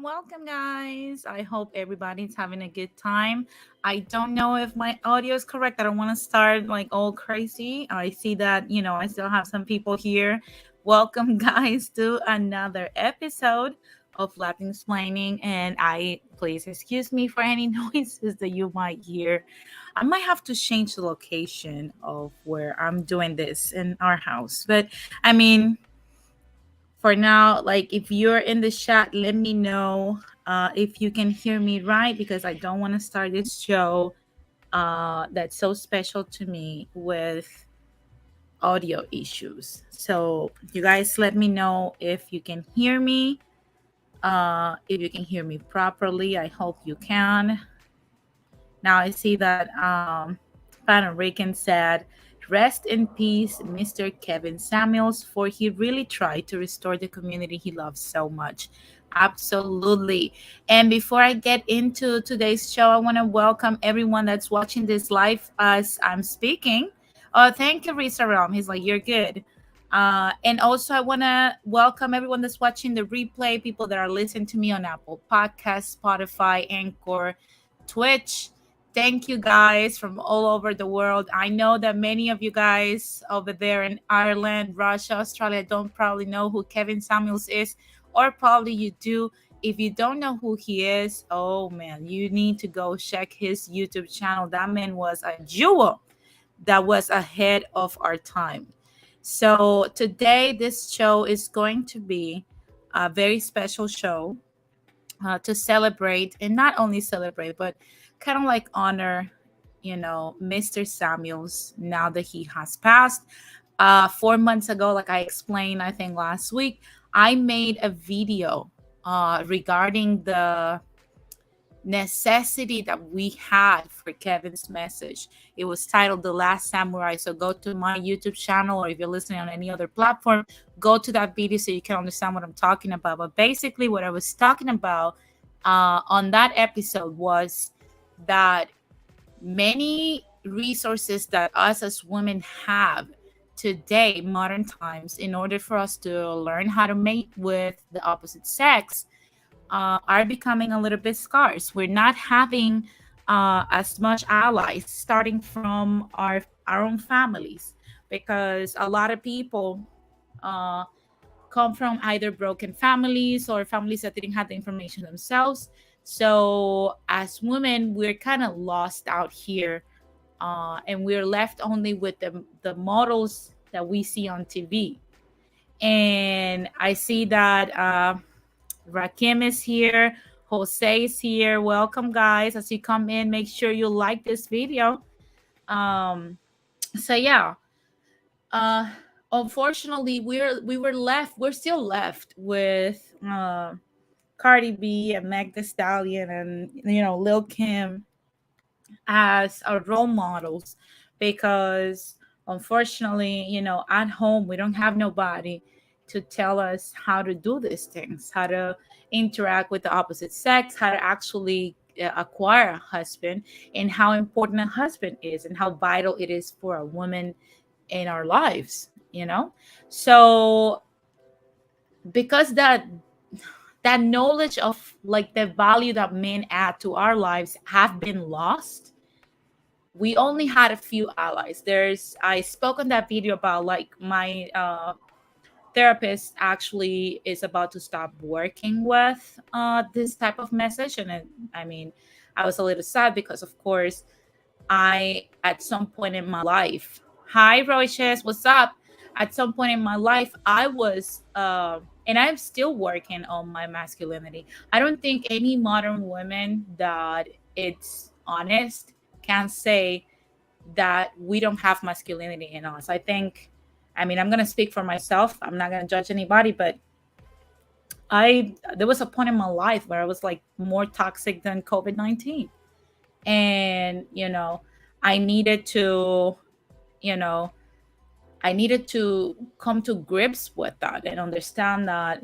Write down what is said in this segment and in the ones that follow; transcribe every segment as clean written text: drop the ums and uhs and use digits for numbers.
Welcome, guys. I hope everybody's having a good time. I don't know if my audio is correct. I don't want to start like all crazy. I see that, I still have some people here. Welcome, guys, to another episode of Latin Explaining. And please excuse me for any noises that you might hear. I might have to change the location of where I'm doing this in our house. But I mean, for now, like if you're in the chat, let me know if you can hear me right, because I don't want to start this show that's so special to me with audio issues. So you guys let me know if you can hear me, if you can hear me properly. I hope you can. Now I see that Puerto Rican said, "Rest in peace, Mr. Kevin Samuels, for he really tried to restore the community he loves so much." Absolutely. And before I get into today's show, I want to welcome everyone that's watching this live as I'm speaking. Oh, thank you, Risa Ram. He's like, "You're good." And also, I want to welcome everyone that's watching the replay, people that are listening to me on Apple Podcasts, Spotify, Anchor, Twitch. Thank you guys from all over the world. I know that many of you guys over there in Ireland, Russia, Australia don't probably know who Kevin Samuels is, or probably you do. If you don't know who he is, oh man, you need to go check his YouTube channel. That man was a jewel that was ahead of our time. So today, this show is going to be a very special show to celebrate, and not only celebrate, but kind of like honor, Mr. Samuels now that he has passed. 4 months ago, like I explained, I think last week, I made a video regarding the necessity that we had for Kevin's message. It was titled The Last Samurai. So go to my YouTube channel, or if you're listening on any other platform, go to that video so you can understand what I'm talking about. But basically, what I was talking about on that episode was that many resources that us as women have today, modern times, in order for us to learn how to mate with the opposite sex, are becoming a little bit scarce. We're not having as much allies, starting from our own families, because a lot of people uh, come from either broken families or families that didn't have the information themselves. So as women, we're kind of lost out here, and we're left only with the models that we see on TV. And I see that Rakim is here. Jose is here. Welcome, guys. As you come in, make sure you like this video. So yeah, uh, unfortunately, we're still left with Cardi B and Meg Thee Stallion and Lil Kim as our role models, because unfortunately, at home we don't have nobody to tell us how to do these things, how to interact with the opposite sex, how to actually acquire a husband, and how important a husband is, and how vital it is for a woman in our lives. So because that knowledge of like the value that men add to our lives have been lost, we only had a few allies. I spoke on that video about like my therapist actually is about to stop working with this type of message. And I mean, I was a little sad because, of course, at some point in my life, hi, Roiches, what's up? At some point in my life, I was, and I'm still working on my masculinity. I don't think any modern woman that it's honest can say that we don't have masculinity in us. I mean, I'm going to speak for myself. I'm not going to judge anybody, but there was a point in my life where I was like more toxic than COVID-19. And, I needed to, you know, I needed to come to grips with that and understand that,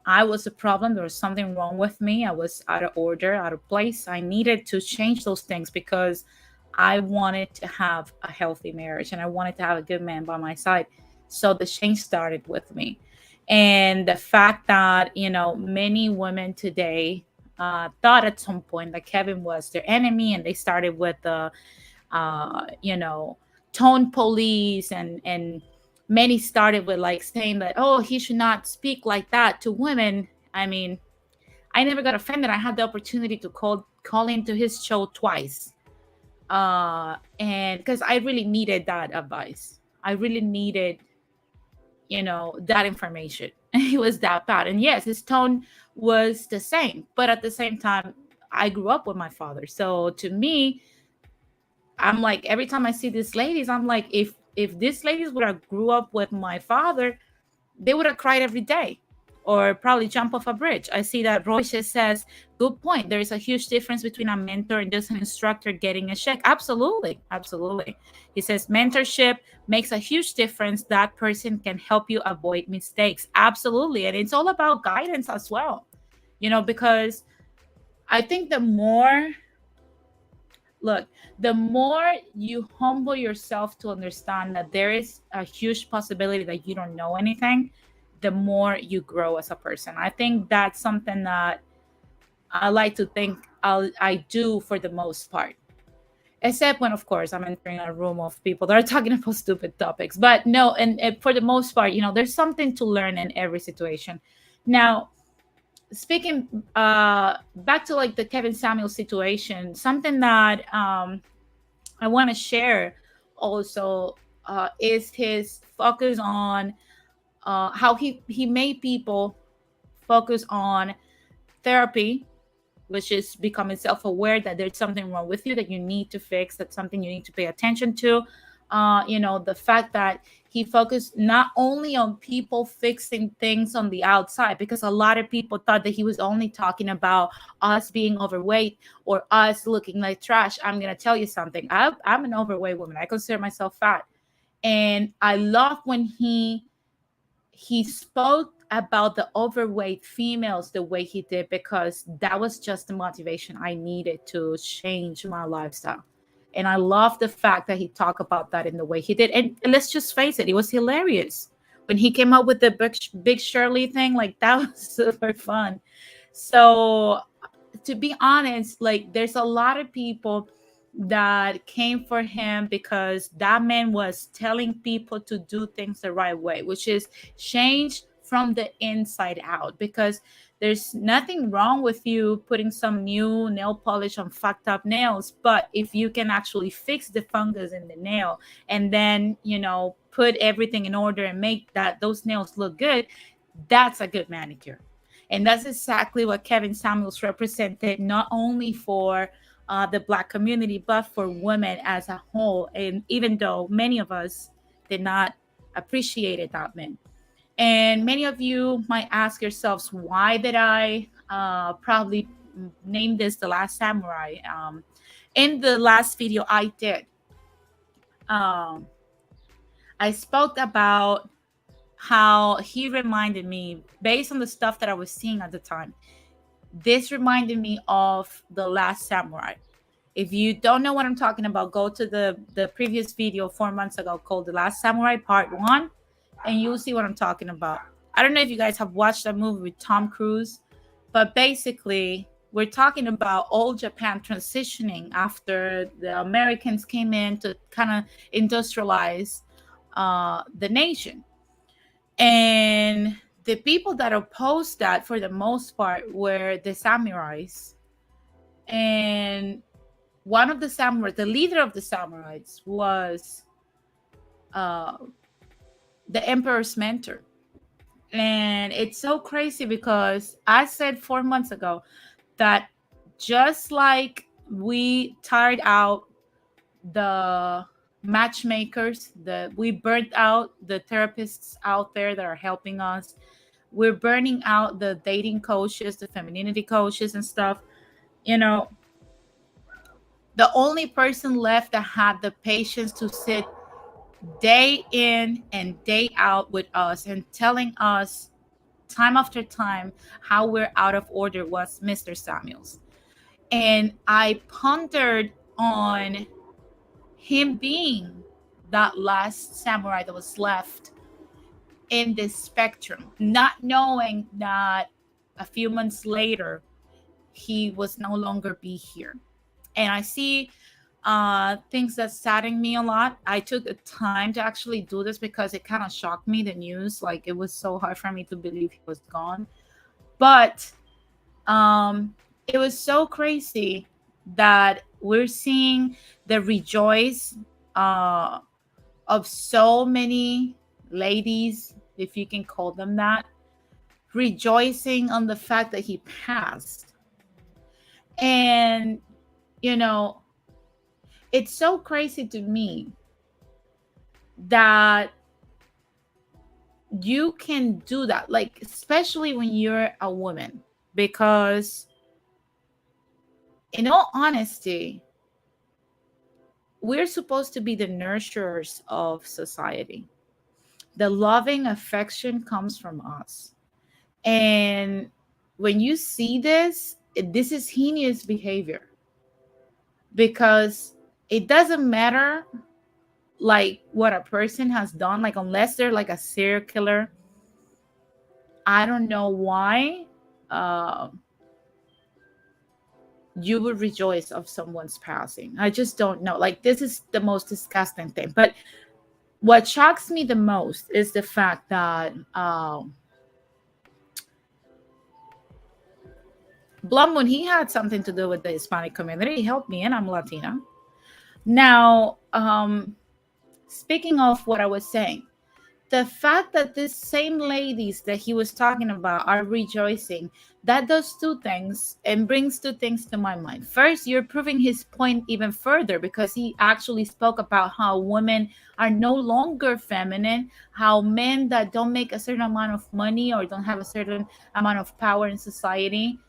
I was a problem. There was something wrong with me. I was out of order, out of place. I needed to change those things because I wanted to have a healthy marriage and I wanted to have a good man by my side. So the change started with me. And the fact that, many women today thought at some point that Kevin was their enemy, and they started with the, you know, tone police, and many started with like saying that, oh, he should not speak like that to women. I mean, I never got offended. I had the opportunity to call into his show twice, and because I really needed that advice. I really needed, that information. He was that bad. And yes, his tone was the same, but at the same time, I grew up with my father. So to me, I'm like, every time I see these ladies, I'm like, if these ladies would have grew up with my father, they would have cried every day. or probably jump off a bridge. I see that Roy just says, good point. There is a huge difference between a mentor and just an instructor getting a check. Absolutely. Absolutely. He says mentorship makes a huge difference. That person can help you avoid mistakes. Absolutely. And it's all about guidance as well, because I think look, the more you humble yourself to understand that there is a huge possibility that you don't know anything, the more you grow as a person. I think that's something that I like to think I do for the most part. Except when, of course, I'm entering a room of people that are talking about stupid topics. But no, and for the most part, there's something to learn in every situation. Now, speaking back to like the Kevin Samuels situation, something that I want to share also is his focus on how he made people focus on therapy, which is becoming self-aware that there's something wrong with you that you need to fix, that's something you need to pay attention to. The fact that he focused not only on people fixing things on the outside, because a lot of people thought that he was only talking about us being overweight or us looking like trash. I'm going to tell you something. I'm an overweight woman. I consider myself fat. And I love when he spoke about the overweight females the way he did, because that was just the motivation I needed to change my lifestyle. And I love the fact that he talked about that in the way he did. And let's just face it, it was hilarious when he came up with the big Shirley thing. Like, that was super fun. So, to be honest, like, there's a lot of people that came for him because that man was telling people to do things the right way, which is change from the inside out. Because there's nothing wrong with you putting some new nail polish on fucked up nails, but if you can actually fix the fungus in the nail and then put everything in order and make those nails look good, that's a good manicure. And that's exactly what Kevin Samuels represented, not only for the Black community, but for women as a whole. And even though many of us did not appreciate it, that man. And many of you might ask yourselves, why did I probably name this The Last Samurai? In the last video I did, um, I spoke about how he reminded me, based on the stuff that I was seeing at the time, this reminded me of The Last Samurai. If you don't know what I'm talking about, go to the previous video 4 months ago called The Last Samurai Part 1, and you'll see what I'm talking about. I don't know if you guys have watched that movie with Tom Cruise, but basically, we're talking about old Japan transitioning after the Americans came in to kind of industrialize the nation. And the people that opposed that, for the most part, were the samurais. And one of the samurais, the leader of the samurais, was uh, the emperor's mentor. And it's so crazy because I said 4 months ago that just like we tired out the matchmakers, we burnt out the therapists out there that are helping us, we're burning out the dating coaches, the femininity coaches and stuff. The only person left that had the patience to sit day in and day out with us and telling us time after time how we're out of order was Mr. Samuels. And I pondered on him being that last samurai that was left in this spectrum, not knowing that a few months later he was no longer be here. And I see things that sadden me a lot. I took the time to actually do this because it kind of shocked me, the news. Like, it was so hard for me to believe he was gone. But it was so crazy that we're seeing the rejoice of so many ladies, if you can call them that, rejoicing on the fact that he passed. And it's so crazy to me that you can do that, like especially when you're a woman, because in all honesty, we're supposed to be the nurturers of society. The loving affection comes from us. And when you see this, this is heinous behavior, because it doesn't matter like what a person has done, like unless they're like a serial killer. I don't know why uh, you would rejoice of someone's passing. I just don't know. Like, this is the most disgusting thing. But what shocks me the most is the fact that Blum, he had something to do with the Hispanic community. He helped me, and I'm Latina. Now, speaking of what I was saying, the fact that these same ladies that he was talking about are rejoicing, that does two things and brings two things to my mind. First, you're proving his point even further, because he actually spoke about how women are no longer feminine, how men that don't make a certain amount of money or don't have a certain amount of power in society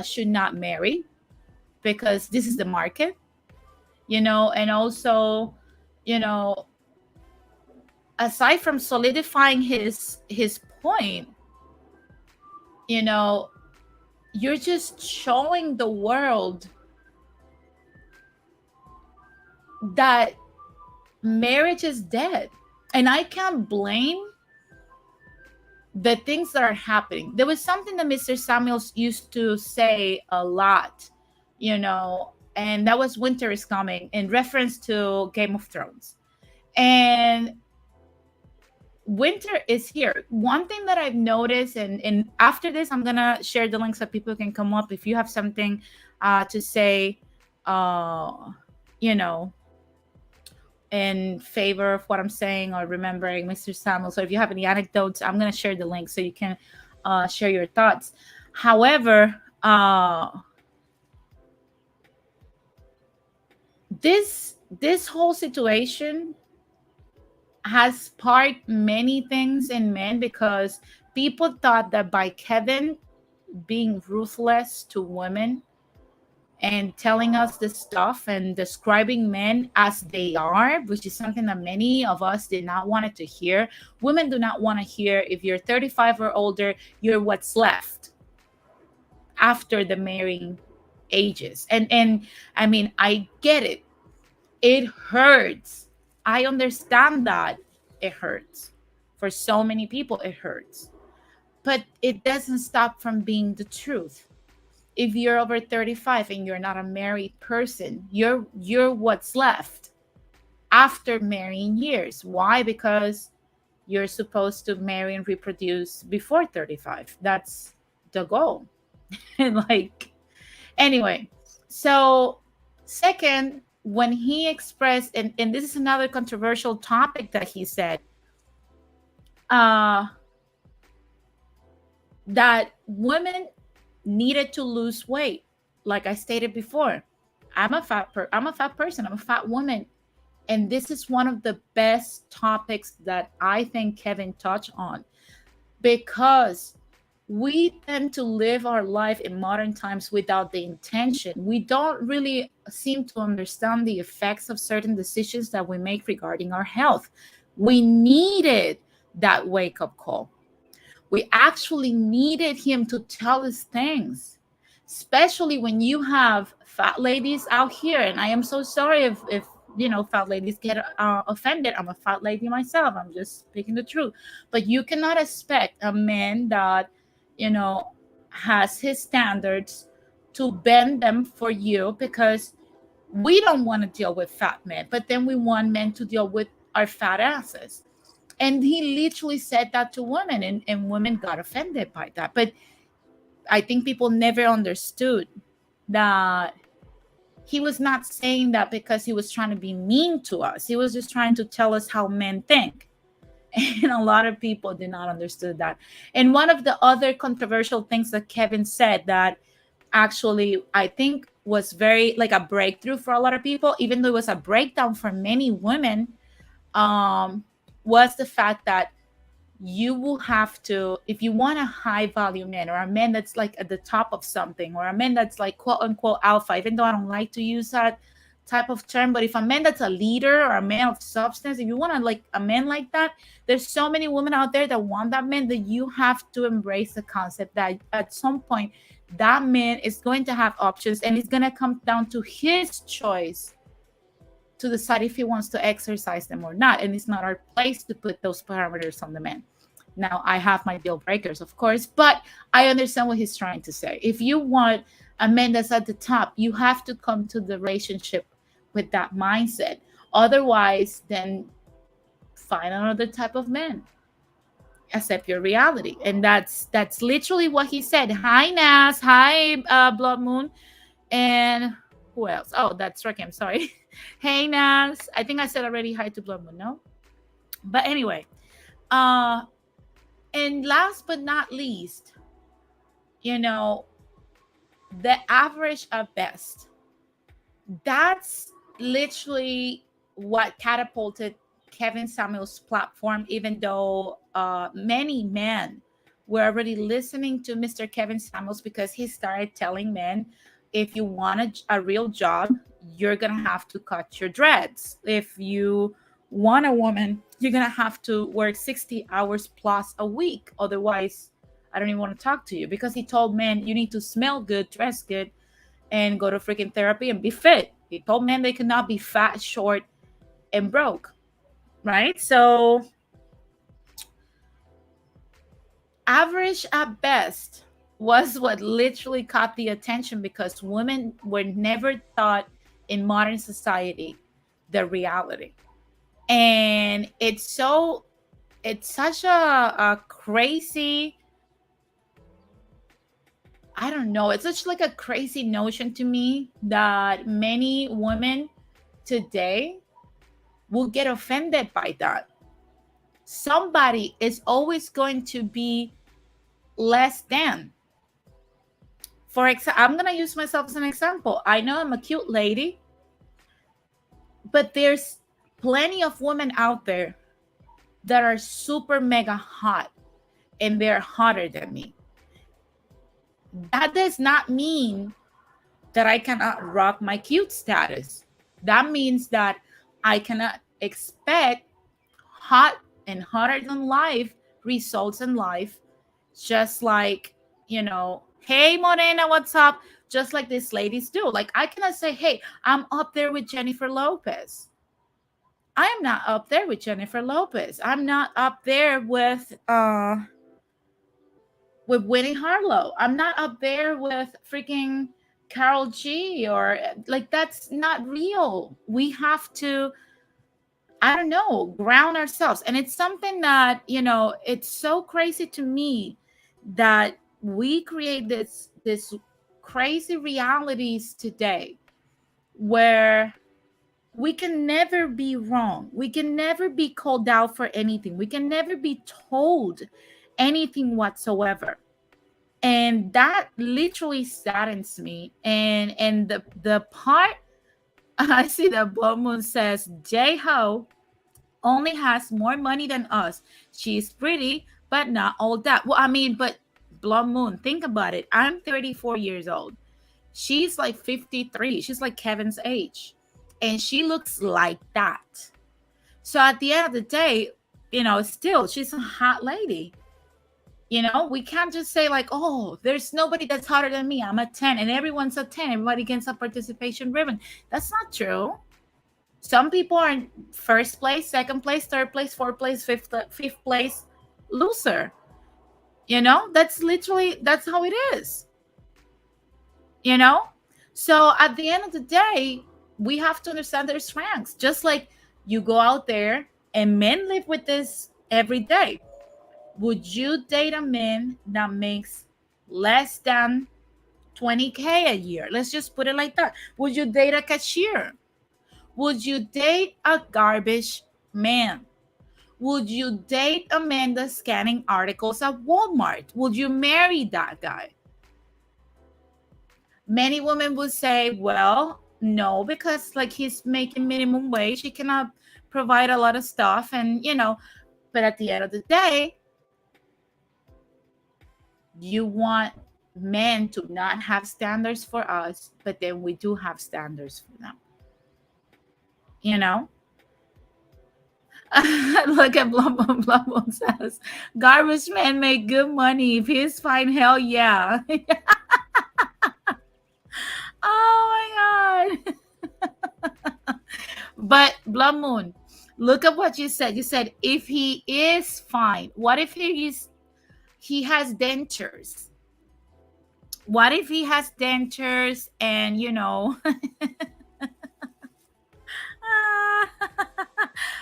should not marry, because this is the market, and also, you know, aside from solidifying his point, you know, you're just showing the world that marriage is dead. And I can't blame the things that are happening. There was something that Mr. Samuels used to say a lot, and that was winter is coming, in reference to Game of Thrones. And winter is here. One thing that I've noticed, and after this, I'm gonna share the link so people can come up if you have something to say, you know, in favor of what I'm saying or remembering Mr. Samuel. So if you have any anecdotes, I'm gonna share the link so you can share your thoughts. However, this whole situation has sparked many things in men, because people thought that by Kevin being ruthless to women and telling us this stuff and describing men as they are, which is something that many of us did not want to hear. Women do not want to hear, if you're 35 or older, you're what's left after the marrying ages. And I mean, I get it. It hurts. I understand that it hurts. For so many people, it hurts. But it doesn't stop from being the truth. If you're over 35 and you're not a married person, you're what's left after marrying years. Why? Because you're supposed to marry and reproduce before 35. That's the goal. And like, anyway, so second, when he expressed, and this is another controversial topic that he said, that women needed to lose weight. Like I stated before, I'm a fat person. I'm a fat woman, and this is one of the best topics that I think Kevin touched on, because we tend to live our life in modern times without the intention. We don't really seem to understand the effects of certain decisions that we make regarding our health. We needed that wake-up call. We actually needed him to tell us things, especially when you have fat ladies out here. And I am so sorry if fat ladies get offended. I'm a fat lady myself. I'm just speaking the truth. But you cannot expect a man that has his standards to bend them for you, because we don't want to deal with fat men, but then we want men to deal with our fat asses. And he literally said that to women, and women got offended by that. But I think people never understood that he was not saying that because he was trying to be mean to us. He was just trying to tell us how men think. And a lot of people did not understand that. And one of the other controversial things that Kevin said that actually I think was very like a breakthrough for a lot of people, even though it was a breakdown for many women, was the fact that you will have to, if you want a high value man, or a man that's like at the top of something, or a man that's like quote unquote alpha, even though I don't like to use that type of term, but if a man that's a leader or a man of substance, if you want to like a man like that, there's so many women out there that want that man, that you have to embrace the concept that at some point that man is going to have options, and it's going to come down to his choice to decide if he wants to exercise them or not. And it's not our place to put those parameters on the man. Now, I have my deal breakers, of course, but I understand what he's trying to say. If you want a man that's at the top, you have to come to the relationship with that mindset. Otherwise, then find another type of man. Accept your reality. And that's literally what he said. Hi, Nas. Hi, Blood Moon. And who else? Oh, that's Rakim. Sorry. Hey, Nas. I think I said already hi to Blood Moon, no? But anyway, uh, and last but not least, you know, the average at best. That's literally what catapulted Kevin Samuels' platform, even though many men were already listening to Mr. Kevin Samuels, because he started telling men, if you want a real job, you're going to have to cut your dreads. If you want a woman, you're going to have to work 60 hours plus a week. Otherwise, I don't even want to talk to you, because he told men, you need to smell good, dress good, and go to freaking therapy and be fit. He told men they could not be fat, short, and broke. Right? So, average at best was what literally caught the attention, because women were never taught in modern society the reality. And it's such a crazy, I don't know, it's such like a crazy notion to me that many women today will get offended by that. Somebody is always going to be less than. For example, I'm going to use myself as an example. I know I'm a cute lady, but there's plenty of women out there that are super mega hot, and they're hotter than me. That does not mean that I cannot rock my cute status. That means that I cannot expect hot and hotter than life results in life, just like, hey, Morena, what's up? Just like these ladies do. Like, I cannot say, hey, I'm up there with Jennifer Lopez. I am not up there with Jennifer Lopez. I'm not up there with Winnie Harlow. I'm not up there with freaking Carol G, or like, that's not real. We have to, I don't know, ground ourselves. And it's something that, it's so crazy to me that we create this crazy realities today where we can never be wrong. We can never be called out for anything. We can never be told anything whatsoever. And that literally saddens me. And the part I see that Blood Moon says, J-Ho only has more money than us. She's pretty, but not all that. Well, I mean, but Blood Moon, think about it. I'm 34 years old. She's like 53. She's like Kevin's age. And she looks like that. So at the end of the day, still, she's a hot lady. We can't just say like, oh, there's nobody that's hotter than me. I'm a 10 and everyone's a 10. Everybody gets a participation ribbon. That's not true. Some people are in first place, second place, third place, fourth place, fifth place loser. That's how it is. So at the end of the day, we have to understand their strengths. Just like you go out there, and men live with this every day. Would you date a man that makes less than 20K a year? Let's just put it like that. Would you date a cashier? Would you date a garbage man? Would you date a man that's scanning articles at Walmart? Would you marry that guy? Many women would say, well, no, because like he's making minimum wage. He cannot provide a lot of stuff. And, but at the end of the day, You want men to not have standards for us, but then we do have standards for them. You know? Look at Blumble. Blumble says, garbage man make good money. If he's fine, hell yeah. Oh my God. But Blood Moon, look at what you said. You said if he is fine, what if he has dentures? What if he has dentures and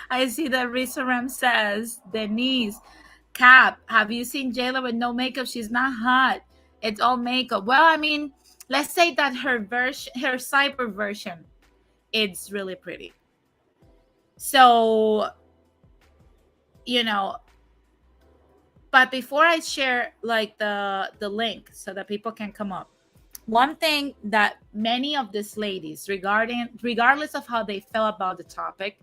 I see that Risaram says, Denise, Cap, have you seen Jayla with no makeup? She's not hot. It's all makeup. Well, I mean, let's say that her cyber version, it's really pretty. So, you know, but before I share like the link so that people can come up, one thing that many of these ladies, regardless of how they felt about the topic,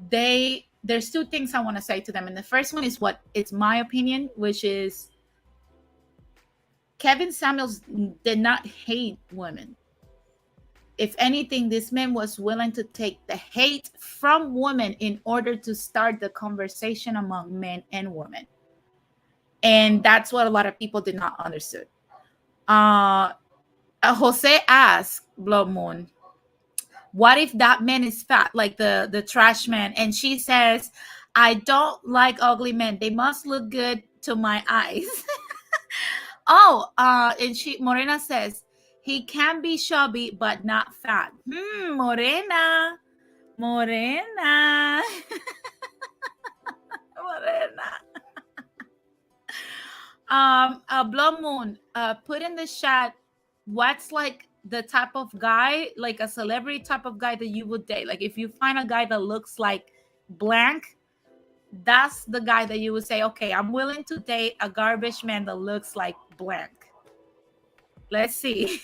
there's two things I want to say to them. And the first one is what it's my opinion, which is Kevin Samuels did not hate women. If anything, this man was willing to take the hate from women in order to start the conversation among men and women. And that's what a lot of people did not understood. Jose asked Blood Moon, what if that man is fat, like the trash man? And she says, I don't like ugly men. They must look good to my eyes. And Morena says, he can be chubby, but not fat. Morena. Morena. Blood Moon, put in the chat what's like the type of guy, like a celebrity type of guy that you would date. Like if you find a guy that looks like blank, that's the guy that you would say, okay, I'm willing to date a garbage man that looks like blank. Let's see.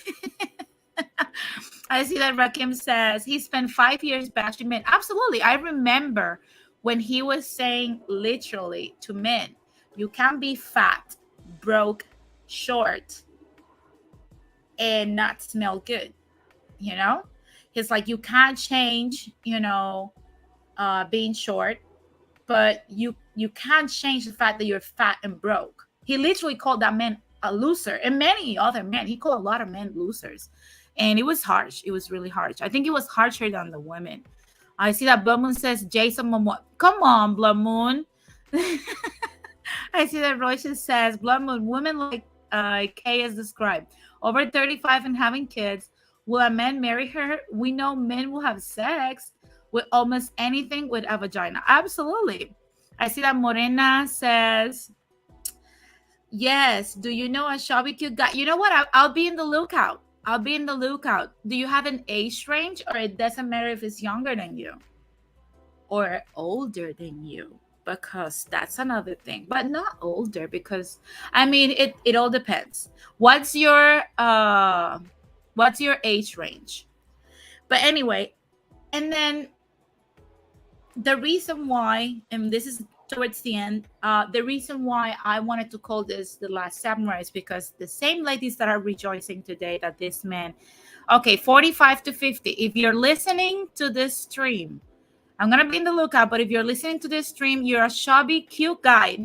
I see that Rakim says he spent 5 years bashing men. Absolutely. I remember when he was saying literally to men, you can't be fat, broke, short, and not smell good. He's like, you can't change, being short, but you can't change the fact that you're fat and broke. He literally called that man a loser, and many other men. He called a lot of men losers, and it was harsh. It was really harsh. I think it was harsher than the women. I see that Blood Moon says Jason Momoa. Come on, Blood Moon. I see that Royce says Blood Moon, women like Kay has described, over 35 and having kids. Will a man marry her? We know men will have sex with almost anything with a vagina. Absolutely. I see that Morena says, yes. Do you know a chubby cute guy? You know what? I'll be in the lookout. I'll be in the lookout. Do you have an age range, or it doesn't matter if it's younger than you or older than you? Because that's another thing, but not older, because I mean it all depends. What's your age range? But anyway, and then the reason why, and this is towards the end, the reason why I wanted to call this The Last Samurai is because the same ladies that are rejoicing today that this man, okay, 45 to 50, if you're listening to this stream, I'm going to be in the lookout, but if you're listening to this stream, you're a chubby, cute guy.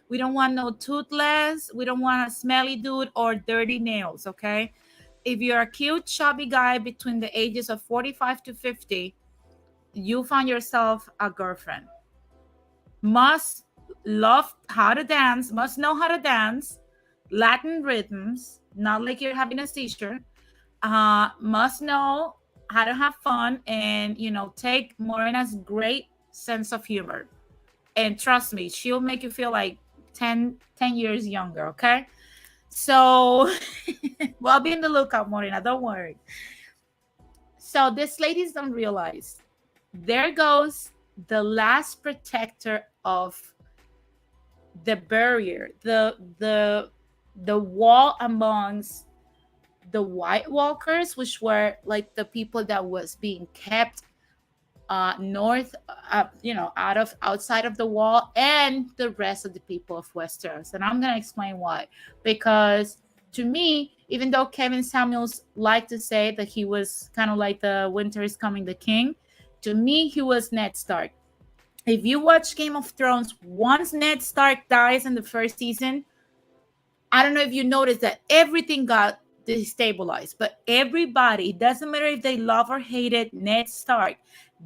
We don't want no toothless. We don't want a smelly dude or dirty nails, okay? If you're a cute, chubby guy between the ages of 45 to 50, you found yourself a girlfriend. Must love how to dance, must know how to dance, Latin rhythms, not like you're having a seizure, must know how to have fun, and take Morena's great sense of humor, and trust me, she'll make you feel like 10 years younger. Okay, so well, be in the lookout, Morena, don't worry. So these ladies don't realize, there goes the last protector of the barrier, the wall amongst the White Walkers, which were like the people that was being kept north, out of outside of the wall, and the rest of the people of Westeros. And I'm gonna explain why. Because to me, even though Kevin Samuels liked to say that he was kind of like the winter is coming, the king, to me he was Ned Stark. If you watch Game of Thrones, once Ned Stark dies in the first season, I don't know if you noticed that everything got destabilized, but everybody, it doesn't matter if they love or hated Ned Stark,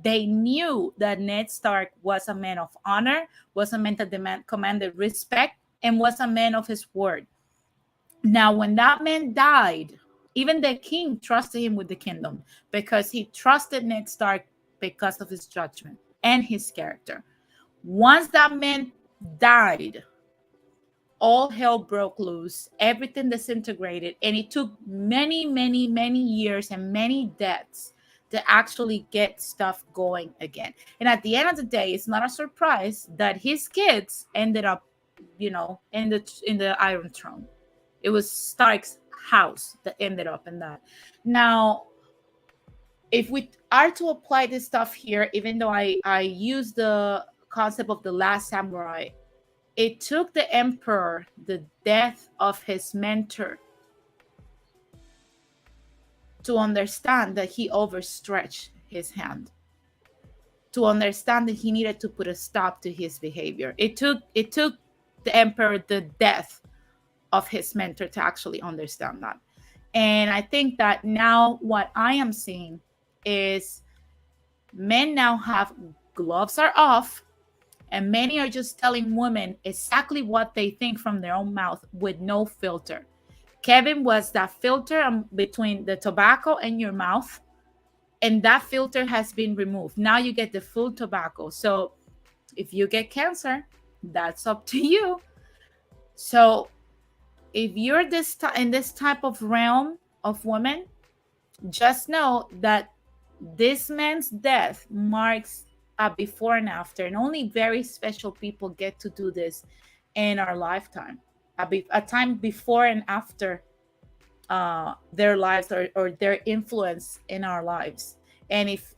they knew that Ned Stark was a man of honor, was a man that commanded respect, and was a man of his word. Now, when that man died, even the king trusted him with the kingdom because he trusted Ned Stark because of his judgment and his character. Once that man died, all hell broke loose, everything disintegrated, and it took many, many, many years and many deaths to actually get stuff going again. And at the end of the day, it's not a surprise that his kids ended up, in the Iron Throne. It was Stark's house that ended up in that. Now, if we are to apply this stuff here, even though I use the concept of the last samurai, it took the emperor the death of his mentor to understand that he overstretched his hand, to understand that he needed to put a stop to his behavior. It took the emperor the death of his mentor to actually understand that. And I think that now what I am seeing is men now have gloves are off, and many are just telling women exactly what they think from their own mouth with no filter. Kevin was that filter between the tobacco and your mouth, and that filter has been removed. Now you get the full tobacco. So if you get cancer, that's up to you. So if you're in this type of realm of women, just know that this man's death marks a before and after, and only very special people get to do this in our lifetime. A time before and after their lives, or their influence in our lives. And if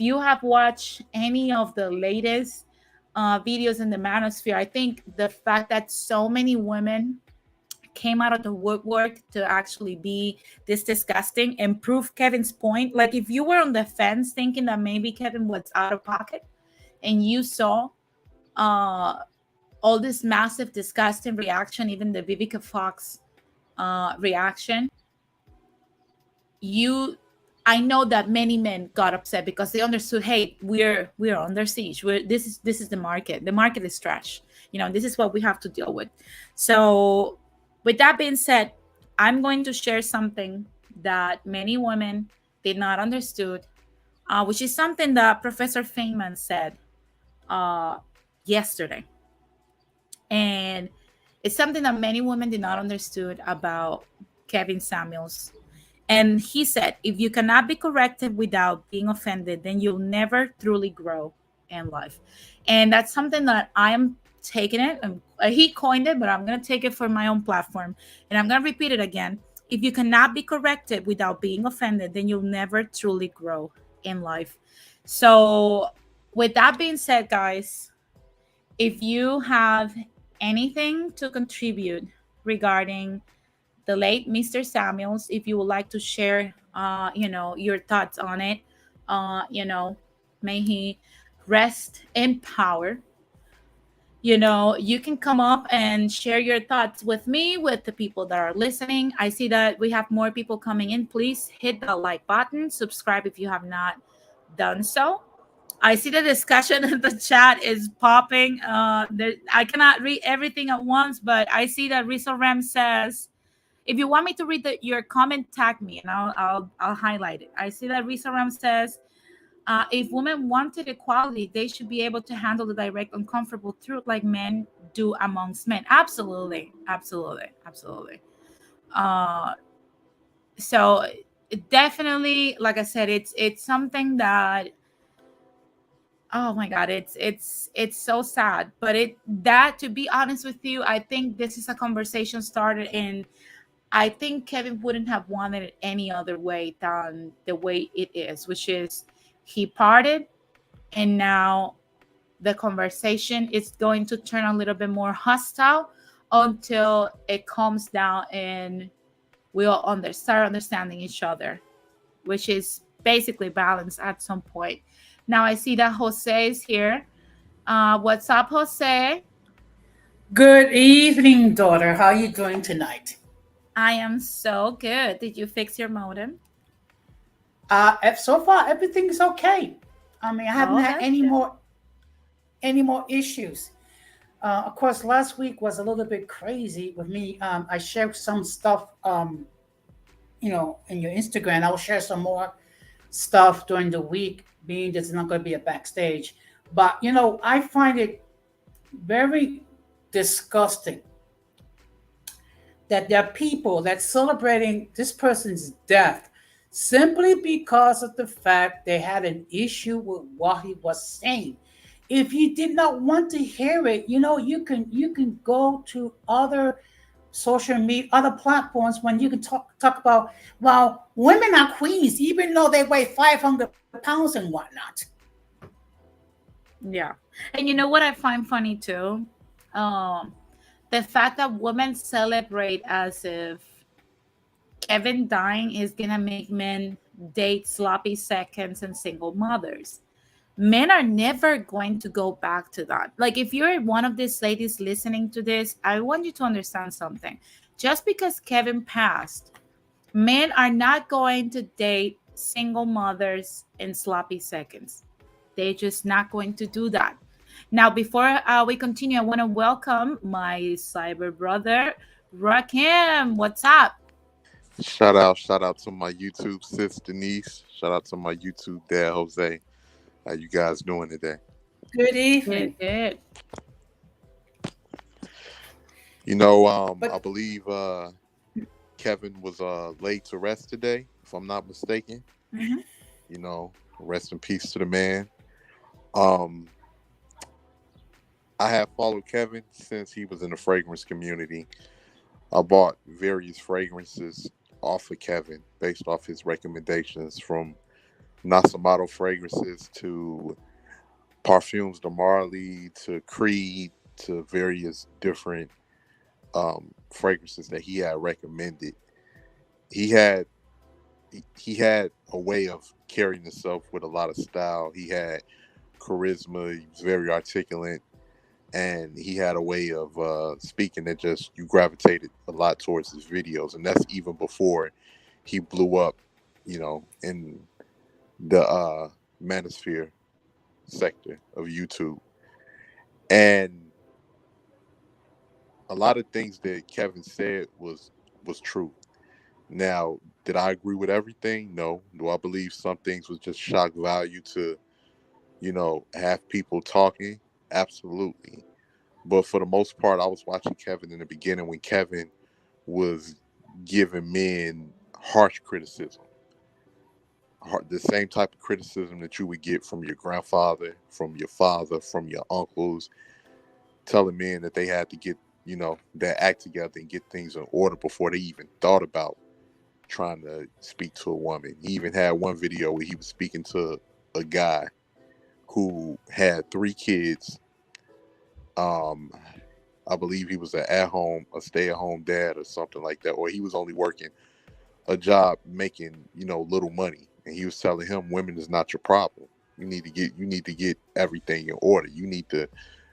you have watched any of the latest videos in the manosphere, I think the fact that so many women came out of the woodwork to actually be this disgusting and prove Kevin's point. Like, if you were on the fence thinking that maybe Kevin was out of pocket, and you saw all this massive disgusting reaction, even the Vivica Fox reaction, I know that many men got upset because they understood, hey, we're under siege. This is the market. The market is trash. This is what we have to deal with. So with that being said, I'm going to share something that many women did not understood, which is something that Professor Feynman said yesterday. And it's something that many women did not understood about Kevin Samuels. And he said, if you cannot be corrected without being offended, then you'll never truly grow in life. And that's something that I am taking it. He coined it, but I'm going to take it for my own platform. And I'm going to repeat it again. If you cannot be corrected without being offended, then you'll never truly grow in life. So with that being said, guys, if you have anything to contribute regarding the late Mr. Samuels, if you would like to share, your thoughts on it, may he rest in power. You can come up and share your thoughts with me, with the people that are listening. I see that we have more people coming in. Please hit the like button, subscribe if you have not done so. I see the discussion in the chat is popping. I cannot read everything at once, but I see that Rizzo Ram says, if you want me to read your comment, tag me and I'll highlight it. I see that Risa Ram says, if women wanted equality, they should be able to handle the direct, uncomfortable truth like men do amongst men. Absolutely, absolutely, absolutely. So definitely, like I said, it's something that, oh my God, it's so sad. But to be honest with you, I think this is a conversation started in. I think Kevin wouldn't have wanted it any other way than the way it is, which is he parted, and now the conversation is going to turn a little bit more hostile until it calms down and we'll start understanding each other, which is basically balance at some point. Now I see that Jose is here. What's up, Jose? Good evening, daughter. How are you doing tonight? I am so good. Did you fix your modem? So far everything's okay. I mean, I haven't Oh, had that's good. any more issues. Of course, last week was a little bit crazy with me. I shared some stuff, in your Instagram. I will share some more stuff during the week, being there's not going to be a backstage. But I find it very disgusting that there are people that celebrating this person's death simply because of the fact they had an issue with what he was saying. If you did not want to hear it, you can go to other social media, other platforms when you can talk about, well, women are queens even though they weigh 500 pounds and whatnot. Yeah. And you know what I find funny too? Um, the fact that women celebrate as if Kevin dying is gonna make men date sloppy seconds and single mothers. Men are never going to go back to that. Like, if you're one of these ladies listening to this, I want you to understand something. Just because Kevin passed, men are not going to date single mothers in sloppy seconds. They're just not going to do that. Now, before we continue, I want to welcome my cyber brother, Rakim. What's up? Shout out to my YouTube sis Denise. Shout out to my YouTube dad Jose. How you guys doing today? Good Good, evening. good. I But believe Kevin was laid to rest today, if I'm not mistaken. Mhm. Rest in peace to the man. Um, I have followed Kevin since he was in the fragrance community. I bought various fragrances off of Kevin based off his recommendations, from Nasomato fragrances to Parfums de Marley to Creed to various different fragrances that he had recommended. He had he had a way of carrying himself with a lot of style. He had charisma. He was very articulate, and he had a way of speaking that just you gravitated a lot towards his videos. And that's even before he blew up, in the manosphere sector of YouTube. And a lot of things that Kevin said was true. Now, did I agree with everything? No. Do I believe some things was just shock value to, have people talking? Absolutely. But for the most part, I was watching Kevin in the beginning when Kevin was giving men harsh criticism. The same type of criticism that you would get from your grandfather, from your father, from your uncles, telling men that they had to get, their act together and get things in order before they even thought about trying to speak to a woman. He even had one video where he was speaking to a guy who had 3 kids. Um, I believe he was a stay-at-home dad or something like that, or he was only working a job making, little money. And he was telling him, women is not your problem. You need to get everything in order. You need to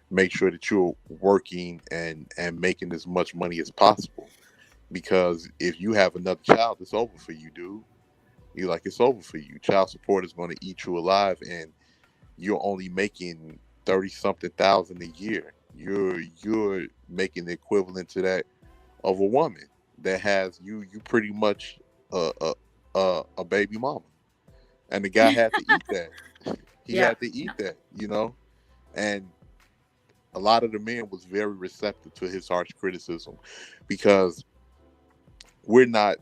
make sure that you're working and making as much money as possible. Because if you have another child, it's over for you, dude. It's over for you. Child support is going to eat you alive, and you're only making 30 something thousand a year. You're making the equivalent to that of a woman that has you pretty much a baby mama. And the guy had to eat that. He Yeah. had to eat that, and a lot of the men was very receptive to his harsh criticism, because we're not,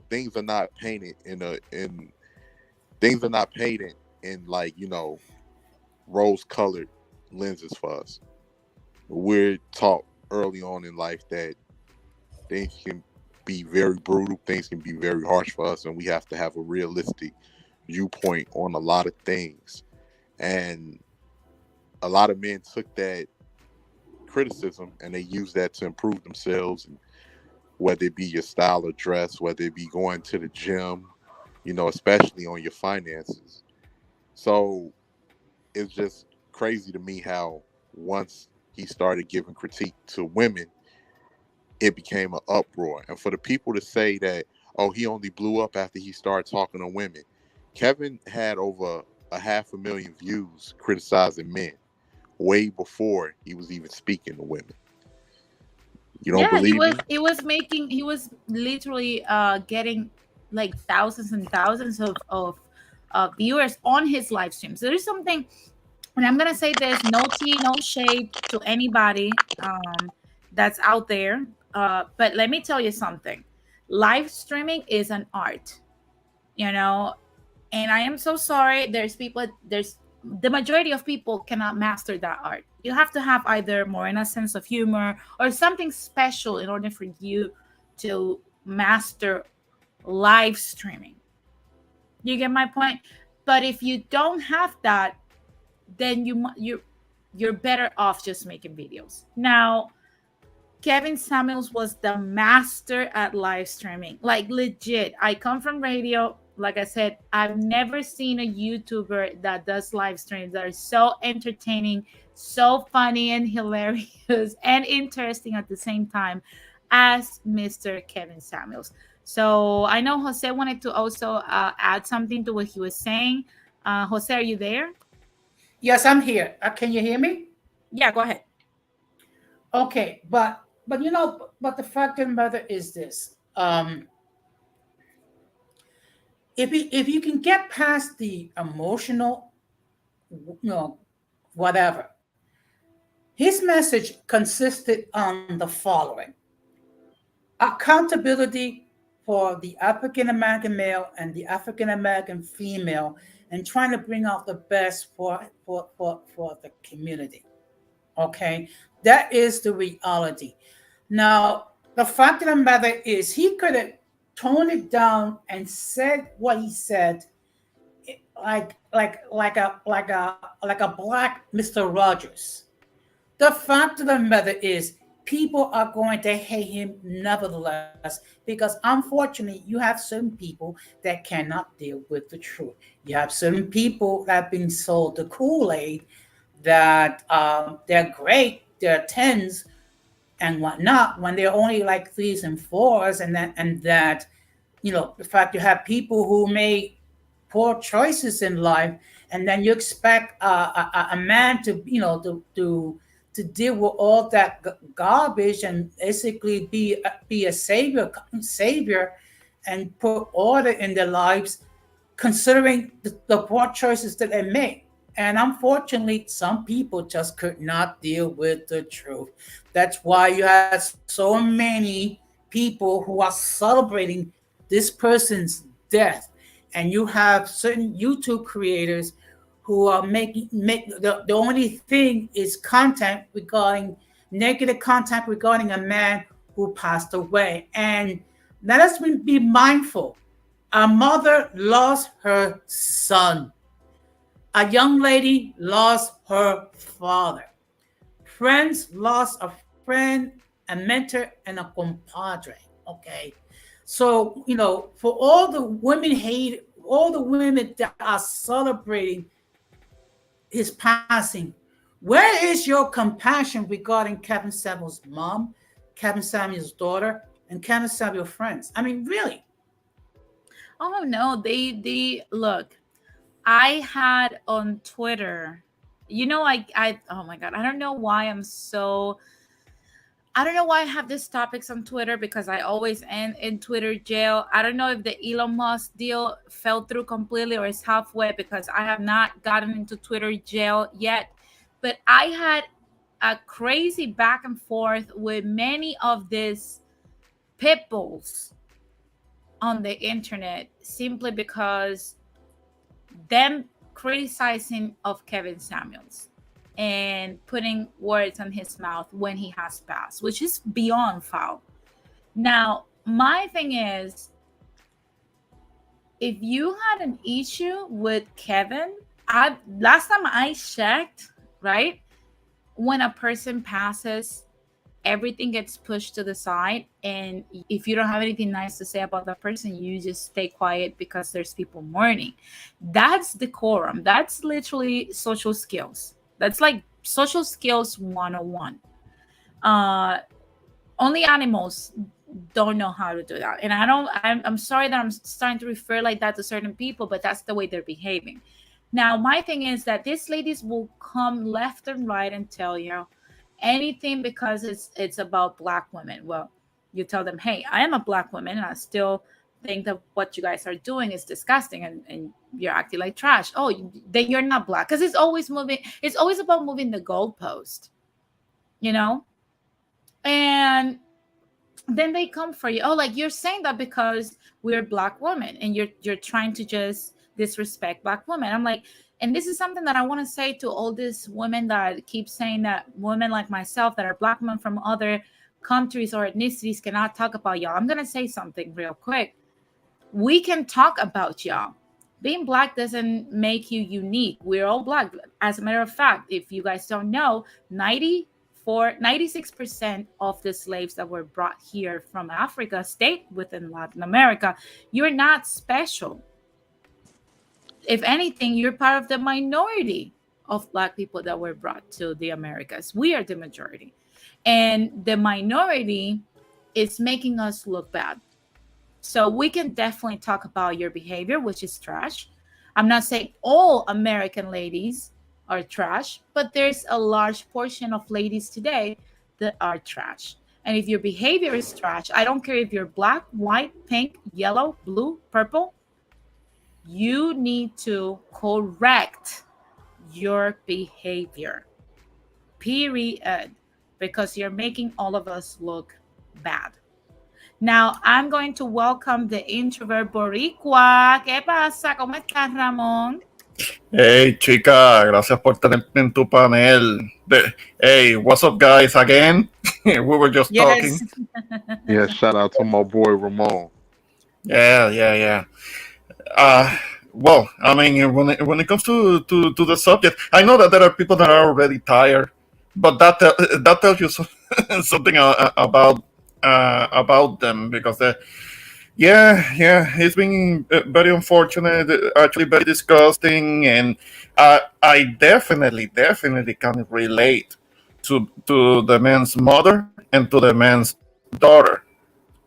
things are not painted in things are not painted in, like, rose colored lenses for us. We're taught early on in life that things can be very brutal, things can be very harsh for us, and we have to have a realistic viewpoint on a lot of things, and a lot of men took that criticism and they use that to improve themselves, and whether it be your style of dress, whether it be going to the gym, especially on your finances. So it's just crazy to me how once he started giving critique to women, it became an uproar. And for the people to say that, oh, he only blew up after he started talking to women, Kevin had over a 500,000 views criticizing men way before he was even speaking to women. You don't Yeah, believe me? he was literally getting like thousands and thousands of viewers on his live streams. There is something, and I'm gonna say this: no tea, no shade to anybody that's out there. But let me tell you something: live streaming is an art, you know. And I am so sorry. There's the majority of people cannot master that art. You have to have either more in a sense of humor or something special in order for you to master live streaming. You get my point? But if you don't have that, then you're better off just making videos. Now, Kevin Samuels was the master at live streaming. Like legit. I come from radio. Like I said, I've never seen a YouTuber that does live streams that are so entertaining, so funny and hilarious and interesting at the same time as Mr. Kevin Samuels. So I know Jose wanted to also add something to what he was saying. Jose, are you there? Yes, I'm here. Can you hear me? Yeah, go ahead. Okay, but but the fact of the matter is this: if you can get past the emotional, whatever, his message consisted on the following: accountability for the African American male and the African American female, and trying to bring out the best for the community. Okay, that is the reality. Now, the fact of the matter is, he could have toned it down and said what he said, like a black Mr. Rogers. The fact of the matter is, people are going to hate him nevertheless, because unfortunately, you have certain people that cannot deal with the truth. You have certain people that have been sold the Kool Aid, that they're great, they're tens and whatnot, when they're only like threes and fours, and that the fact you have people who made poor choices in life, and then you expect a man to to deal with all that garbage and basically be a savior and put order in their lives, considering the poor choices that they make. And unfortunately, some people just could not deal with the truth. That's why you had so many people who are celebrating this person's death. And you have certain YouTube creators who are the only thing is content regarding negative content regarding a man who passed away. And let us be mindful. A mother lost her son. A young lady lost her father. Friends lost a friend, a mentor, and a compadre. Okay. So, for all the women that are celebrating his passing, where is your compassion regarding Kevin Samuel's mom, Kevin Samuel's daughter, and Kevin Samuel's friends? I mean, really. Oh no, they look. I had on Twitter, I oh my god, I don't know why I have these topics on Twitter because I always end in Twitter jail. I don't know if the Elon Musk deal fell through completely or is halfway because I have not gotten into Twitter jail yet. But I had a crazy back and forth with many of these pit bulls on the internet simply because them criticizing of Kevin Samuels and putting words on his mouth when he has passed, which is beyond foul. Now, my thing is, if you had an issue with Kevin, I last time I checked, right? When a person passes, everything gets pushed to the side, and if you don't have anything nice to say about that person, you just stay quiet because there's people mourning. That's decorum. That's literally social skills. That's like social skills 101. uh Only animals don't know how to do that, and I'm sorry that I'm starting to refer like that to certain people, but that's the way they're behaving. Now my thing is that these ladies will come left and right and tell you anything because it's about black women. Well, you tell them, hey, I am a black woman and I still think that what you guys are doing is disgusting, and you're acting like trash. Oh, then you're not black, because it's always moving. It's always about moving the goalpost, you know. And then they come for you. Oh, like you're saying that because we're black women, and you're trying to just disrespect black women. I'm like, and this is something that I want to say to all these women that keep saying that women like myself that are black women from other countries or ethnicities cannot talk about y'all. I'm gonna say something real quick. We can talk about y'all. Being black doesn't make you unique. We're all black. As a matter of fact, if you guys don't know, 96% of the slaves that were brought here from Africa stayed within Latin America. You're not special. If anything, you're part of the minority of black people that were brought to the Americas. We are the majority. And the minority is making us look bad. So we can definitely talk about your behavior, which is trash. I'm not saying all American ladies are trash, but there's a large portion of ladies today that are trash. And if your behavior is trash, I don't care if you're black, white, pink, yellow, blue, purple, you need to correct your behavior. Period. Because you're making all of us look bad. Now, I'm going to welcome the introvert Boricua. ¿Qué pasa? ¿Cómo estás, Ramón? Hey, chica, gracias por tenerme en tu panel. Hey, what's up, guys? Again, we were just Yes. talking. Yeah, shout out to my boy Ramon. Yeah. Uh, well, I mean, when it comes to the subject, I know that there are people that are already tired, but that tells you something about them because yeah, it's been very unfortunate, actually very disgusting, and I definitely can relate to the man's mother and to the man's daughter,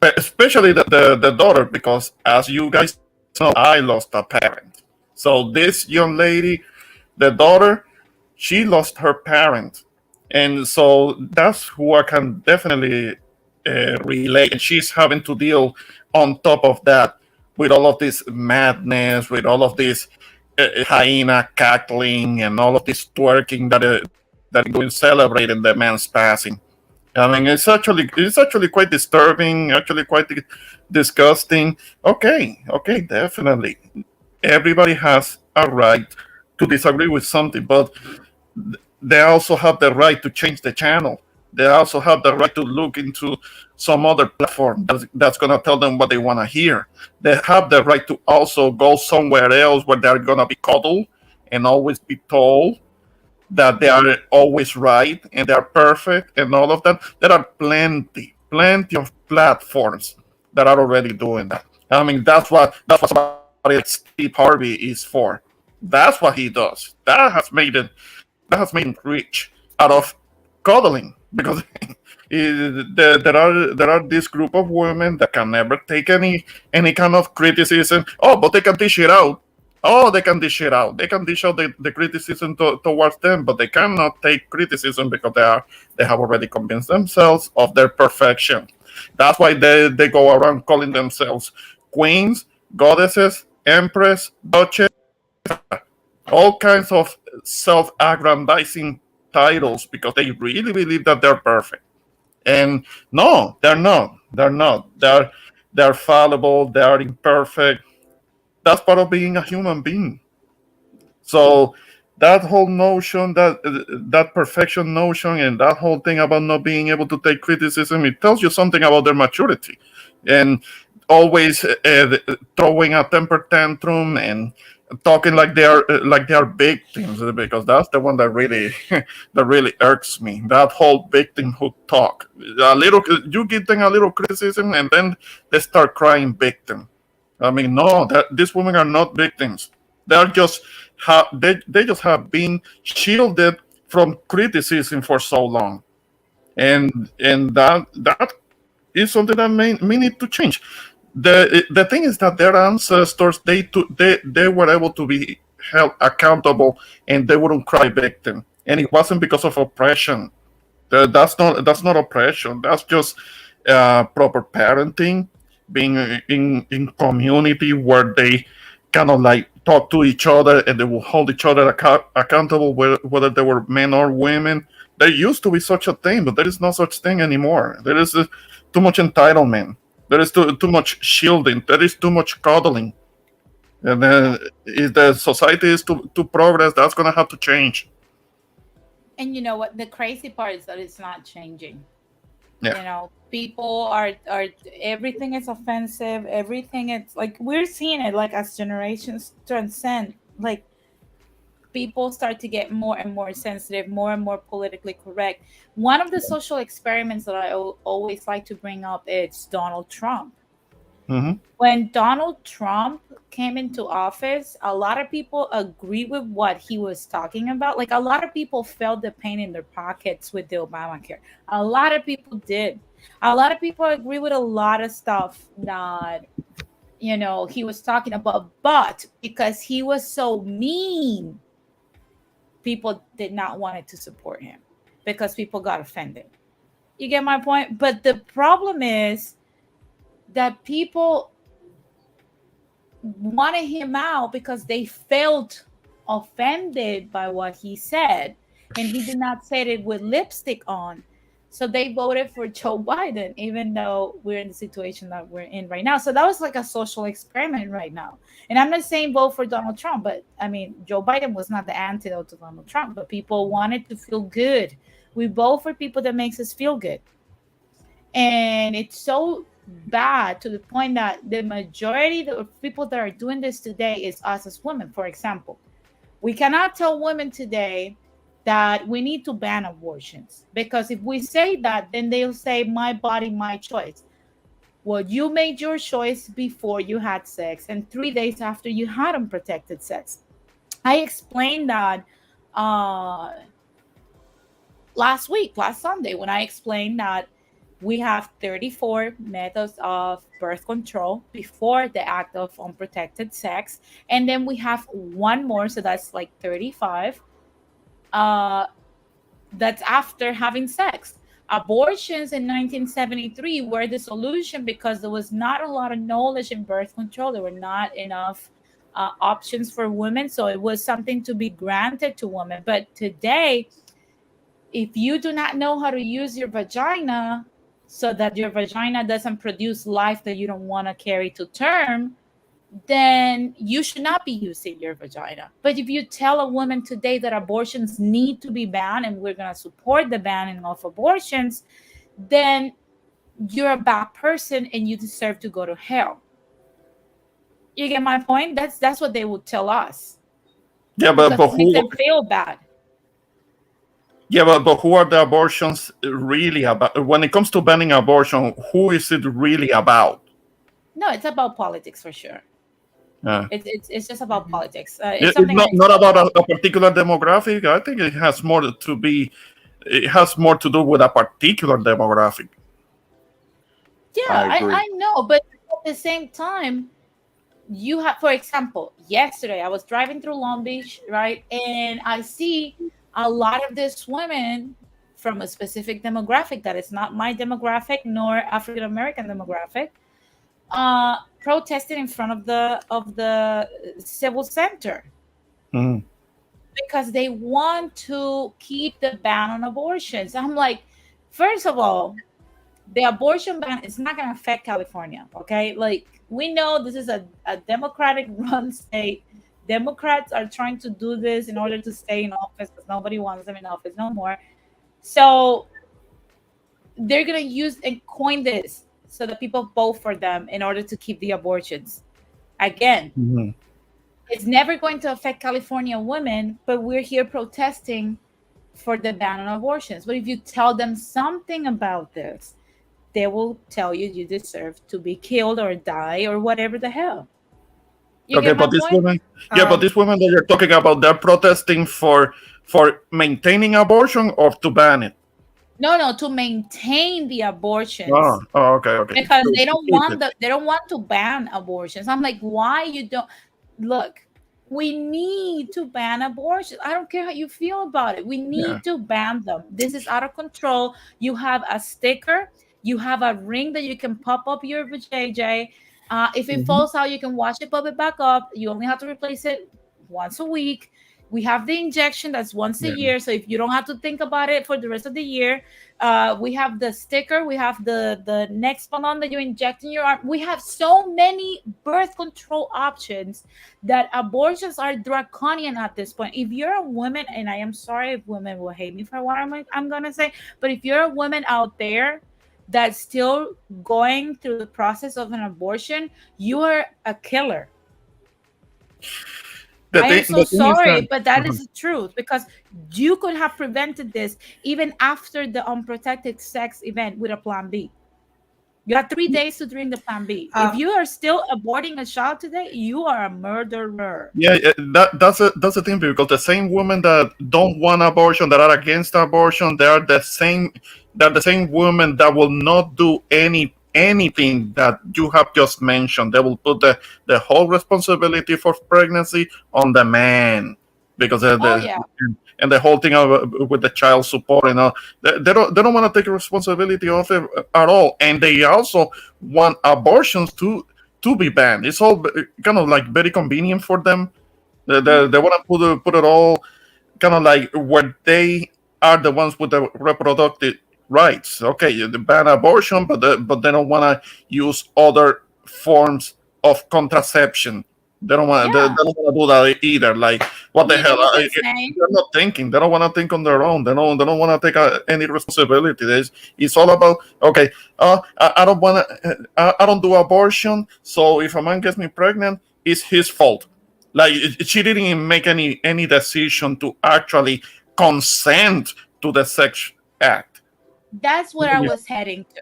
especially the daughter, because as you guys know, I lost a parent. So this young lady, the daughter, she lost her parent, and so that's who I can definitely relate. And she's having to deal on top of that with all of this madness, with all of this hyena cackling, and all of this twerking that is doing celebrating the man's passing. I mean, it's actually quite disturbing, actually quite disgusting. Okay, definitely. Everybody has a right to disagree with something, but they also have the right to change the channel. They also have the right to look into some other platform that's going to tell them what they want to hear. They have the right to also go somewhere else where they're going to be coddled and always be told that they are always right and they are perfect and all of that. There are plenty of platforms that are already doing that. I mean, that's what somebody like Steve Harvey is for. That's what he does. That has made him rich out of coddling because there are this group of women that can never take any kind of criticism. Oh, but they can dish it out. Oh, they can dish it out. They can dish out the criticism towards them, but they cannot take criticism because they have already convinced themselves of their perfection. That's why they go around calling themselves queens, goddesses, empress, duchess, all kinds of self-aggrandizing titles because they really believe that they're perfect. And no, they're not. They're not. They're fallible. They are imperfect. That's part of being a human being. So that whole notion, that perfection notion, and that whole thing about not being able to take criticism, it tells you something about their maturity. And always throwing a temper tantrum and talking like they are victims, because that's the one that really that really irks me. That whole victimhood talk. A little, you give them a little criticism and then they start crying victim. I mean, no, that these women are not victims. They're just they just have been shielded from criticism for so long, and that is something that may need to change. The thing is that their ancestors, they were able to be held accountable, and they wouldn't cry victim, and it wasn't because of oppression. That's not oppression. That's just proper parenting, being in community where they kind of like talk to each other and they will hold each other accountable, whether they were men or women. There used to be such a thing, but there is no such thing anymore. There is too much entitlement. There is too much shielding. There is too much coddling. And if the society is to progress, that's going to have to change. And you know what? The crazy part is that it's not changing. Yeah. You know, people are everything is offensive. Everything, it's like we're seeing it like as generations transcend. Like people start to get more and more sensitive, more and more politically correct. One of the social experiments that I always like to bring up is Donald Trump. Hmm. When Donald Trump came into office, a lot of people agree with what he was talking about. Like a lot of people felt the pain in their pockets with the Obamacare. A lot of people did. A lot of people agree with a lot of stuff that he was talking about, but because he was so mean, people did not want it to support him because people got offended. You get my point? But the problem is that people wanted him out because they felt offended by what he said, and he did not say it with lipstick on. So they voted for Joe Biden, even though we're in the situation that we're in right now. So that was like a social experiment right now. And I'm not saying vote for Donald Trump, but I mean, Joe Biden was not the antidote to Donald Trump, but people wanted to feel good. We vote for people that makes us feel good. And it's so bad to the point that the majority of people that are doing this today is us as women. For example, we cannot tell women today that we need to ban abortions, because if we say that, then they'll say my body, my choice. Well, you made your choice before you had sex and 3 days after you had unprotected sex. I explained that uh last Sunday, when I explained that we have 34 methods of birth control before the act of unprotected sex, and then we have one more, so that's like 35. Uh, that's after having sex. Abortions in 1973 were the solution because there was not a lot of knowledge in birth control. There were not enough options for women, so it was something to be granted to women. But today, if you do not know how to use your vagina so that your vagina doesn't produce life that you don't want to carry to term, then you should not be using your vagina. But if you tell a woman today that abortions need to be banned and we're going to support the banning of abortions, then you're a bad person and you deserve to go to hell. You get my point? That's what they would tell us, Yeah, because it makes them feel bad. but who are the abortions really about? When it comes to banning abortion, who is it really about? No, it's about politics for sure. Uh, It's just about politics. It's it's something I not explained. about a particular demographic. I think it has more to be. It has more to do with a particular demographic. Yeah, I I, agree. I know, but at the same time, you have, for example, yesterday I was driving through Long Beach, right? And I see a lot of these women from a specific demographic that is not my demographic nor African American demographic, protesting in front of the civil center Mhm. because they want to keep the ban on abortions. I'm like, first of all, the abortion ban is not going to affect California. Okay. Like, we know this is a Democratic run state. Democrats are trying to do this in order to stay in office because nobody wants them in office no more. So they're going to use and coin this so the people vote for them in order to keep the abortions. Again, Mhm. it's never going to affect California women, but we're here protesting for the ban on abortions. But if you tell them something about this, they will tell you you deserve to be killed or die or whatever the hell. You Okay, get my but these point? women, yeah, but Um, these women that you're talking about, they're protesting for maintaining abortion or to ban it. No, no, to maintain the Oh, abortions oh, okay, okay. because To keep it. they don't want to ban abortions. I'm like, why you don't look? We need to ban abortion. I don't care how you feel about it. We Yeah. need to ban them. This is out of control. You have a sticker, you have a ring that you can pop up your vajayjay. If it Mhm. falls out, you can wash it, pop it back up. You only have to replace it once a week. We have the injection that's once a Yeah. year, so if you don't have to think about it for the rest of the year, we have the sticker, we have the next balloon that you inject in your arm. We have so many birth control options that abortions are draconian at this point. If you're a woman, and I am sorry if women will hate me for what I'm gonna say, but if you're a woman out there that's still going through the process of an abortion, you are a killer. I am so The thing is that sorry, but that uh-huh. is the truth because you could have prevented this even after the unprotected sex event with a plan B. You had 3 days to drink the plan B. If um, you are still aborting a child today, you are a murderer. Yeah, that's the thing because the same women that don't want abortion, that are against abortion, they're the same women that will not do anything that you have just mentioned. They will put the whole responsibility for pregnancy on the man because Oh yeah, and the whole thing with the child support and all, they don't want to take responsibility of it at all, and they also want abortions to be banned. It's all kind of like very convenient for them. They want to put it all kind of like where they are the ones with the reproductive rights. Okay, they ban abortion, but they don't want to use other forms of contraception. They yeah. don't want to do that either. Like what the You know hell? what's insane? They're not thinking. They don't want to think on their own. They don't want to take any responsibility. It's all about okay. I don't want to. I don't do abortion. So if a man gets me pregnant, it's his fault. Like she didn't make any decision to actually consent to the sex act. That's what I was heading to.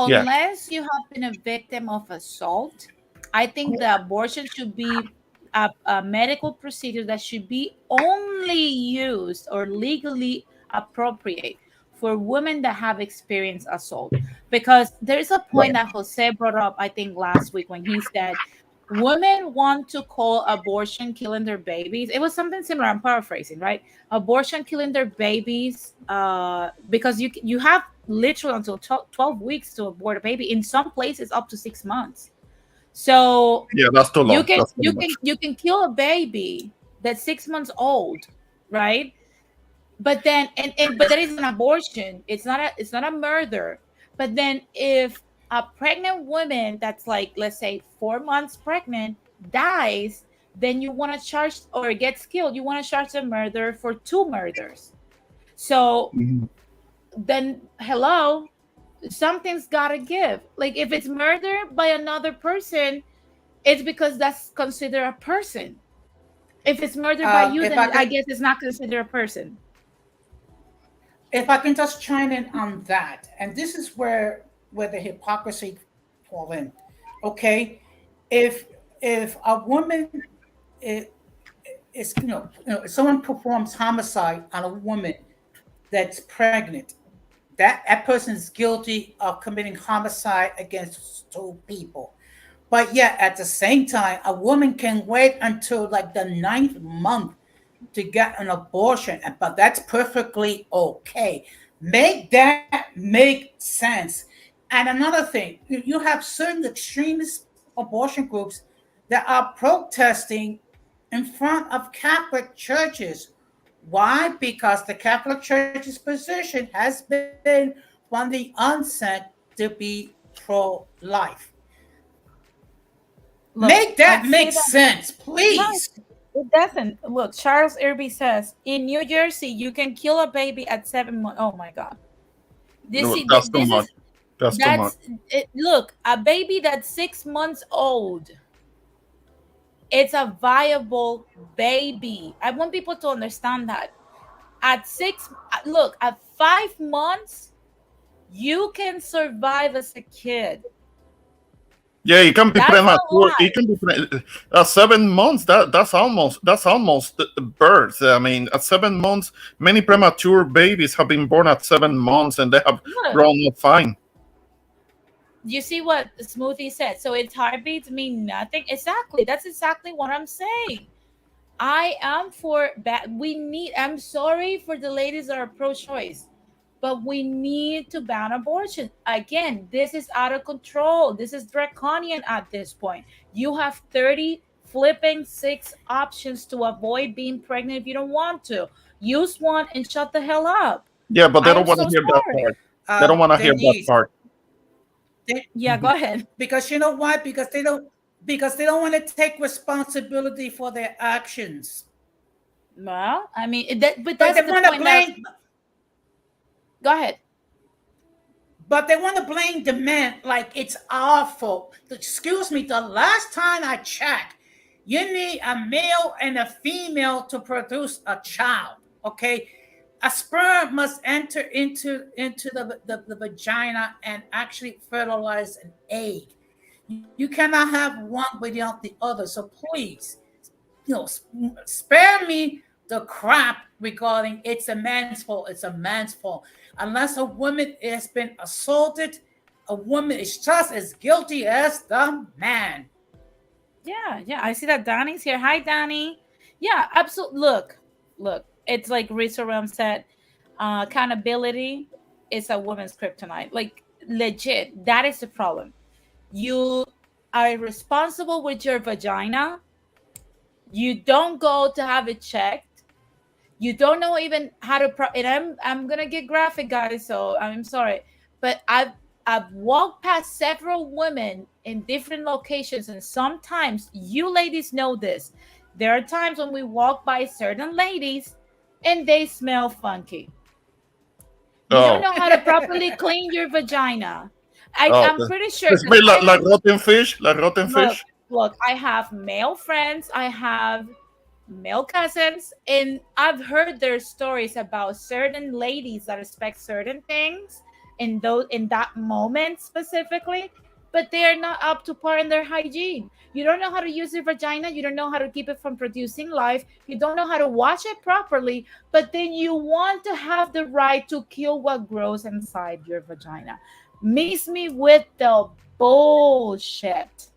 Yeah, Unless you have been a victim of assault, I think the abortion should be a medical procedure that should be only used or legally appropriate for women that have experienced assault. Because there's a point that Jose brought up, I think, last week when he said women want to call abortion killing their babies. It was something similar. I'm paraphrasing, right? Abortion killing their babies, because you have literally until 12 weeks to abort a baby. In some places, up to 6 months. So yeah, that's too long. That's too much. you can kill a baby that's 6 months old, right? But then and but that is an abortion. It's not a murder. But then if a pregnant woman that's like, let's say, 4 months pregnant dies, then you want to charge or gets killed, you want to charge the murder for two murders. So Mhm. then hello, something's gotta give. Like if it's murder by another person, it's because that's considered a person. If it's murder by you, if I then I can, guess it's not considered a person. if I can just chime in on that, and this is where the hypocrisy fall in. Okay, if a woman is, is someone performs homicide on a woman that's pregnant, that person is guilty of committing homicide against two people. But yet, at the same time, a woman can wait until like the ninth month to get an abortion, but that's perfectly okay. Make that make sense. And another thing, you have certain extremist abortion groups that are protesting in front of Catholic churches. Why? Because the Catholic Church's position has been from the onset to be pro life. Look, Make that I'd say make that sense, no, please. it doesn't. Look, Charles Irby says in New Jersey you can kill a baby at 7 months. Oh my God, No, that's too this much. is That's too much. That's it. Look, a baby that's 6 months old, it's a viable baby. I want people to understand that. At look, at 5 months, you can survive as a kid. Yeah, it can be That's a premature. lot. It can be 7 months. That's almost birth. I mean, at 7 months, many premature babies have been born at 7 months, and they have Look, grown up fine. you see what Smoothie said. So its heartbeats mean nothing. Exactly. That's exactly what I'm saying. I am for that. I'm sorry for the ladies that are pro choice, but we need to ban abortion. Again, this is out of control. This is draconian at this point. You have 30 flipping six options to avoid being pregnant if you don't want to. Use one and shut the hell up. Yeah, but they I don't am want to so hear that sorry. part. They don't want to hear that Denise, part. they, Yeah, go ahead. because you know why? Because they don't want to take responsibility for their actions. Well, I mean, but But that's they the want to point that. blame Go ahead. But they want to blame the men like it's our fault. Excuse me, the last time I checked, you need a male and a female to produce a child. Okay, a sperm must enter into the vagina and actually fertilize an egg. You cannot have one without the other. So please, spare me the crap regarding it's a man's fault. It's a man's fault. Unless a woman has been assaulted, a woman is just as guilty as the man. Yeah, yeah. I see that Donnie's here. Hi, Donnie. Yeah, absolutely. Look. It's like Risa Ram said. Accountability is a woman's kryptonite. Like legit, that is the problem. You are responsible with your vagina. You don't go to have it checked. You don't know even how to and I'm gonna get graphic, guys, so I'm sorry, but I've walked past several women in different locations, and sometimes you ladies know this. There are times when we walk by certain ladies and they smell funky. You don't Oh, know how to properly clean your vagina. oh, I'm pretty sure they because smell I like have rotten fish, like rotten look, fish. look, I have male friends, I have male cousins, and I've heard their stories about certain ladies that expect certain things in that moment specifically, but they are not up to par in their hygiene. You don't know how to use your vagina, you don't know how to keep it from producing life, you don't know how to wash it properly, but then you want to have the right to kill what grows inside your vagina. Miss me with the bullshit.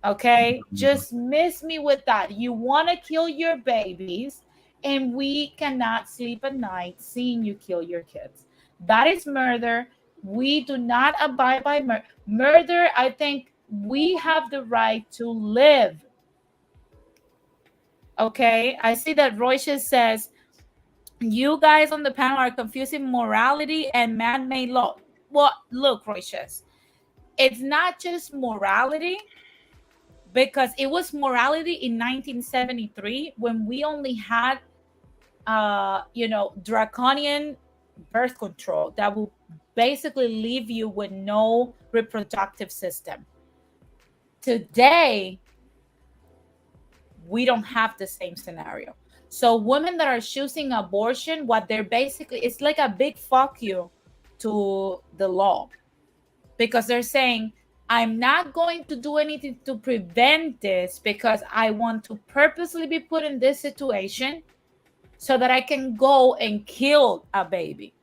Okay, just miss me with that. You want to kill your babies, and we cannot sleep at night seeing you kill your kids. That is murder. We do not abide by murder. I think we have the right to live. Okay, I see that Royce says you guys on the panel are confusing morality and man-made law. Well, look, Royce, it's not just morality, because it was morality in 1973 when we only had draconian birth control that will basically leave you with no reproductive system. Today we don't have the same scenario. So women that are choosing abortion, what they're basically, it's like a big fuck you to the law, because they're saying, I'm not going to do anything to prevent this because I want to purposely be put in this situation so that I can go and kill a baby.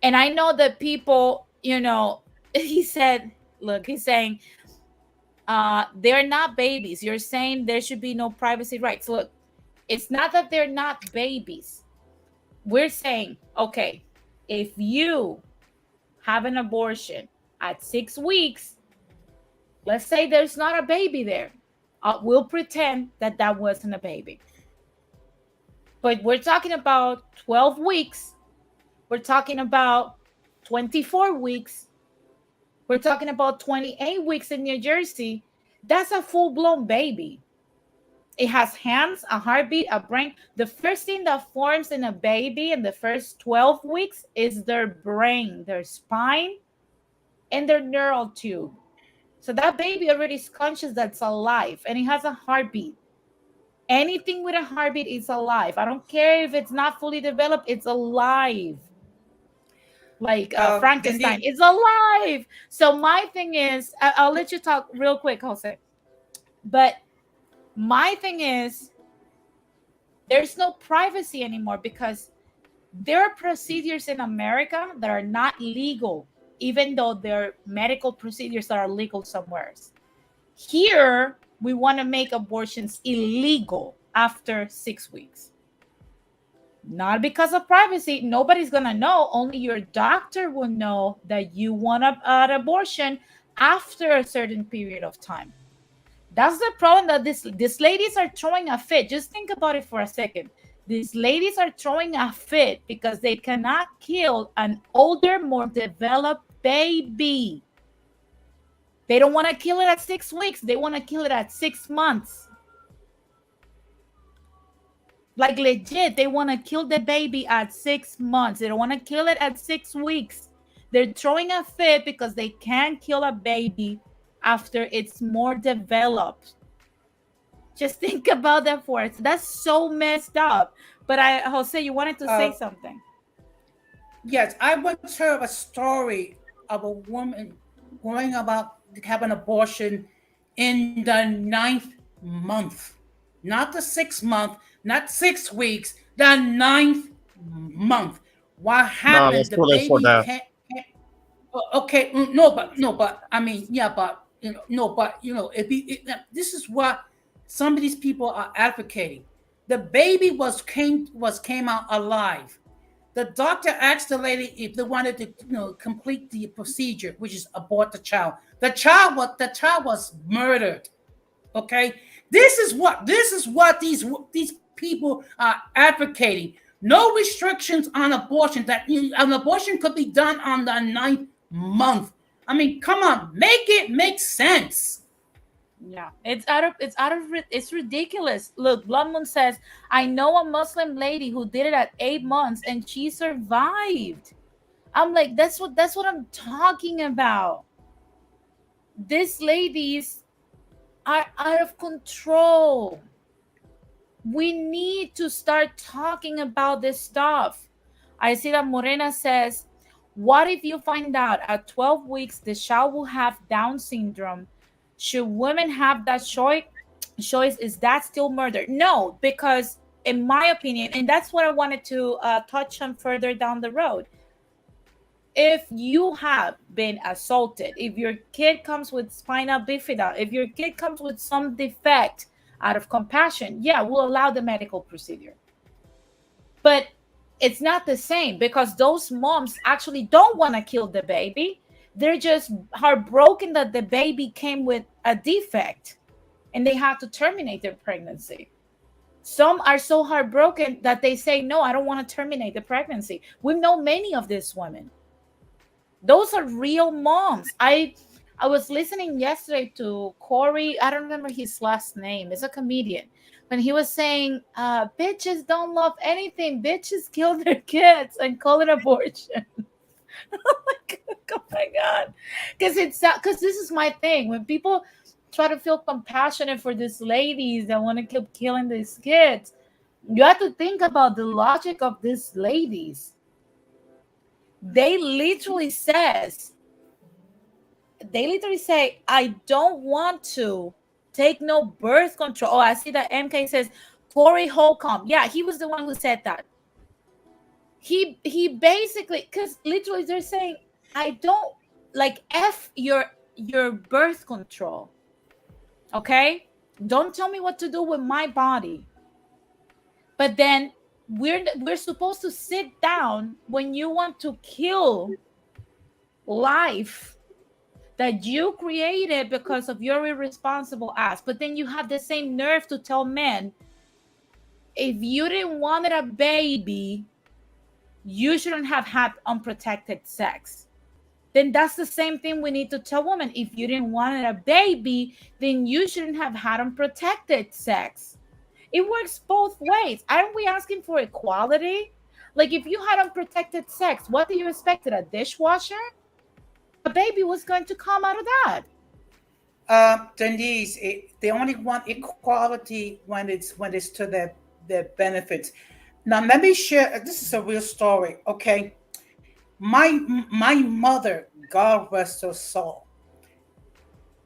And I know that people, he said, look, he's saying, they're not babies. You're saying there should be no privacy rights. Look, it's not that they're not babies. We're saying, okay, if you have an abortion at 6 weeks, let's say there's not a baby there. We'll pretend that that wasn't a baby. But we're talking about 12 weeks. We're talking about 24 weeks. We're talking about 28 weeks in New Jersey. That's a full blown baby. It has hands, a heartbeat, a brain. The first thing that forms in a baby in the first 12 weeks is their brain, their spine, and their neural tube. So that baby already is conscious, that's alive, and it has a heartbeat. Anything with a heartbeat is alive. I don't care if it's not fully developed, it's alive. Like Frankenstein, Indeed. it's alive. So my thing is, I'll let you talk real quick, Jose. But my thing is, there's no privacy anymore because there are procedures in America that are not legal, even though there are medical procedures that are legal somewhere else. Here, we want to make abortions illegal after 6 weeks. Not because of privacy. Nobody's going to know. Only your doctor will know that you want an abortion after a certain period of time. That's the problem, that these ladies are throwing a fit. Just think about it for a second. These ladies are throwing a fit because they cannot kill an older, more developed baby. They don't want to kill it at 6 weeks. They want to kill it at 6 months. Like legit, they want to kill the baby at 6 months. They don't want to kill it at 6 weeks. They're throwing a fit because they can't kill a baby after it's more developed. Just think about that for it. That's so messed up. But Jose, you wanted to say something. Yes, I once heard a story of a woman going about having abortion in the ninth month, not the 6 month, not 6 weeks, the ninth month. What No, it's happened? The too late for baby that. can't. Okay, no, but I mean, yeah, but no, but this is what some of these people are advocating. The baby came out alive. The doctor asked the lady if they wanted to, complete the procedure, which is abort the child. The child was murdered. Okay, this is what these people are advocating. No restrictions on abortion. That an abortion could be done on the ninth month. I mean, come on, make it make sense. Yeah, it's ridiculous. Look, Blood Moon says, I know a Muslim lady who did it at 8 months and she survived. I'm like, that's what I'm talking about. These ladies are out of control. We need to start talking about this stuff. I see that Morena says, what if you find out at 12 weeks the child will have Down syndrome? Should women have that choice? Is that still murder? No, because in my opinion, and that's what I wanted to touch on further down the road. If you have been assaulted, if your kid comes with spina bifida, if your kid comes with some defect, out of compassion, yeah, we'll allow the medical procedure. But it's not the same because those moms actually don't want to kill the baby. They're just heartbroken that the baby came with a defect and they have to terminate their pregnancy. Some are so heartbroken that they say, no, I don't want to terminate the pregnancy. We know many of these women. Those are real moms. I was listening yesterday to Corey. I don't remember his last name. It's a comedian. When he was saying, bitches don't love anything. Bitches kill their kids and call it abortion. Oh my God. Because this is my thing. When people try to feel compassionate for these ladies that want to keep killing these kids, you have to think about the logic of these ladies. They literally say, I don't want to take no birth control. Oh, I see that MK says Corey Holcomb. Yeah, he was the one who said that. He basically, because literally they're saying, I don't like F your birth control. Okay? Don't tell me what to do with my body. But then we're supposed to sit down when you want to kill life that you created because of your irresponsible ass. But then you have the same nerve to tell men, if you didn't want a baby, you shouldn't have had unprotected sex. Then that's the same thing we need to tell women. If you didn't want a baby, then you shouldn't have had unprotected sex. It works both ways. Aren't we asking for equality? Like, if you had unprotected sex, what do you expect? A dishwasher? A baby was going to come out of that. Denise, they only want equality when it's to their benefits. Now, let me share. This is a real story. Okay, my my mother, God rest her soul,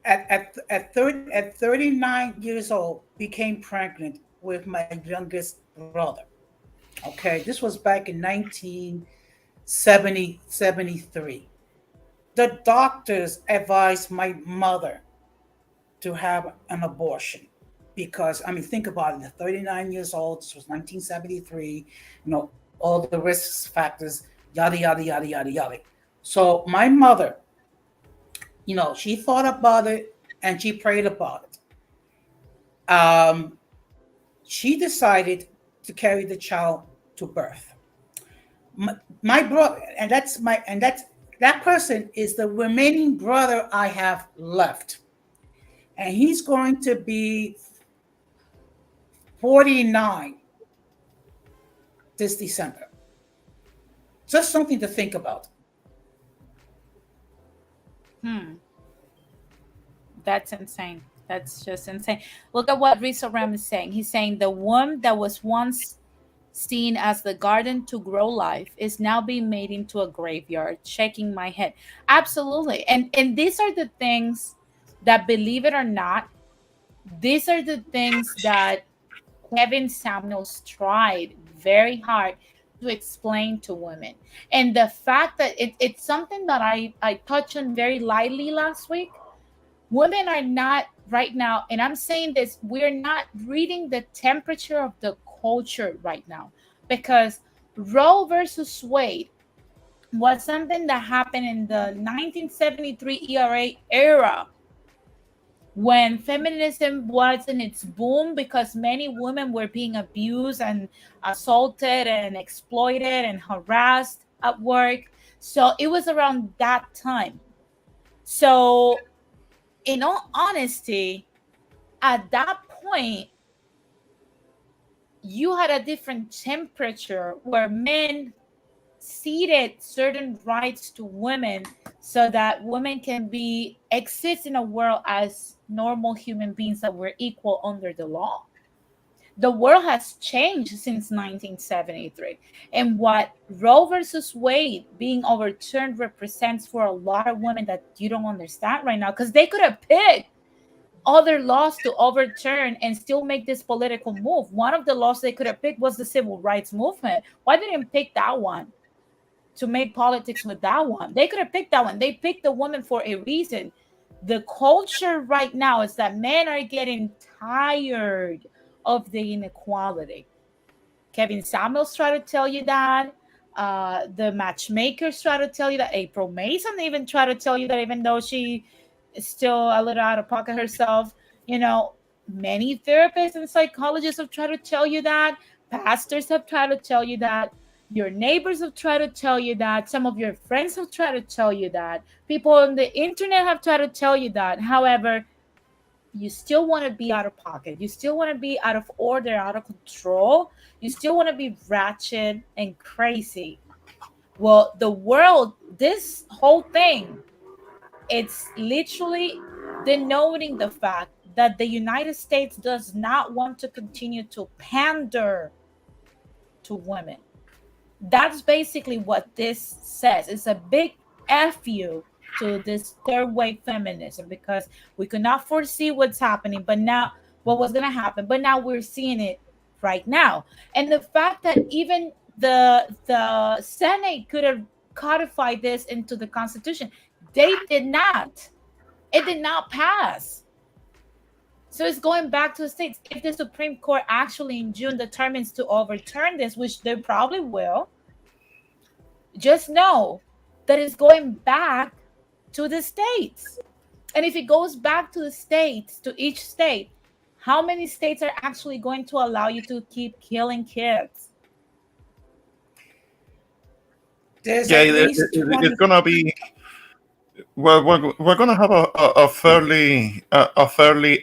at 39 years old, became pregnant with my youngest brother. Okay, this was back in 1973. The doctors advised my mother to have an abortion because, I mean, think about it. At 39 years old, this was 1973. All the risk factors, yada yada yada yada yada. So my mother, she thought about it and she prayed about it. She decided to carry the child to birth. My brother, that person is the remaining brother I have left, and he's going to be 49 this December. Just something to think about. Hmm. That's insane. That's just insane. Look at what Rizzo Ram is saying. He's saying the womb that was once seen as the garden to grow life is now being made into a graveyard. Shaking my head. Absolutely. And these are the things that, believe it or not, these are the things that Kevin Samuels tried very hard to explain to women. And the fact that it's something that I touched on very lightly last week. Women are not right now, and I'm saying this, we're not reading the temperature of the culture right now, because Roe versus Wade was something that happened in the 1973 era, when feminism was in its boom, because many women were being abused and assaulted and exploited and harassed at work. So it was around that time. So, in all honesty, at that point, you had a different temperature where men ceded certain rights to women so that women can be exist in a world as normal human beings that were equal under the law. The world has changed since 1973, and what Roe versus Wade being overturned represents for a lot of women that you don't understand right now, because they could have picked other laws to overturn and still make this political move. One of the laws they could have picked was the civil rights movement. Why didn't pick that one to make politics with that one? They could have picked that one. They picked the woman for a reason. The culture right now is that men are getting tired of the inequality. Kevin Samuels try to tell you that. The matchmakers try to tell you that. April Mason even try to tell you that, even though she is still a little out of pocket herself. You know, many therapists and psychologists have tried to tell you that. Pastors have tried to tell you that. Your neighbors have tried to tell you that. Some of your friends have tried to tell you that. People on the internet have tried to tell you that. However, you still want to be out of pocket. You still want to be out of order, out of control. You still want to be ratchet and crazy. Well, the world, this whole thing, it's literally denoting the fact that the United States does not want to continue to pander to women. That's basically what this says. It's a big F you to this third wave feminism, because we could not foresee what's happening, but now what was going to happen, but now we're seeing it right now. And the fact that even the Senate could have codified this into the Constitution, they did not. It did not pass. So it's going back to the states. If the Supreme Court actually in June determines to overturn this, which they probably will, just know that it's going back to the states. And if it goes back to the states, to each state, how many states are actually going to allow you to keep killing kids? There's Yeah, at least it's 20. gonna be. Well, we're gonna have a fairly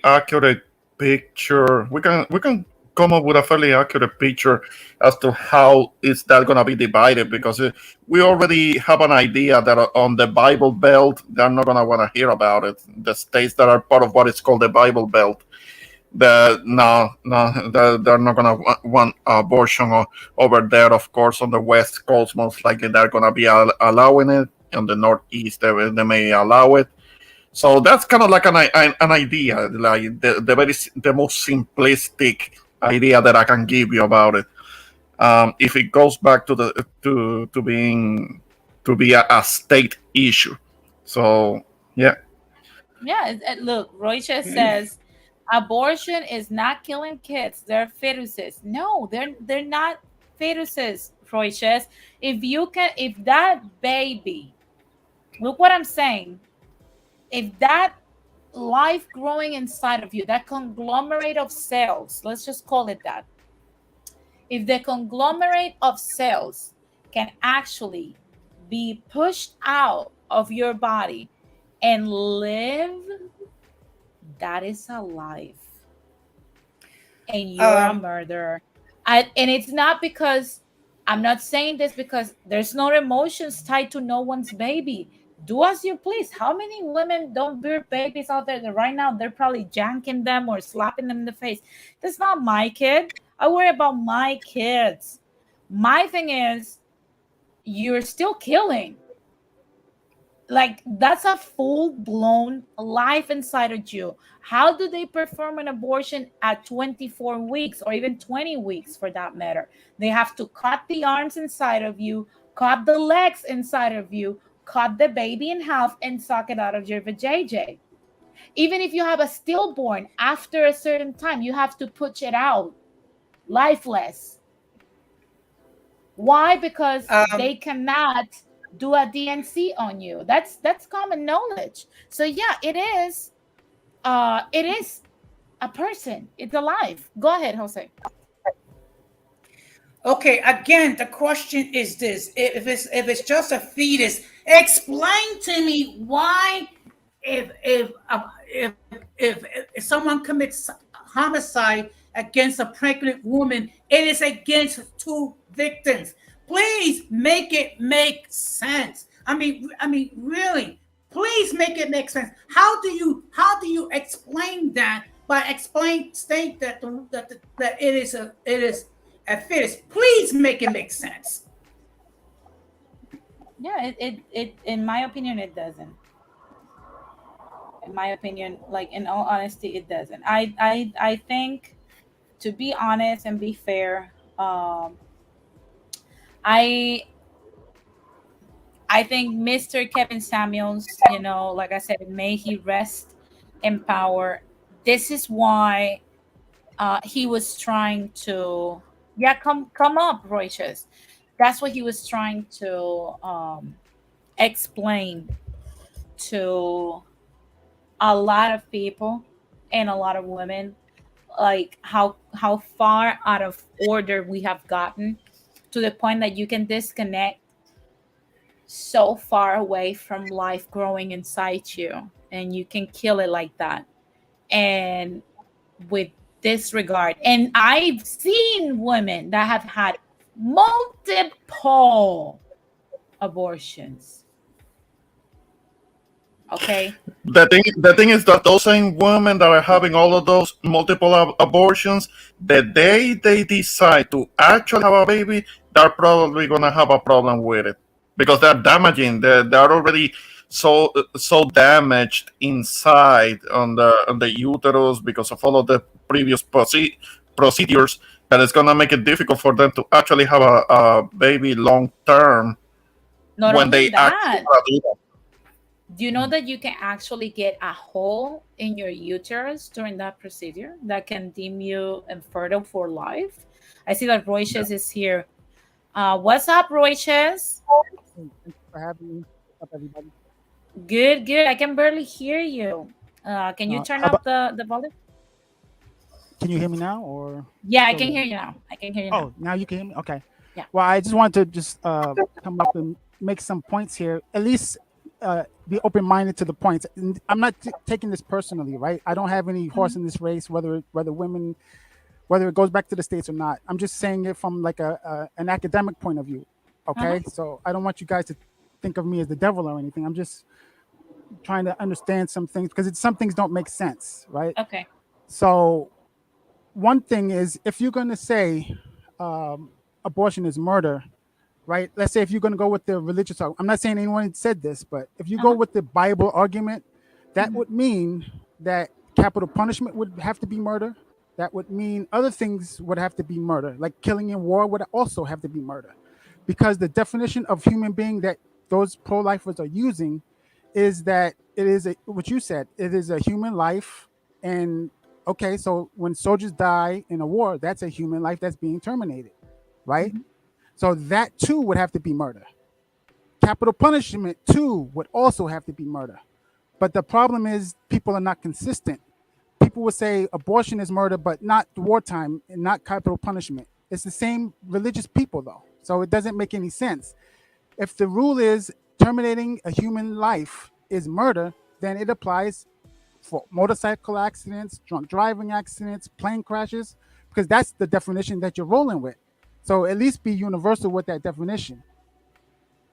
accurate picture. We can come up with a fairly accurate picture as to how is that going to be divided, because we already have an idea that on the Bible Belt, they're not going to want to hear about it. The states that are part of what is called the Bible Belt, they're not gonna want abortion over there. Of course, on the West Coast, most likely they're gonna be allowing it. On the Northeast, they may allow it. So that's kind of like an idea, like the most simplistic idea that I can give you about it. If it goes back to the to being to be a state issue, so yeah. Yeah, look, Royce says abortion is not killing kids; they're fetuses. No, they're not fetuses, Royce. If that baby, look what I'm saying. If that life growing inside of you, that conglomerate of cells, let's just call it that. If the conglomerate of cells can actually be pushed out of your body and live, that is a life. And you're a Um, murderer. And it's not because I'm not saying this because there's no emotions tied to no one's baby. Do as you please. How many women don't bear babies out there that right now they're probably janking them or slapping them in the face? That's not my kid. I worry about my kids. My thing is, you're still killing. Like, that's a full blown life inside of you. How do they perform an abortion at 24 weeks or even 20 weeks for that matter? They have to cut the arms inside of you, cut the legs inside of you, cut the baby in half and suck it out of your vajayjay. Even if you have a stillborn, after a certain time you have to push it out lifeless. Why? Because um, they cannot do a DNC on you. That's common knowledge. So yeah, it is a person. It's alive. Go ahead, Jose. Okay, again, the question is this: if it's just a fetus, explain to me why, if someone commits homicide against a pregnant woman, it is against two victims. Please make it make sense. I mean, really, please make it make sense. How do you explain that by explain state that it is a fetus? Please make it make sense. Yeah, it in my opinion it doesn't. In my opinion, like in all honesty, it doesn't. I think, to be honest and be fair, I I think Mr. Kevin Samuels, like I said, may he rest in power. This is why he was trying to, yeah, come up, Royces. That's what he was trying to explain to a lot of people and a lot of women, like how far out of order we have gotten, to the point that you can disconnect so far away from life growing inside you and you can kill it like that, and with disregard. And I've seen women that have had multiple abortions. Okay. The thing is that those same women that are having all of those multiple abortions, the day they decide to actually have a baby, they're probably gonna have a problem with it because they're damaging. They're already so damaged inside on the uterus because of all of the previous procedures that it's gonna make it difficult for them to actually have a baby long term Not when only they actually that, do that. do you know that you can actually get a hole in your uterus during that procedure that can deem you infertile for life? I see that Royces is here. What's up, Royces? Thank you for having me. What's up, everybody? Good, good. I can barely hear you. Can you turn How up about? the volume? Can you hear me now, or Yeah, I still can low? hear you now. I can hear you now. Oh, now you can hear me. Okay. Yeah. Well, I just wanted to just come up and make some points here. At least be open-minded to the points. And I'm not taking this personally, right? I don't have any horse in this race, whether women whether it goes back to the states or not. I'm just saying it from like an academic point of view. Uh-huh. Okay, so I don't want you guys to think of me as the devil or anything. I'm just trying to understand some things because some things don't make sense, right? Okay. So one thing is if you're going to say abortion is murder, right? Let's say if you're going to go with the religious, I'm not saying anyone said this, but if you go Uh-huh. with the Bible argument, that Mhm. would mean that capital punishment would have to be murder. That would mean other things would have to be murder, like killing in war would also have to be murder, because the definition of human being that those pro-lifers are using is that it is a, what you said, it is a human life. And okay, so when soldiers die in a war, that's a human life that's being terminated, right? Mhm. So that too would have to be murder. Capital punishment too would also have to be murder. But the problem is people are not consistent. People would say abortion is murder, but not wartime and not capital punishment. It's the same religious people though. So it doesn't make any sense. If the rule is terminating a human life is murder, then it applies for motorcycle accidents, drunk driving accidents, plane crashes, because that's the definition that you're rolling with. So at least be universal with that definition.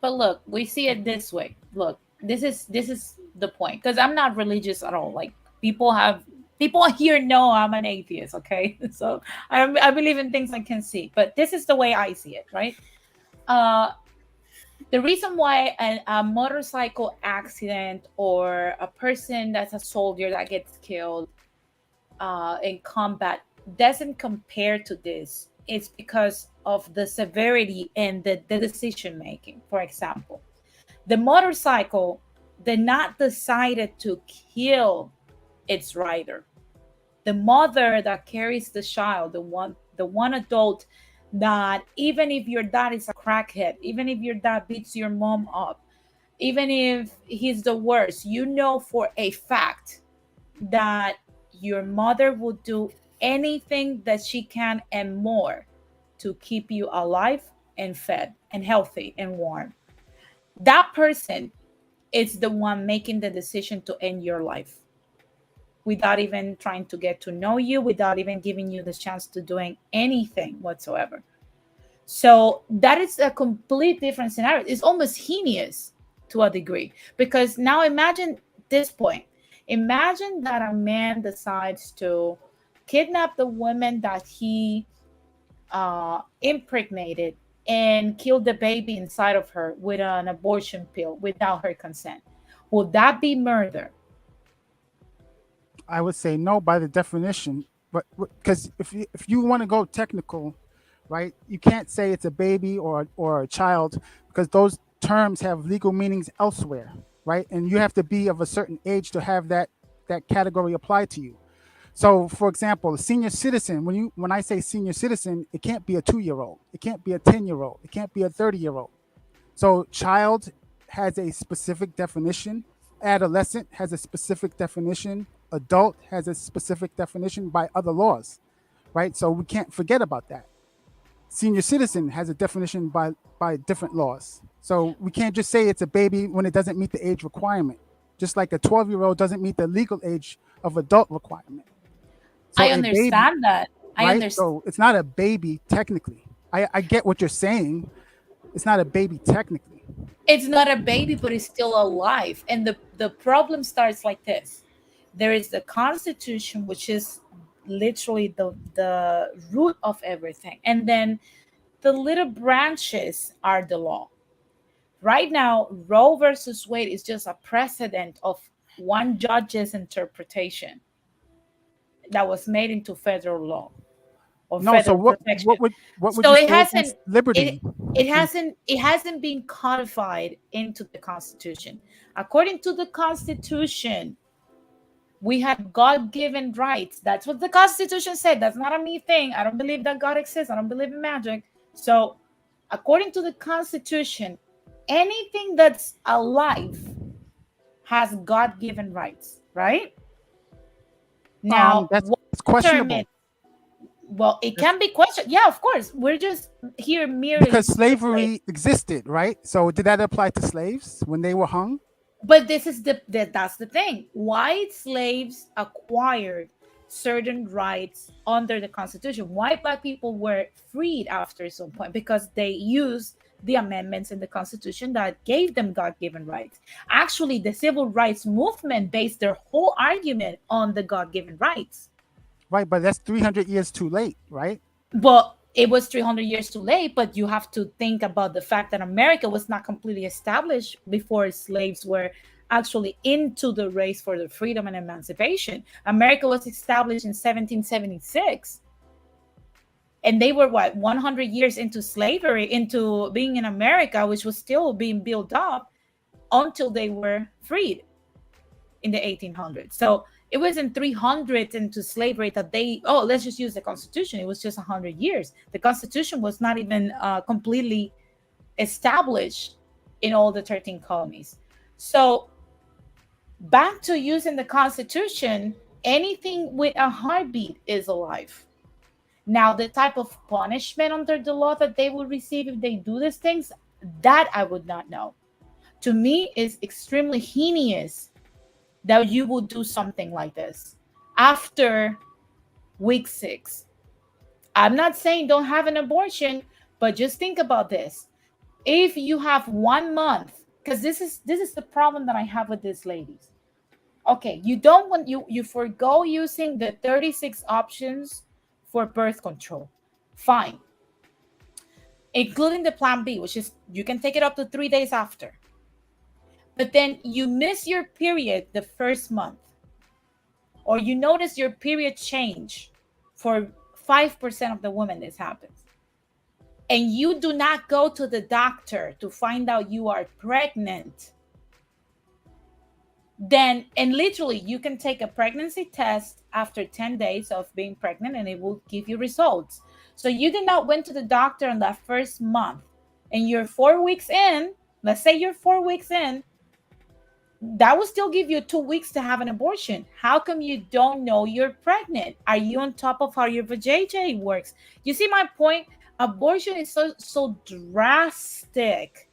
But look, we see it this way. Look, this is the point because I'm not religious at all. Like people here know I'm an atheist. Okay, so I believe in things I can see, but this is the way I see it. Right. Uh, the reason why a motorcycle accident or a person that's a soldier that gets killed in combat doesn't compare to this, it's because of the severity and the decision making. For example, the motorcycle did not decided to kill its rider. The mother that carries the child, the one adult that even if your dad is a crackhead, even if your dad beats your mom up, even if he's the worst, you know for a fact that your mother will do anything that she can and more to keep you alive and fed and healthy and warm. That person is the one making the decision to end your life without even trying to get to know you, without even giving you the chance to doing anything whatsoever. So that is a complete different scenario. It's almost heinous to a degree because now imagine this point. Imagine that a man decides to kidnap the woman that he impregnated and kill the baby inside of her with an abortion pill without her consent. Would that be murder? I would say no by the definition, but because if you want to go technical, right, you can't say it's a baby or a child because those terms have legal meanings elsewhere, right? And you have to be of a certain age to have that category applied to you. So, for example, a senior citizen, when I say senior citizen, it can't be a 2-year old, it can't be a 10-year old, it can't be a 30-year old. So, child has a specific definition, adolescent has a specific definition, adult has a specific definition by other laws, right? So, we can't forget about that. Senior citizen has a definition by different laws. So, we can't just say it's a baby when it doesn't meet the age requirement, just like a 12-year-old doesn't meet the legal age of adult requirement. So, I a baby, understand that. I right? understand. So, it's not a baby technically. I get what you're saying. It's not a baby technically. It's not a baby, but it's still alive. And the problem starts like this. There is the Constitution, which is literally the root of everything. And then the little branches are the law. Right now, Roe versus Wade is just a precedent of one judge's interpretation that was made into federal law or No, so federal what protection. what would So you it say hasn't against liberty? it it hasn't been codified into the Constitution. According to the Constitution, we have God-given rights. That's what the Constitution said. That's not a me thing. I don't believe that God exists. I don't believe in magic. So, according to the Constitution, anything that's alive has God-given rights, right? Now, That's what determines, questionable. well, it That's can be questioned. Yeah, of course. We're just here merely because speculating. slavery existed, right? So did that apply to slaves when they were hung? But this is that's the thing. White slaves acquired certain rights under the Constitution. Why Black people were freed after some point? Because they used the amendments in the Constitution that gave them God-given rights. Actually, the civil rights movement based their whole argument on the God-given rights. Right, but that's 300 years too late, right? But it was 300 years too late. But you have to think about the fact that America was not completely established before slaves were actually into the race for the freedom and emancipation. America was established in 1776. And they were what, 100 years into slavery, into being in America, which was still being built up until they were freed in the 1800s. So it was in 300 into slavery that they, oh, let's just use the Constitution. It was just 100 years. The Constitution was not even completely established in all the 13 colonies. So back to using the Constitution, anything with a heartbeat is alive. Now, the type of punishment under the law that they will receive if they do these things, that I would not know. To me, is extremely heinous that you would do something like this after week 6. I'm not saying don't have an abortion, but just think about this. If you have 1 month, because this is the problem that I have with these ladies. Okay, you don't want you forgo using the 36 options for birth control. Fine. Including the plan B, which is you can take it up to 3 days after. But then you miss your period the first month, or you notice your period change for 5% of the women this happens, and you do not go to the doctor to find out you are pregnant, then, and literally you can take a pregnancy test after 10 days of being pregnant and it will give you results. So you did not went to the doctor in that first month, and you're 4 weeks in, let's say you're 4 weeks in, that will still give you 2 weeks to have an abortion. How come you don't know you're pregnant? Are you on top of how your vajayjay works? You see my point? Abortion is so drastic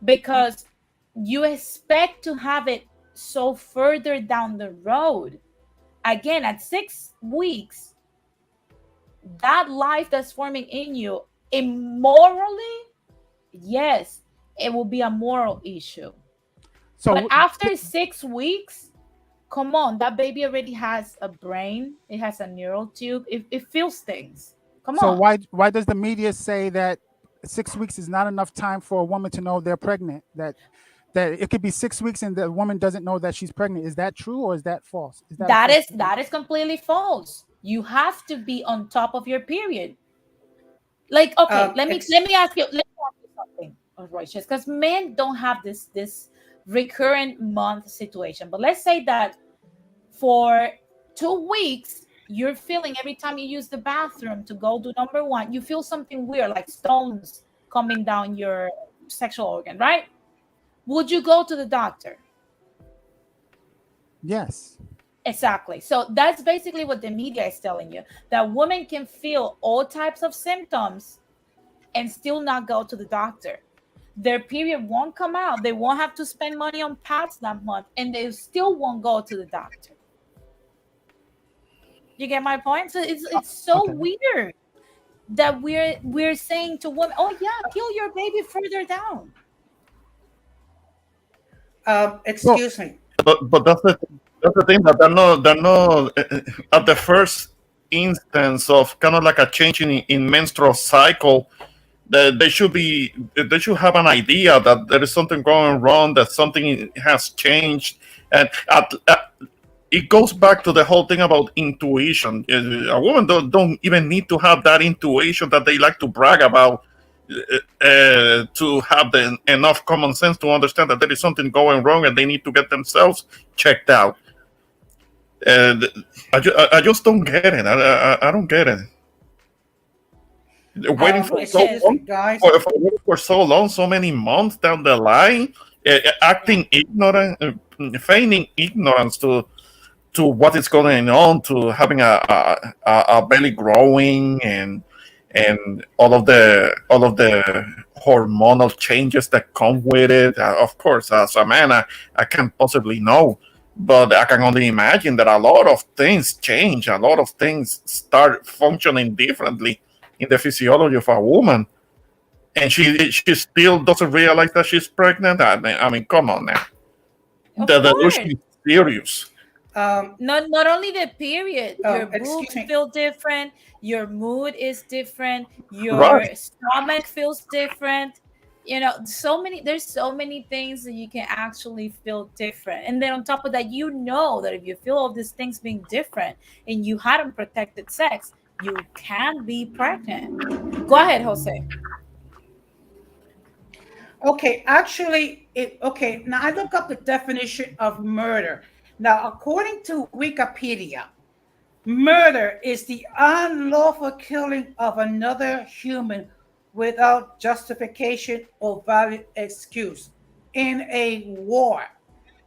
because you expect to have it so further down the road. Again, at 6 weeks, that life that's forming in you, immorally, yes, it will be a moral issue. So but after 6 weeks, come on, that baby already has a brain. It has a neural tube. It feels things. Come so on. why does the media say that 6 weeks is not enough time for a woman to know they're pregnant? That it could be 6 weeks and the woman doesn't know that she's pregnant. Is that true or is that false? Is that is completely false. You have to be on top of your period. Like, okay, let me ask you something, Royce, because men don't have this recurrent month situation. But let's say that for 2 weeks, you're feeling every time you use the bathroom to go do number 1, you feel something weird, like stones coming down your sexual organ, right? Would you go to the doctor? Yes. Exactly. So that's basically what the media is telling you, that women can feel all types of symptoms and still not go to the doctor. Their period won't come out. They won't have to spend money on pads that month, and they still won't go to the doctor. You get my point? So it's so weird that we're saying to women, "Oh yeah, kill your baby further down." Excuse me. But that's the thing, that they're not at the first instance of kind of like a change in menstrual cycle. They should have an idea that there is something going wrong, that something has changed, and it goes back to the whole thing about intuition. A woman don't even need to have that intuition that they like to brag about to have enough common sense to understand that there is something going wrong and they need to get themselves checked out. I just don't get it. I don't get it. Waiting for so long, guys. for so long, so many months down the line, acting ignorant, feigning ignorance to what is going on, to having a belly growing and all of the hormonal changes that come with it. Of course, as a man, I can't possibly know, But I can only imagine that a lot of things change, a lot of things start functioning differently in the physiology of a woman, and she still doesn't realize that she's pregnant. I mean, come on now, Of the delusion course. is serious, Um, Not only the period, your excuse boobs me. feel different, your mood is different, right? your stomach feels different. So many there's so many things that you can actually feel different. And then on top of that, you know that if you feel all these things being different and you hadn't protected sex, you can be pregnant. Go ahead, Jose. Okay, actually, okay. Now I look up the definition of murder. Now, according to Wikipedia, murder is the unlawful killing of another human without justification or valid excuse in a war.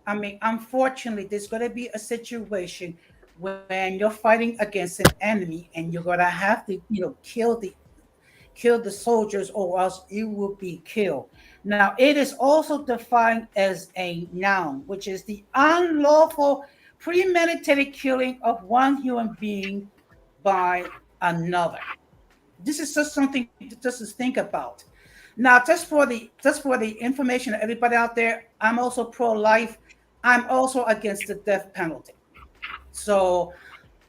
I mean, unfortunately, there's going to be a situation when you're fighting against an enemy and you're going to have to, kill the soldiers or else you will be killed. Now, it is also defined as a noun, which is the unlawful premeditated killing of one human being by another. This is just something just to think about. Now, just for the information of everybody out there, I'm also pro-life. I'm also against the death penalty. So,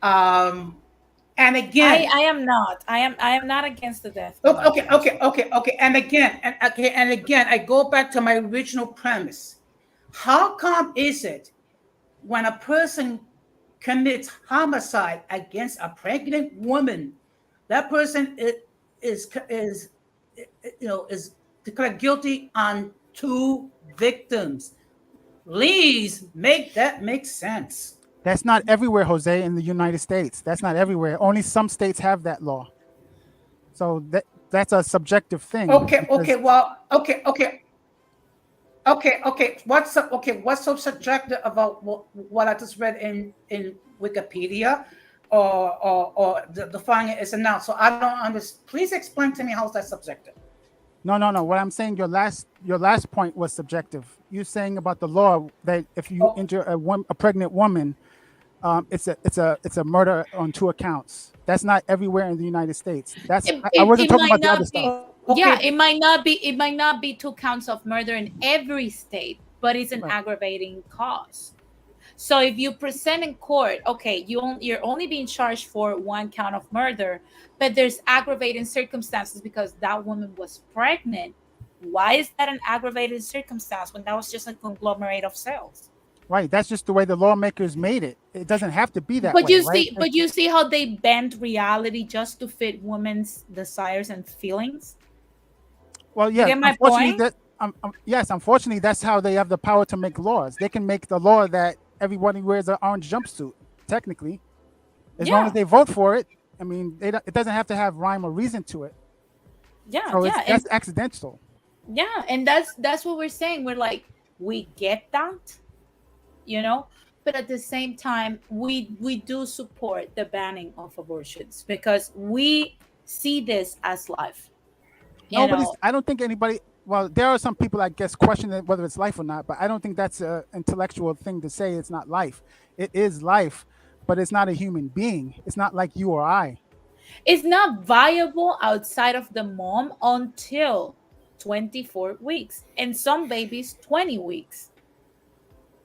um, and I again, I am not. I am not against the death okay, penalty okay, okay, also. okay, okay. And again, I go back to my original premise. How come is it when a person commits homicide against a pregnant woman, that person is is declared guilty on two victims? Please make that make sense. That's not everywhere, Jose, in the United States. That's not everywhere. Only some states have that law. So that's a subjective thing Okay, okay, because well, okay. What's so subjective about what I just read in Wikipedia, or defining it as a noun? So I don't understand. Please explain to me how is that subjective? no. What I'm saying, your last point was subjective. You're saying about the law that if you Oh, injure a pregnant woman, it's a murder on two accounts. That's not everywhere in the United States. That's it, I it, wasn't it talking might about the other not stuff. be. okay. Yeah, it might not be two counts of murder in every state, but it's an Right. aggravating cause. So if you present in court, okay, you're only being charged for one count of murder, but there's aggravating circumstances because that woman was pregnant. Why is that an aggravated circumstance when that was just a conglomerate of cells? Right. That's just the way the lawmakers made it. It doesn't have to be that But way, you right? see, but you see how they bend reality just to fit women's desires and feelings. Well, You yeah. get my Unfortunately, point? yes. Unfortunately, that's how they have the power to make laws. They can make the law that everybody wears an orange jumpsuit. Technically, as long as Yeah, they vote for it. I mean, it doesn't have to have rhyme or reason to it. yeah, So yeah, and that's accidental. yeah, and that's what we're saying. We're like, we get that, you know, but at the same time, we do support the banning of abortions because we see this as life. You Nobody's. know, I don't think anybody. Well, there are some people, I guess, question whether it's life or not, but I don't think that's an intellectual thing to say it's not life. It is life, but it's not a human being. It's not like you or I. it's not viable outside of the mom until 24 weeks, and some babies 20 weeks.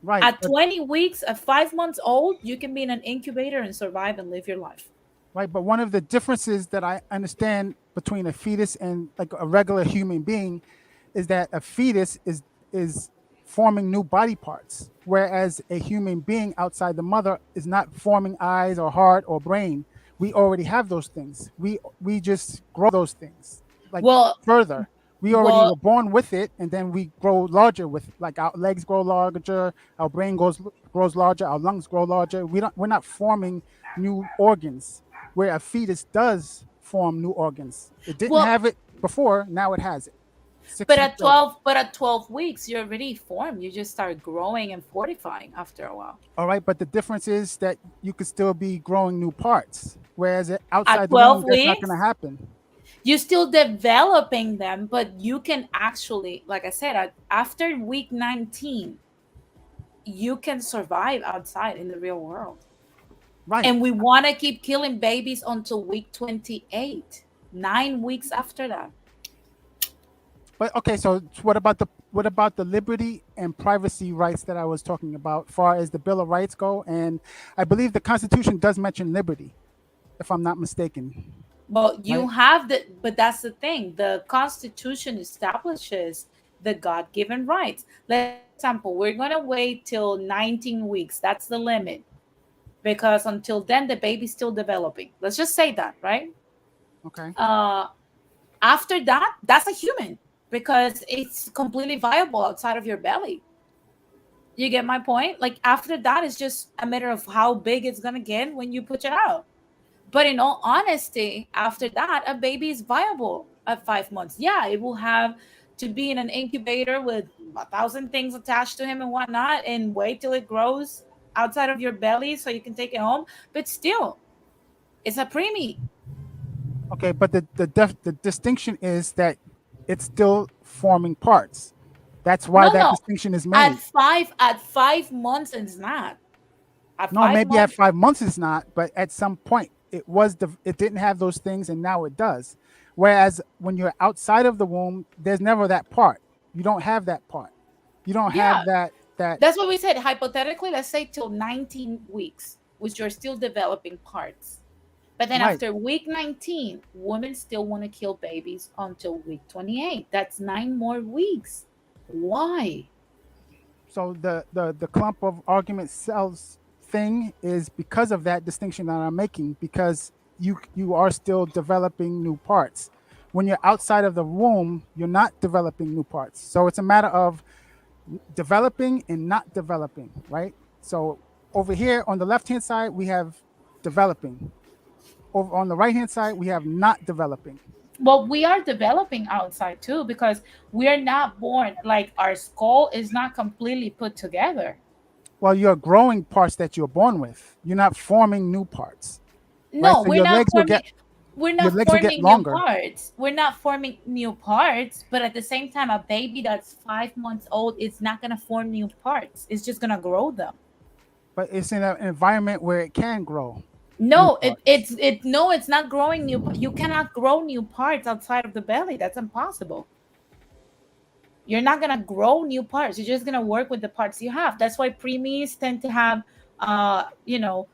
Right. At 20 weeks, at 5 months old, you can be in an incubator and survive and live your life. Right. But one of the differences that I understand between a fetus and like a regular human being is that a fetus is forming new body parts, whereas a human being outside the mother is not forming eyes or heart or brain. We already have those things. We just grow those things like Well, further. We already well, were born with it, and then we grow larger with it. Like our legs grow larger, our brain grows larger, our lungs grow larger. We're not forming new organs where a fetus does form new organs. It didn't well, have it before, now it has it. Six but months at old. 12 weeks, you're already formed. You just start growing and fortifying after a while. All right, but the difference is that you could still be growing new parts, whereas At outside the 12 womb, that's not going to weeks, happen. you're still developing them, but you can actually, like I said, after week 19, you can survive outside in the real world. Right. And we want to keep killing babies until week 28, 9 weeks after that. But okay, so what about the liberty and privacy rights that I was talking about, far as the Bill of Rights go? And I believe the Constitution does mention liberty, if I'm not mistaken. Well, you Right? have the, but that's the thing. The Constitution establishes the God given rights. Let's say, for example, we're going to wait till 19 weeks. That's the limit because until then, the baby's still developing. Let's just say that, right? Okay. Uh, After that, that's a human because it's completely viable outside of your belly. You get my point? Like after that, it's just a matter of how big it's gonna get when you put it out. But in all honesty, after that, a baby is viable at 5 months. Yeah, it will have to be in an incubator with 1,000 things attached to him and whatnot, and wait till it grows outside of your belly so you can take it home. But still, it's a preemie. Okay, but the distinction is that it's still forming parts. That's why No, that no. distinction is At made. five months, it's not. At No, five maybe at months, 5 months it's not, but at some point it didn't have those things, and now it does. Whereas when you're outside of the womb, there's never that part. You don't have that part. You don't yeah. have that That's what we said. Hypothetically, let's say till 19 weeks, which you're still developing parts. But then right. after week 19, women still want to kill babies until week 28. That's 9 more weeks. Why? So the clump of argument cells thing is because of that distinction that I'm making, because you are still developing new parts. When you're outside of the womb, you're not developing new parts. So it's a matter of developing and not developing, right? So over here on the left hand side, we have developing. Over on the right hand side, we have not developing. Well, we are developing outside too because we are not born, like our skull is not completely put together. Well, you're growing parts that you're born with. You're not forming new parts, right? No, So we're your not legs will get forming new longer. parts. We're not forming new parts, but at the same time, a baby that's 5 months old is not gonna form new parts. It's just gonna grow them. But it's in an environment where it can grow new No, parts. it's not growing you cannot grow new parts outside of the belly. That's impossible. You're not gonna grow new parts. You're just gonna work with the parts you have. That's why preemies tend to have you know,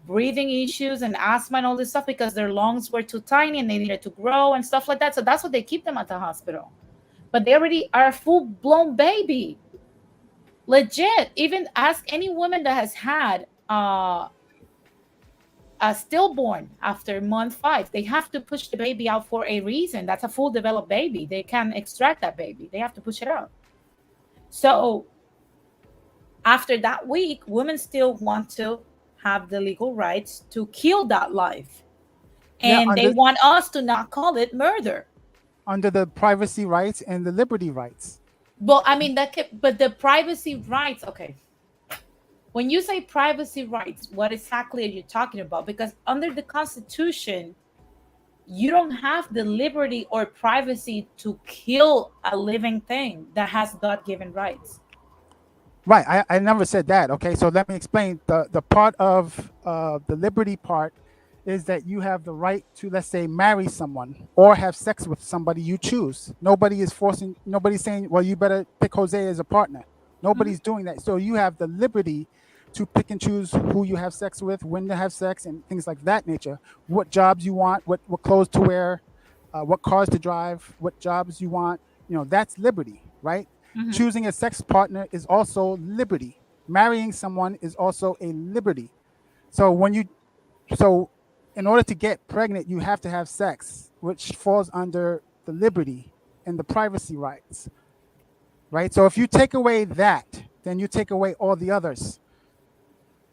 breathing issues and asthma and all this stuff because their lungs were too tiny and they needed to grow and stuff like that. So that's what they keep them at the hospital. But they already are a full blown baby. Legit. Even ask any woman that has had a stillborn after month 5. They have to push the baby out for a reason. That's a full developed baby. They can't extract that baby. They have to push it out. So after that week, women still want to have the legal rights to kill that life. Yeah, And they want us to not call it murder. under the privacy rights and the liberty rights. Well, I mean but the privacy rights, okay. When you say privacy rights, what exactly are you talking about? Because under the Constitution, you don't have the liberty or privacy to kill a living thing that has God-given rights. Right. I never said that. Okay. So let me explain. The part of the liberty part is that you have the right to, let's say, marry someone or have sex with somebody you choose. Nobody's saying, well, you better pick Jose as a partner. Mhm. Nobody's doing that. So you have the liberty to pick and choose who you have sex with, when to have sex, and things like that nature. What jobs you want, what clothes to wear, what cars to drive, what jobs you want. That's liberty, right? Mhm. Choosing a sex partner is also liberty. Marrying someone is also a liberty. So so in order to get pregnant, you have to have sex, which falls under the liberty and the privacy rights, right? So if you take away that, then you take away all the others,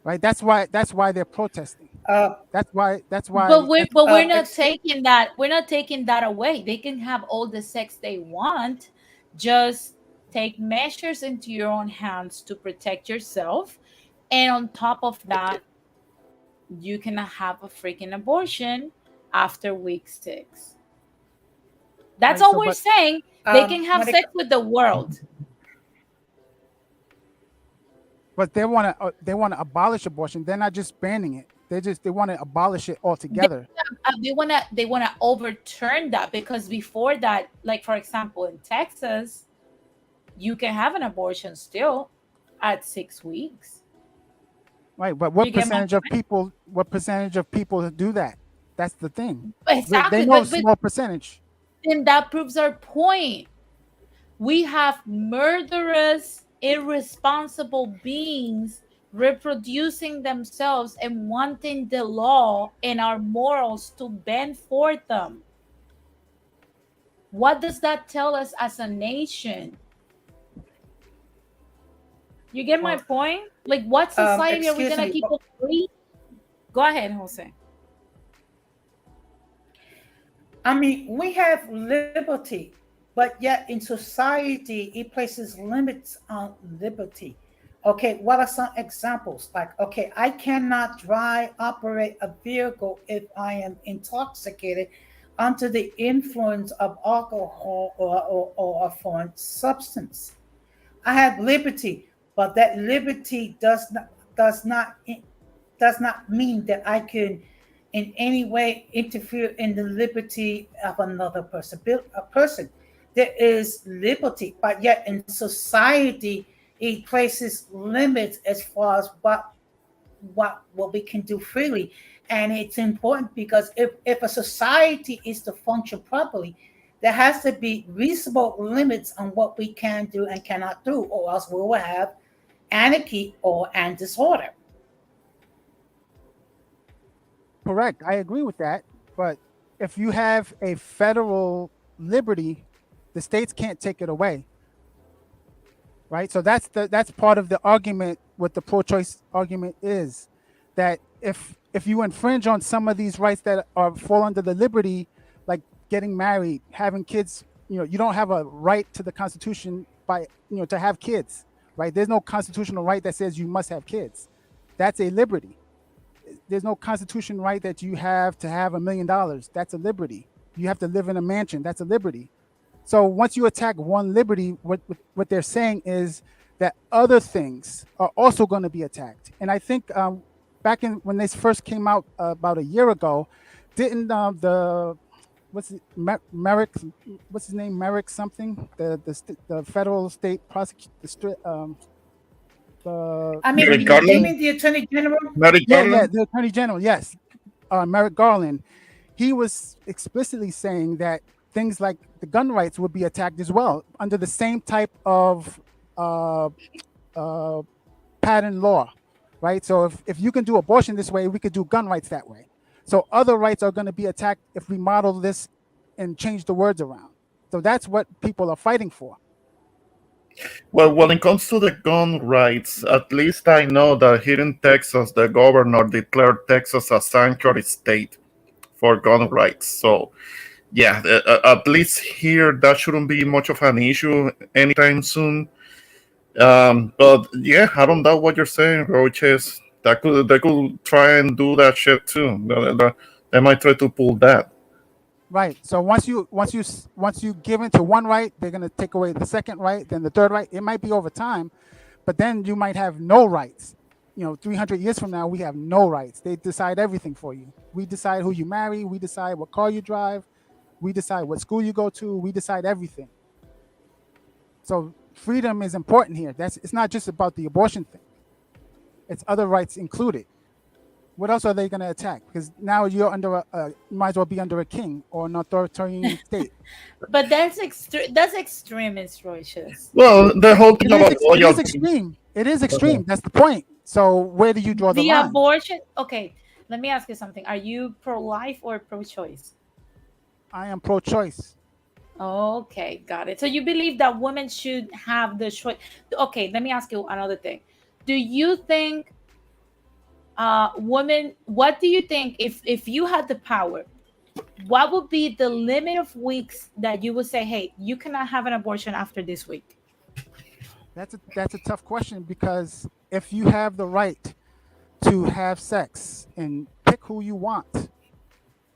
right? That's why they're protesting. Uh, But we're That's but we're not excuse, taking that, away. They can have all the sex they want. Just take measures into your own hands to protect yourself. And on top of that, you can have a freaking abortion after week 6. That's right. all So we're saying. They can have when it sex with the world. but they want to abolish abortion. They're not just banning it. They want to abolish it They altogether. they wanna overturn that, because before that, like for example, in Texas, you can have an abortion still at 6 weeks. Right, but You get my what percentage of people do that? That's the thing. They exactly, know a but small percentage. then that proves our point. We have murderous, irresponsible beings reproducing themselves and wanting the law and our morals to bend for them. What does that tell us as a nation? You get my Well, point? Like, what society are we excuse gonna me. keep free? Go ahead, Jose. I mean, we have liberty, but yet in society, it places limits on liberty. Okay, what are some examples? Like, okay, I cannot operate a vehicle if I am intoxicated under the influence of alcohol or a foreign substance. I have liberty, but that liberty does not does not mean that I can in any way interfere in the liberty of another person. A person, there is liberty, but yet in society it places limits as far as what we can do freely. And it's important because if a society is to function properly, there has to be reasonable limits on what we can do and cannot do, or else we will have anarchy and disorder. Correct. I agree with that. But if you have a federal liberty, the states can't take it away, right? So that's part of the argument. What the pro-choice argument is that if you infringe on some of these rights that are fall under the liberty, like getting married, having kids, you don't have a right to the Constitution by to have kids, right? There's no constitutional right that says you must have kids. That's a liberty. There's no constitution right that you have to have $1 million. That's a liberty. You have to live in a mansion. That's a liberty. So once you attack one liberty, what they're saying is that other things are also going to be attacked. And I think back in when this first came out about a year ago, didn't the Merrick, what's his name, Merrick something, the federal state prosecutor, the I Merrick mean, you Garland. mean the attorney general? Merrick yeah, Garland. the attorney general, yes, Merrick Garland, he was explicitly saying that things like the gun rights would be attacked as well under the same type of uh, uh, pattern law, right? So if you can do abortion this way, we could do gun rights that way. So other rights are going to be attacked if we model this and change the words around. So that's what people are fighting for. Well, when it comes to the gun rights, at least I know that here in Texas, the governor declared Texas a sanctuary state for gun rights. So, yeah, at least here, that shouldn't be much of an issue anytime soon. But yeah, I don't know what you're saying, Roaches. They could try and do that shit too. They might try to pull that. Right. So once you give into one right, they're going to take away the second right, then the third right. It might be over time, but then you might have no rights. 300 years from now, we have no rights. They decide everything for you. We decide who you marry. We decide what car you drive. We decide what school you go to. We decide everything. So freedom is important here. It's not just about the abortion thing. It's other rights included. What else are they going to attack? Because now you're you might as well be under a king or an authoritarian state. But that's extremist, Roycious. Well, the whole thing about It is loyalty. extreme. It is extreme. That's the point. So where do you draw the The line? abortion. Okay, let me ask you something. Are you pro-life or pro-choice? I am pro-choice. Okay, got it. So you believe that women should have the choice. Okay, let me ask you another thing. Do you think women, what do you think if you had the power, what would be the limit of weeks that you would say, hey, you cannot have an abortion after this week? That's a tough question, because if you have the right to have sex and pick who you want,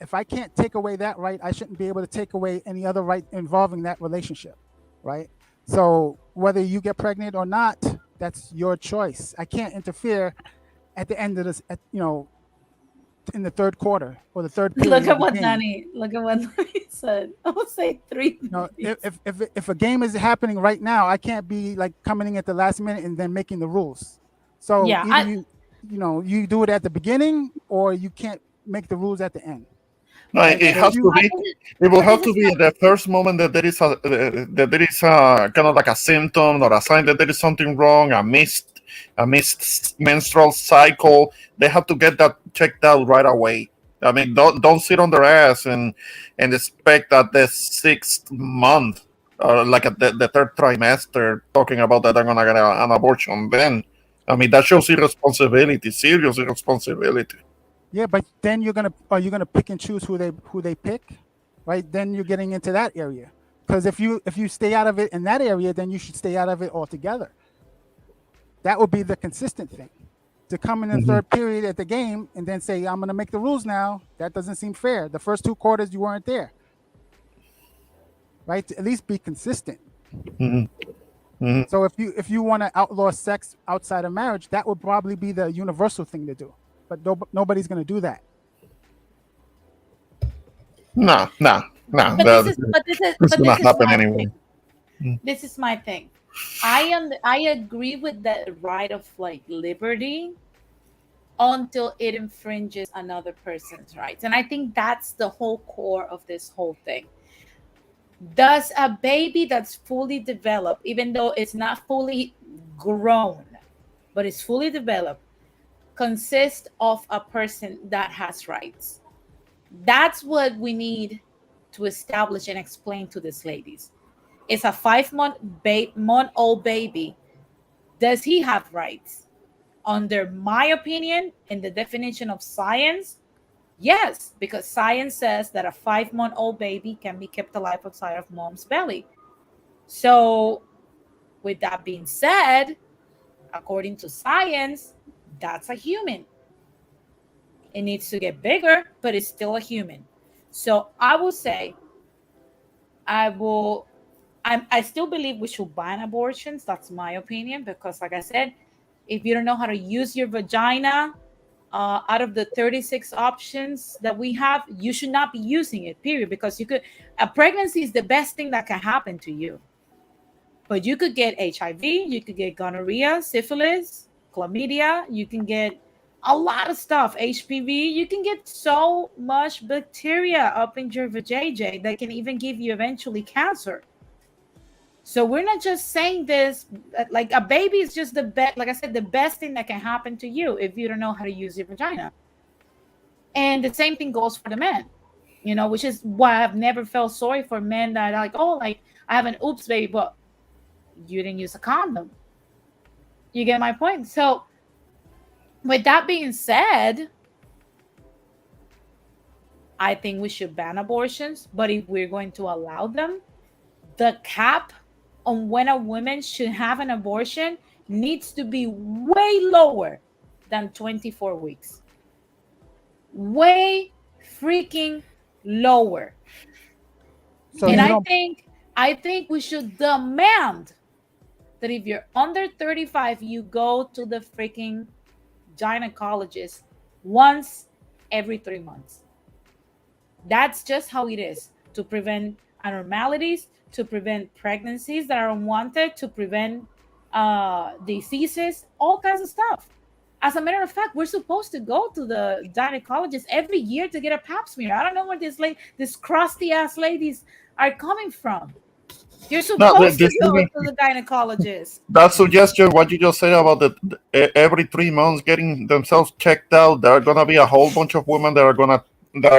if I can't take away that right, I shouldn't be able to take away any other right involving that relationship, right? So whether you get pregnant or not, That's your choice. I can't interfere at the end of this, in the third quarter or the third period of the game. Look at what Nani said. I would say 3 minutes. If a game is happening right now, I can't be like coming in at the last minute and then making the rules. So Yeah, either you do it at the beginning, or you can't make the rules at the end. No, Right? it If has you to be. It will but have this to is be at the first moment that there is a kind of like a symptom or a sign that there is something wrong, a missed menstrual cycle. They have to get that checked out right away. I mean, don't sit on their ass and expect that the 6th month or like at the third trimester talking about that they're gonna get an abortion. Then, I mean, that shows irresponsibility, serious irresponsibility. Yeah, but then you're gonna pick and choose who they pick, right? Then you're getting into that area. Because if you stay out of it in that area, then you should stay out of it altogether. That would be the consistent thing. To come in the Mhm. third period at the game and then say, I'm gonna make the rules now, that doesn't seem fair. The first two quarters you weren't there. Right? To at least be consistent. Mhm. Mhm. So if you want to outlaw sex outside of marriage, that would probably be the universal thing to do. But nobody's gonna do that. No, no, no. but this is but this is That's but gonna this is happen my anyway. thing. This is my thing. I agree with the right of like liberty until it infringes another person's rights. And I think that's the whole core of this whole thing. Does a baby that's fully developed, even though it's not fully grown, but it's fully developed, consist of a person that has rights? That's what we need to establish and explain to these ladies. It's a 5-month old baby. Does he have rights? Under my opinion, in the definition of science, yes, because science says that a 5-month-old baby can be kept alive outside of mom's belly. So, with that being said, according to science, that's a human. It needs to get bigger, but it's still a human. So I will say, I will. I still believe we should ban abortions. That's my opinion because, like I said, if you don't know how to use your vagina, out of the 36 options that we have, you should not be using it, period. Because a pregnancy is the best thing that can happen to you. But you could get HIV, you could get gonorrhea, syphilis, chlamydia, you can get a lot of stuff, HPV, you can get so much bacteria up in your vajayjay that can even give you eventually cancer. So we're not just saying this like a baby is just the best, like I said, the best thing that can happen to you if you don't know how to use your vagina. And the same thing goes for the men, which is why I've never felt sorry for men that are like, oh, like I have an oops baby, but you didn't use a condom. You get my point? So, with that being said, I think we should ban abortions. But if we're going to allow them, the cap on when a woman should have an abortion needs to be way lower than 24 weeks. Way freaking lower. So And you I don't. think I think we should demand that if you're under 35, you go to the freaking gynecologist once every 3 months. That's just how it is to prevent abnormalities, to prevent pregnancies that are unwanted, to prevent diseases, all kinds of stuff. As a matter of fact, we're supposed to go to the gynecologist every year to get a pap smear. I don't know where these crusty ass ladies are coming from. You're No, supposed to this go even to the gynecologist. that suggestion, what you just said about every 3 months getting themselves checked out, there are gonna be a whole bunch of women that are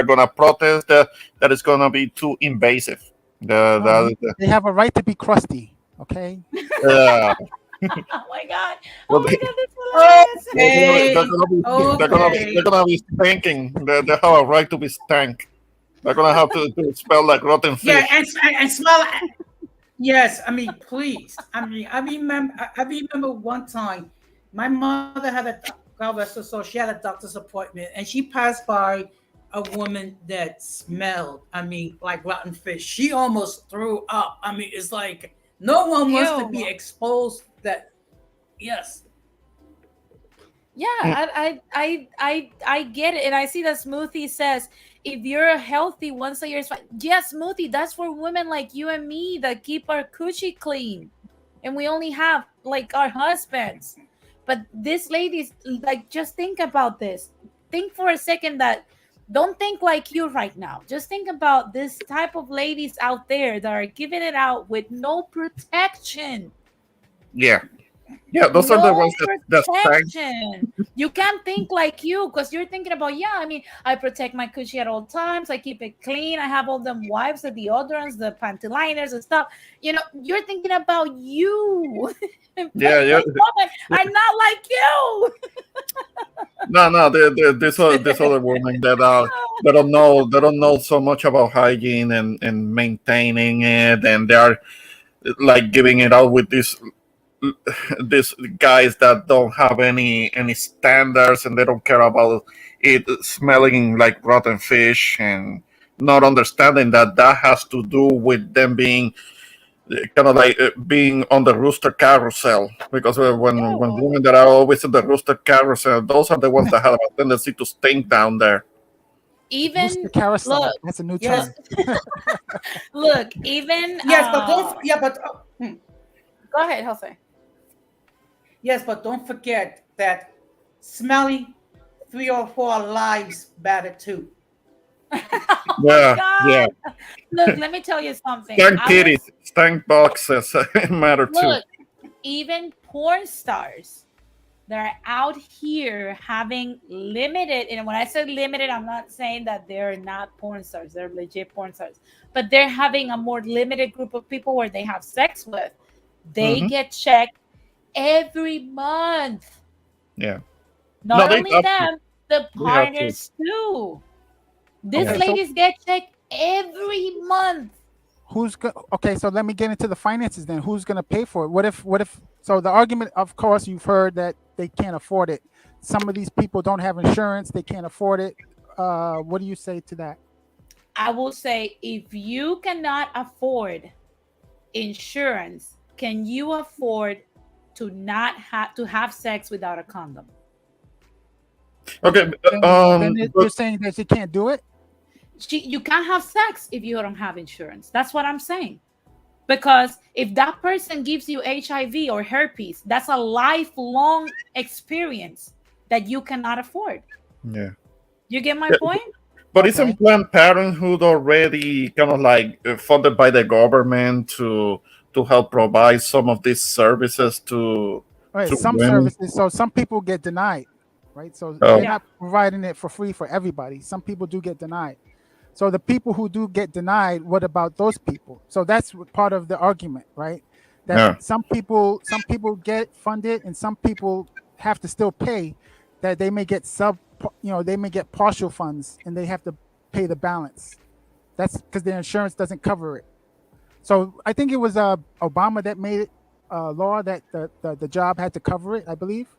gonna protest that it's gonna be too invasive. No, they have a right to be crusty. Okay. Uh, Oh my god! well, Oh my god! That's Okay, they're okay. gonna be stinking. They have a right to be stank. They're gonna have to smell like rotten Yeah, fish. and smell. Yes, I mean, please. I remember one time, my mother had God rest her soul. She had a doctor's appointment, and she passed by a woman that smelled. I mean, like rotten fish. She almost threw up. I mean, it's like no one wants to be ew. exposed that. Yes. Yeah, Mm, I get it, and I see that Smoothie says if you're a healthy once a year is fine. Yes, Smoothie, that's for women like you and me that keep our coochie clean, and we only have like our husbands. But this ladies, like, just think about this. Think for a second that don't think like you right now. Just think about this type of ladies out there that are giving it out with no protection. yeah, yeah. Those are the No ones that stank. protection. You can't think like you because you're thinking about, yeah, I mean, I protect my coochie at all times. I keep it clean. I have all them wipes, the deodorants, the panty liners and stuff. You're thinking about you. Yeah, But yeah. those women are not like you. No, no. This other women they don't know so much about hygiene and maintaining it, and they are like giving it out with these guys that don't have any standards, and they don't care about it smelling like rotten fish, and not understanding that that has to do with them being kind of like being on the rooster carousel, because when No. women that are always in the rooster carousel, those are the ones that have a tendency to stink down there. Rooster Even carousel. look, That's a new Yes. term. look, look, even Yes, but don't. Yeah, but go ahead, Jose. yes, but don't forget that smelly 3 or 4 lives better too. Oh my Yeah, yeah. god. Look, let me tell you something. Stank I was titties, stank boxes matter too. Look, even porn stars that are out here having limited, and when I say limited, I'm not saying that they're not porn stars, they're legit porn stars, but they're having a more limited group of people where they have sex with. They Hmm. get checked every month. Yeah. Not No, they only have to. them, the They have to. partners too. These Okay, Yeah. so ladies get checked every month. okay, so let me get into the finances then. Who's going to pay for it? What if so the argument, of course, you've heard that they can't afford it. Some of these people don't have insurance, they can't afford it. What do you say to that? I will say, if you cannot afford insurance, can you afford to not have sex without a condom? Okay. You're But saying that you can't do it? You can't have sex if you don't have insurance. That's what I'm saying. Because if that person gives you HIV or herpes, that's a lifelong experience that you cannot afford. yeah. You get my point? But isn't Okay. Planned Parenthood already kind of like funded by the government to help provide some of these services All right, to some women? services, so some people get denied, right? So they're Oh, Yeah. not providing it for free for everybody. Some people do get denied. So the people who do get denied, what about those people? So that's part of the argument, right? That yeah, some people get funded and some people have to still pay. That they may get they may get partial funds and they have to pay the balance. That's because their insurance doesn't cover it. So I think it was Obama that made it law that the job had to cover it. I believe,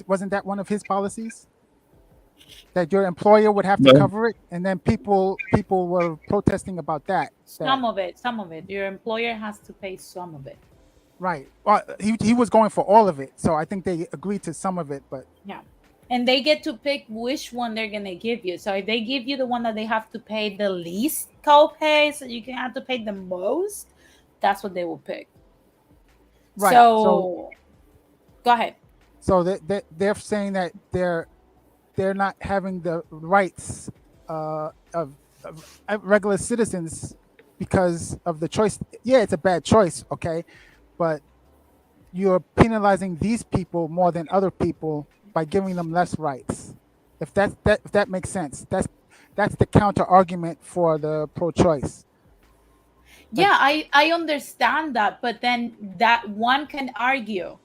wasn't that one of his policies? That your employer would have to no, cover it, and then people were protesting about that. That Some of it. Your employer has to pay some of it. right. Well, he was going for all of it, so I think they agreed to some of it, but Yeah. And they get to pick which one they're gonna give you. So if they give you the one that they have to pay the least copay, so you can have to pay the most, that's what they will pick. right. So So go ahead. they're saying that they're not having the rights of regular citizens because of the choice. Yeah, it's a bad choice, okay, but you're penalizing these people more than other people by giving them less rights. If that makes sense, that's the counter argument for the pro-choice. Like, Yeah, I understand that, but then that one can argue.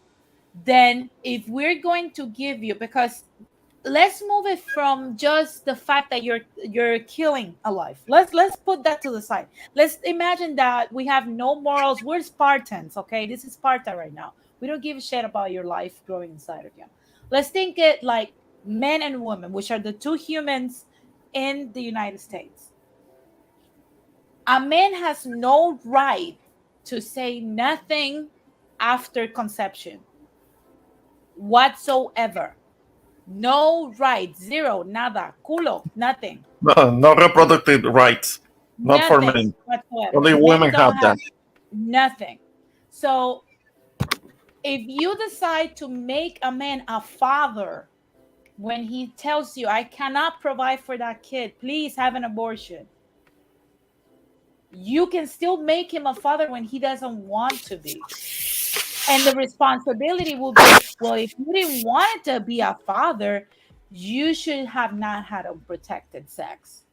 Then if we're going to give you, because let's move it from just the fact that you're killing a life. Let's put that to the side. Let's imagine that we have no morals. We're Spartans, okay? This is Sparta right now. We don't give a shit about your life growing inside of you. Let's think it like men and women, which are the two humans in the United States. A man has no right to say nothing after conception. whatsoever. No rights, zero, nada, culo, nothing, No, no reproductive rights. Not for nothing men. whatsoever. Only Men women don't have have that. nothing. So if you decide to make a man a father when he tells you, I cannot provide for that kid, please have an abortion, you can still make him a father when he doesn't want to be. And the responsibility will be, well, if you didn't want to be a father, you should have not had unprotected sex.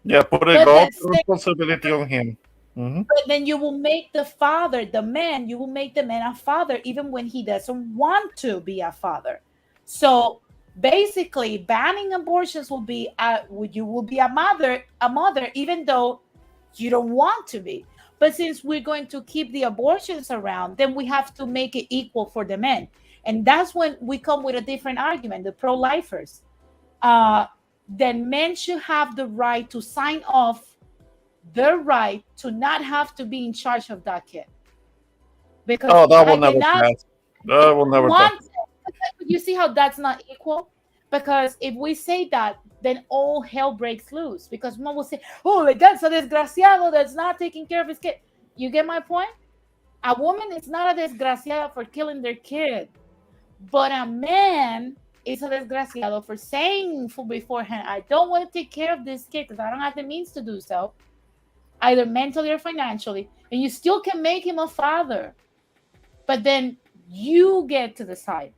Yeah, putting But all then, the responsibility on him. Hmm. but then you will make the father, the man, you will make the man a father even when he doesn't want to be a father. So basically, banning abortions will be you will be a mother, even though you don't want to be. But since we're going to keep the abortions around, then we have to make it equal for the men. And that's when we come with a different argument, the pro-lifers. Uh, then men should have the right to sign off their right to not have to be in charge of that kid, because Oh, that will I did never not pass. That will never pass. want to. You see how that's not equal? Because if we say that, then all hell breaks loose, because one will say, oh, like that's a desgraciado that's not taking care of his kid. You get my point? A woman is not a desgraciada for killing their kid, but a man is a desgraciado for saying for beforehand, I don't want to take care of this kid because I don't have the means to do so, either mentally or financially, and you still can make him a father, but then you get to decide.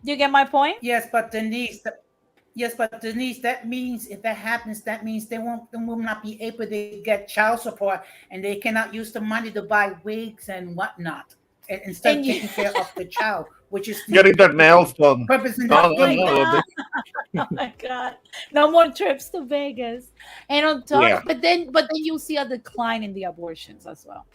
Do you get my point? Yes, but Denise, that means if that happens, that means they will not be able to get child support, and they cannot use the money to buy wigs and whatnot, and instead of And you, taking care of the child, which is the Getting their nails done. purpose in oh the No, no, my no. English. god, oh my god, no more trips to Vegas. And on top, Yeah. but then you'll see a decline in the abortions as well.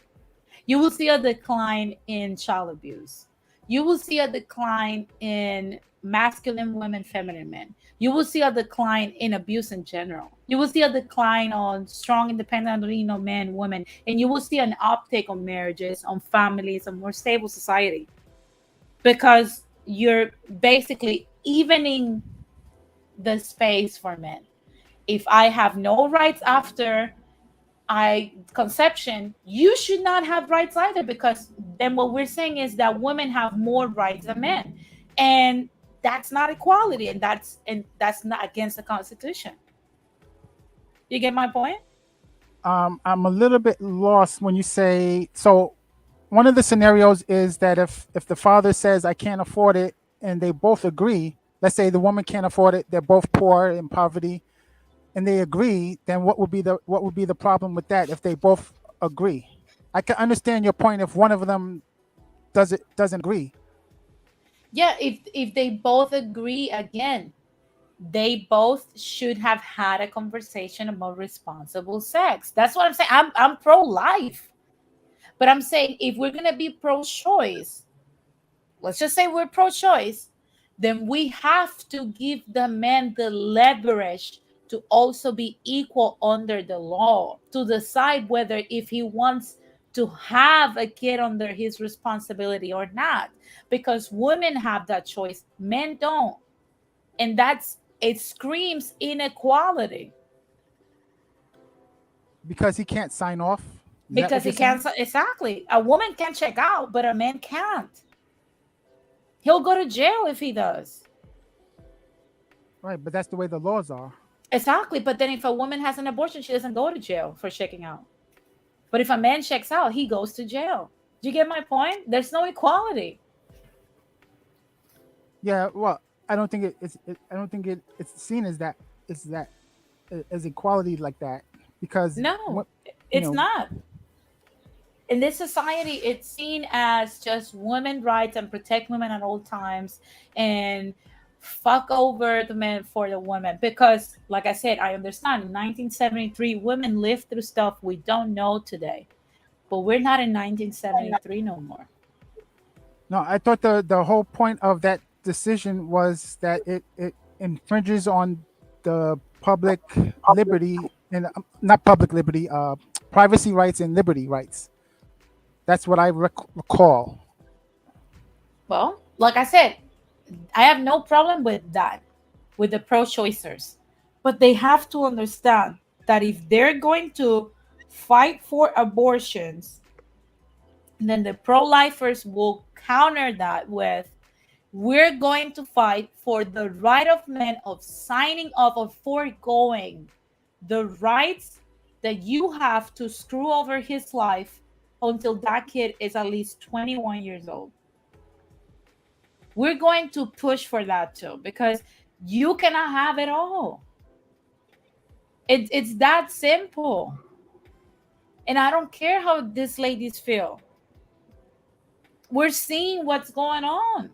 You will see a decline in child abuse. You will see a decline in masculine women, feminine men. You will see a decline in abuse in general. You will see a decline on strong, independent, men, women, and you will see an uptake on marriages, on families, a more stable society, because you're basically evening the space for men. If I have no rights after I conception, you should not have rights either, because then what we're saying is that women have more rights than men. And that's not equality, and that's not against the Constitution. You get my point? I'm a little bit lost when you say so. One of the scenarios is that if the father says I can't afford it and they both agree, let's say the woman can't afford it, they're both poor in poverty, and they agree, then what would be the problem with that if they both agree? I can understand your point if one of them doesn't agree. Yeah, if they both agree, again, they both should have had a conversation about responsible sex. That's what I'm saying. I'm pro life. But I'm saying if we're gonna be pro choice, let's just say we're pro choice, then we have to give the man the leverage to also be equal under the law, to decide whether if he wants to have a kid under his responsibility or not, because women have that choice, men don't. And that's, it screams inequality, Because he can't sign off. Is that because what he you're can't, saying? exactly, a woman can check out but a man can't. He'll go to jail if he does. Right, but that's the way the laws are. Exactly. But then if a woman has an abortion, she doesn't go to jail for checking out. But if a man checks out, he goes to jail. Do you get my point? There's no equality. Yeah, well, I don't think I don't think it's seen as that. It's that as equality like that because No, what you it's know not. In this society, it's seen as just women rights and protect women at all times, and fuck over the men for the women. Because, like I said, I understand in 1973, women lived through stuff we don't know today. But we're not in 1973 no more. no, I thought the whole point of that decision was that it infringes on the public liberty and not public liberty, privacy rights and liberty rights. That's what I recall. Well, like I said, I have no problem with that, with the pro choicers. But they have to understand that if they're going to fight for abortions, then the pro lifers will counter that with, we're going to fight for the right of men of signing up or foregoing the rights that you have to screw over his life until that kid is at least 21 years old. We're going to push for that too, because you cannot have it all. It's that simple. And I don't care how these ladies feel. We're seeing what's going on.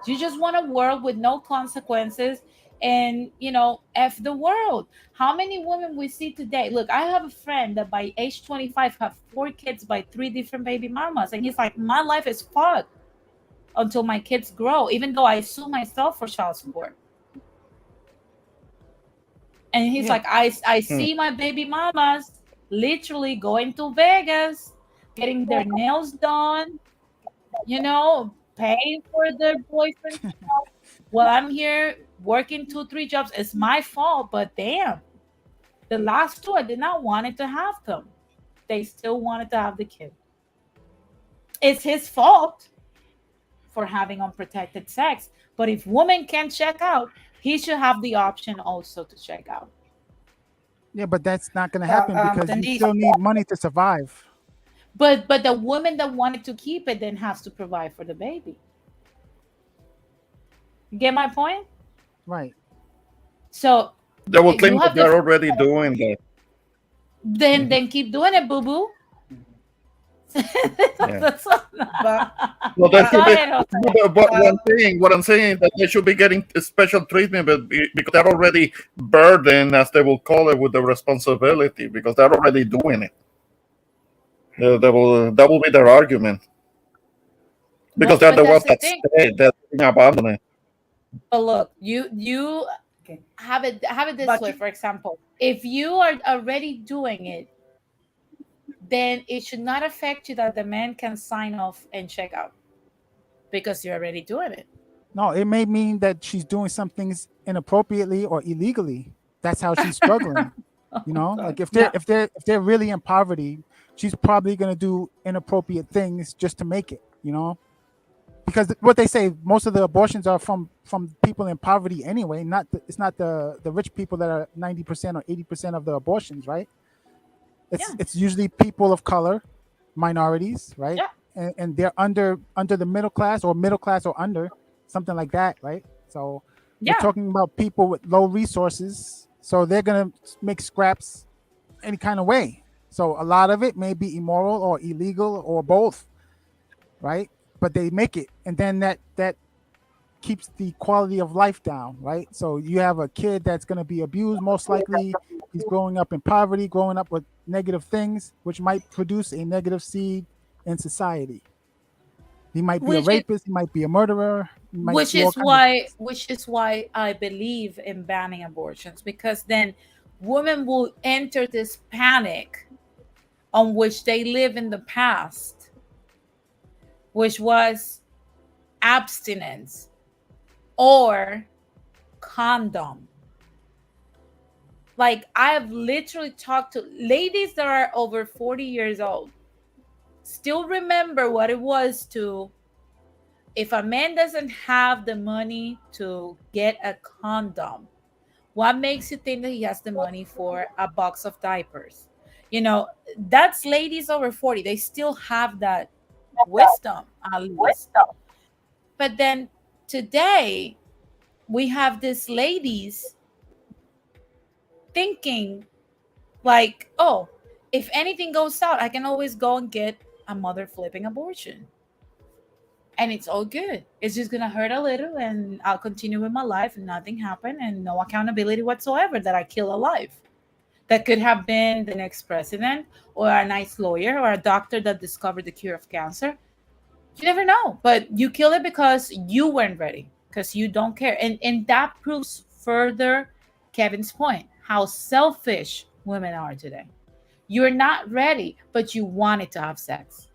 You just want a world with no consequences and, F the world. How many women we see today? Look, I have a friend that by age 25 have 4 kids by 3 different baby mamas. And he's like, my life is fucked until my kids grow, even though I sue myself for child support. And he's Yeah. like, I see my baby mamas literally going to Vegas, getting their nails done, paying for their boyfriend. Well, I'm here working 2, 3 jobs. It's my fault, but damn, the last two, I did not want it to have them. They still wanted to have the kid. It's his fault for having unprotected sex. But if women can check out, he should have the option also to check out. Yeah, but that's not going to happen because you Denise, still need money to survive. but the woman that wanted to keep it then has to provide for the baby. You get my point? Right. So They will you claim that have they're the already doing that. then keep doing it, boo boo. Yeah. But Well, that Go should be. ahead, Jose. What I'm saying is that they should be getting a special treatment, but because they're already burdened, as they will call it, with the responsibility, because they're already doing it. That will be their argument, because they're But the that's ones the that thing. stay, that being abandoned. But look, you okay. have it this But way. For example, if you are already doing it, then it should not affect you that the man can sign off and check out because you're already doing it. No, it may mean that she's doing some things inappropriately or illegally. That's how she's struggling. You Oh know, God. like if they're No. if they're really in poverty, she's probably gonna do inappropriate things just to make it. You know, because what they say, most of the abortions are from people in poverty anyway. It's not the rich people that are 90% or 80% of the abortions, right? It's Yeah. it's usually people of color, minorities, right? Yeah. And they're under the middle class or under, something like that, right? So we're Yeah. talking about people with low resources, so they're gonna make scraps any kind of way. So a lot of it may be immoral or illegal or both, right? But they make it, and then that keeps the quality of life down, right? So you have a kid that's going to be abused, most likely. He's growing up in poverty, growing up with negative things, which might produce a negative seed in society. He might be a Which is rapist, he might be a murderer, he might which do all is kinds of why things. which is why I believe in banning abortions, because then women will enter this panic on which they live in the past, which was abstinence or condom. Like, I have literally talked to ladies that are over 40 years old, still remember what it was to, if a man doesn't have the money to get a condom, what makes you think that he has the money for a box of diapers? You know, that's ladies over 40. They still have that wisdom, at least. But then today, we have these ladies thinking like, oh, if anything goes out, I can always go and get a mother flipping abortion. And it's all good. It's just gonna hurt a little, and I'll continue with my life, and nothing happened, and no accountability whatsoever that I kill a life. That could have been the next president, or a nice lawyer, or a doctor that discovered the cure of cancer. You never know. But you kill it because you weren't ready, because you don't care. And that proves further Kevin's point, how selfish women are today. You're not ready, but you wanted to have sex.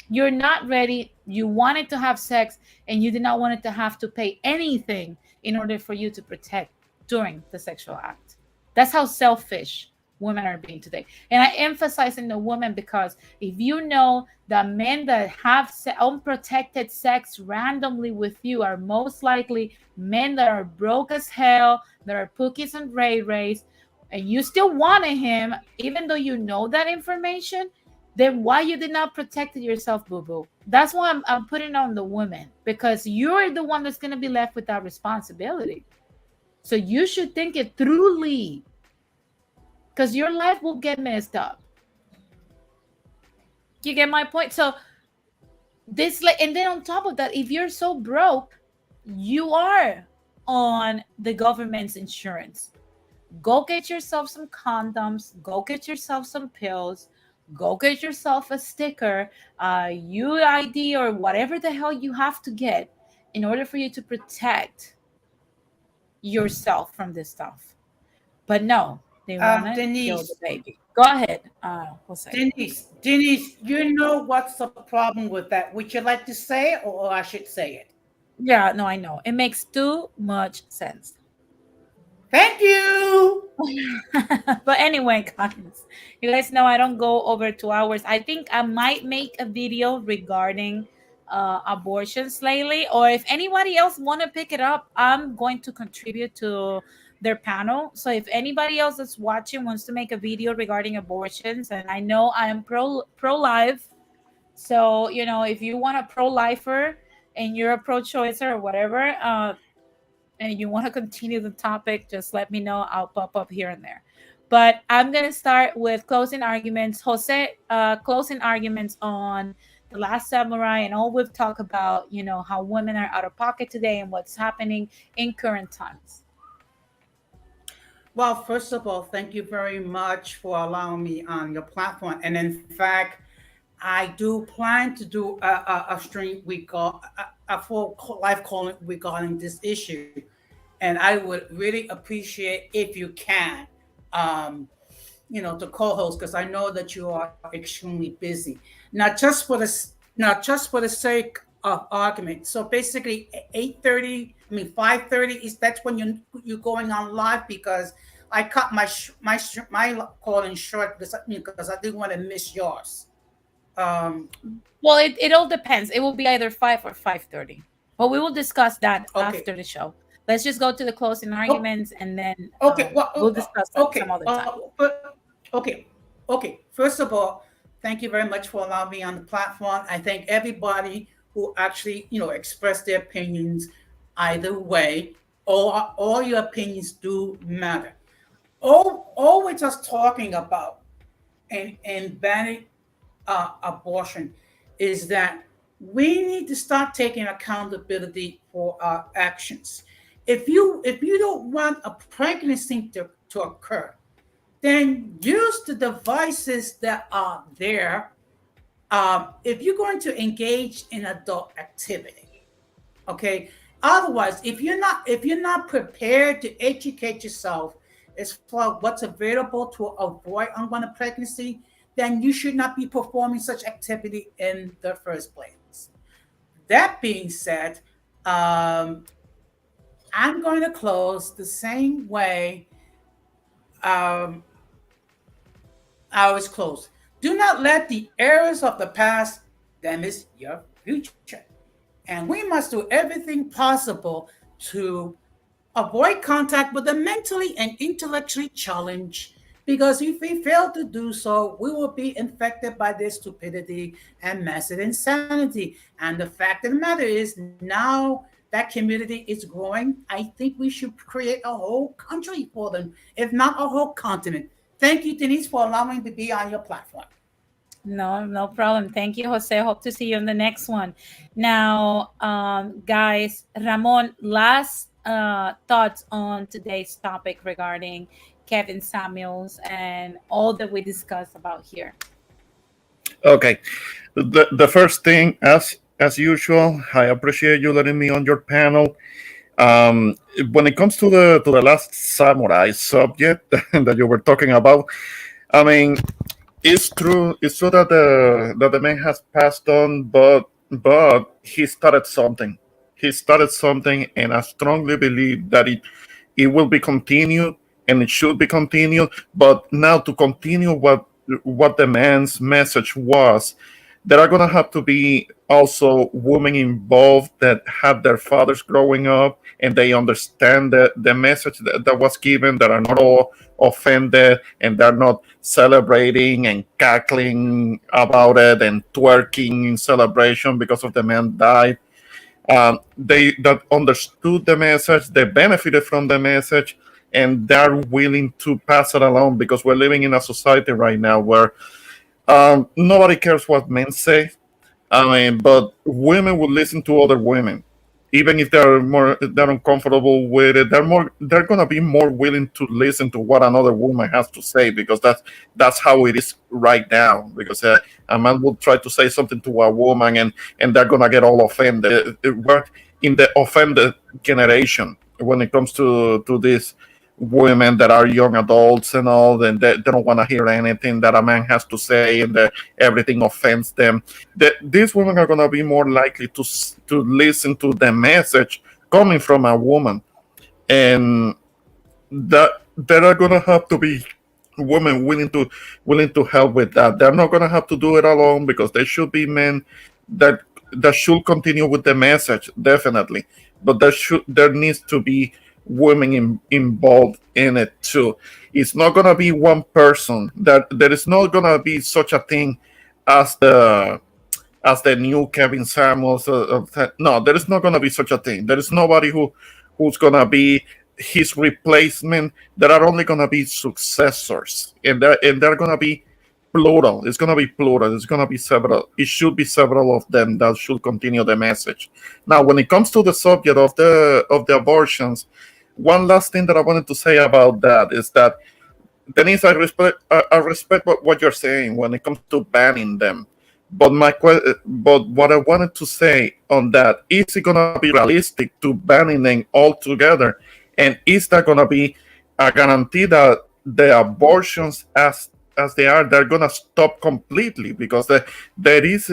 You're not ready. You wanted to have sex and you did not want it to have to pay anything in order for you to protect during the sexual act. That's how selfish women are being today. And I emphasize in the women because if you know that men that have unprotected sex randomly with you are most likely men that are broke as hell, that are pookies and ray rays, and you still wanted him, even though you know that information, then why you did not protect yourself, boo boo? That's why I'm putting on the women because you're the one that's going to be left with that responsibility. So you should think it through, Lee, because your life will get messed up. You get my point? So this, like, and then on top of that, if you're so broke, you are on the government's insurance. Go get yourself some condoms, go get yourself some pills, go get yourself a sticker, UID, or whatever the hell you have to get in order for you to protect yourself from this stuff. But no, they want to kill the Denise, baby. Go ahead, Jose. Denise, you know what's the problem with that? Would you like to say it, or I should say it? Yeah, no, I know. It makes too much sense. Thank you. But anyway, guys, you guys know I don't go over 2 hours. I think I might make a video regarding abortions lately, or if anybody else want to pick it up, I'm going to contribute to their panel. So if anybody else that's watching wants to make a video regarding abortions, and I know I am pro life, so if you want a pro lifer and you're a pro choicer or whatever, and you want to continue the topic, just let me know. I'll pop up here and there. But I'm going to start with closing arguments. Jose, closing arguments on The Last Samurai and all we've talked about, how women are out of pocket today and what's happening in current times. Well, first of all, thank you very much for allowing me on your platform. And in fact, I do plan to do a stream a full live calling regarding this issue, and I would really appreciate if you can, um, to co-host because I know that you are extremely busy. Not just for not just for the sake of argument. So basically, 8:30. I mean 5:30 is that's when you're going on live because I cut my calling short because I didn't want to miss yours. Um, Well, it all depends. It will be either 5 or 5:30. But we will discuss that okay. after the show. Let's just go to the closing Oh, arguments and then okay. Well, we'll discuss that some okay. other time. Okay. Okay. First of all, thank you very much for allowing me on the platform. I thank everybody who actually, expressed their opinions either way. All your opinions do matter. All we're just talking about and banning abortion is that we need to start taking accountability for our actions. If you don't want a pregnancy to occur, then use the devices that are there. If you're going to engage in adult activity, okay. Otherwise, if you're not prepared to educate yourself as far what's available to avoid unwanted pregnancy, then you should not be performing such activity in the first place. That being said, um, I'm going to close the same way um, I was closed. Do not let the errors of the past damage your future. And we must do everything possible to avoid contact with the mentally and intellectually challenged because if we fail to do so, we will be infected by their stupidity and massive insanity. And the fact of the matter is, now that community is growing. I think we should create a whole country for them, if not a whole continent. Thank you, Denise, for allowing me to be on your platform. No problem. Thank you, Jose. Hope to see you in the next one. Now, guys, Ramon, last thoughts on today's topic regarding Kevin Samuels and all that we discussed about here. Okay. The first thing, as usual, I appreciate you letting me on your panel. Um, when it comes to the last samurai subject that you were talking about, I mean, It's true. It's true that the man has passed on, but he started something. He started something, and I strongly believe that it will be continued, and it should be continued. But now to continue what the man's message was, there are gonna have to be also women involved that have their fathers growing up and they understand the message that was given, that are not all offended and they're not celebrating and cackling about it and twerking in celebration because of the man died. They that understood the message, they benefited from the message, and they're willing to pass it along because we're living in a society right now where nobody cares what men say. I mean, but women will listen to other women, even if they're uncomfortable with it. They're gonna be more willing to listen to what another woman has to say because that's how it is right now. Because a man will try to say something to a woman and they're gonna get all offended. We're in the offended generation when it comes to this women that are young adults and all, and they don't want to hear anything that a man has to say, and that everything offends them. These women are going to be more likely to listen to the message coming from a woman, and that there are going to have to be women willing to help with that. They're not going to have to do it alone because there should be men that that should continue with the message, definitely, but there needs to be women involved in it too. It's not going to be one person. That there is not going to be such a thing as the new Kevin Samuels. No, there is not going to be such a thing. There is nobody who's going to be his replacement. There are only going to be successors, and they're going to be plural. It's going to be plural. It's going to be several. It should be several of them that should continue the message. Now, when it comes to the subject of the abortions, one last thing that I wanted to say about that is that Denise, I respect what you're saying when it comes to banning them. But what I wanted to say on that, is it gonna be realistic to banning them altogether, and is that gonna be a guarantee that the abortions as they are, they're gonna stop completely? Because there is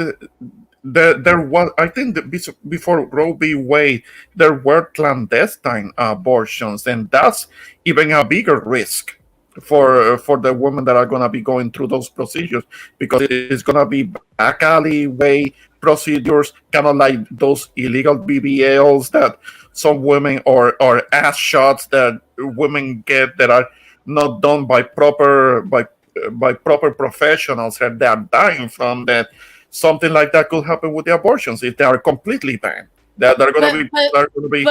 there was, I think that before Roe v. Wade, there were clandestine abortions, and that's even a bigger risk for the women that are going to be going through those procedures, because it's going to be back alleyway procedures, kind of like those illegal BBLs that some women, or ass shots that women get that are not done by proper professionals, and they are dying from that. Something like that could happen with the abortions if they are completely banned. That they're going to But be but they're going to be.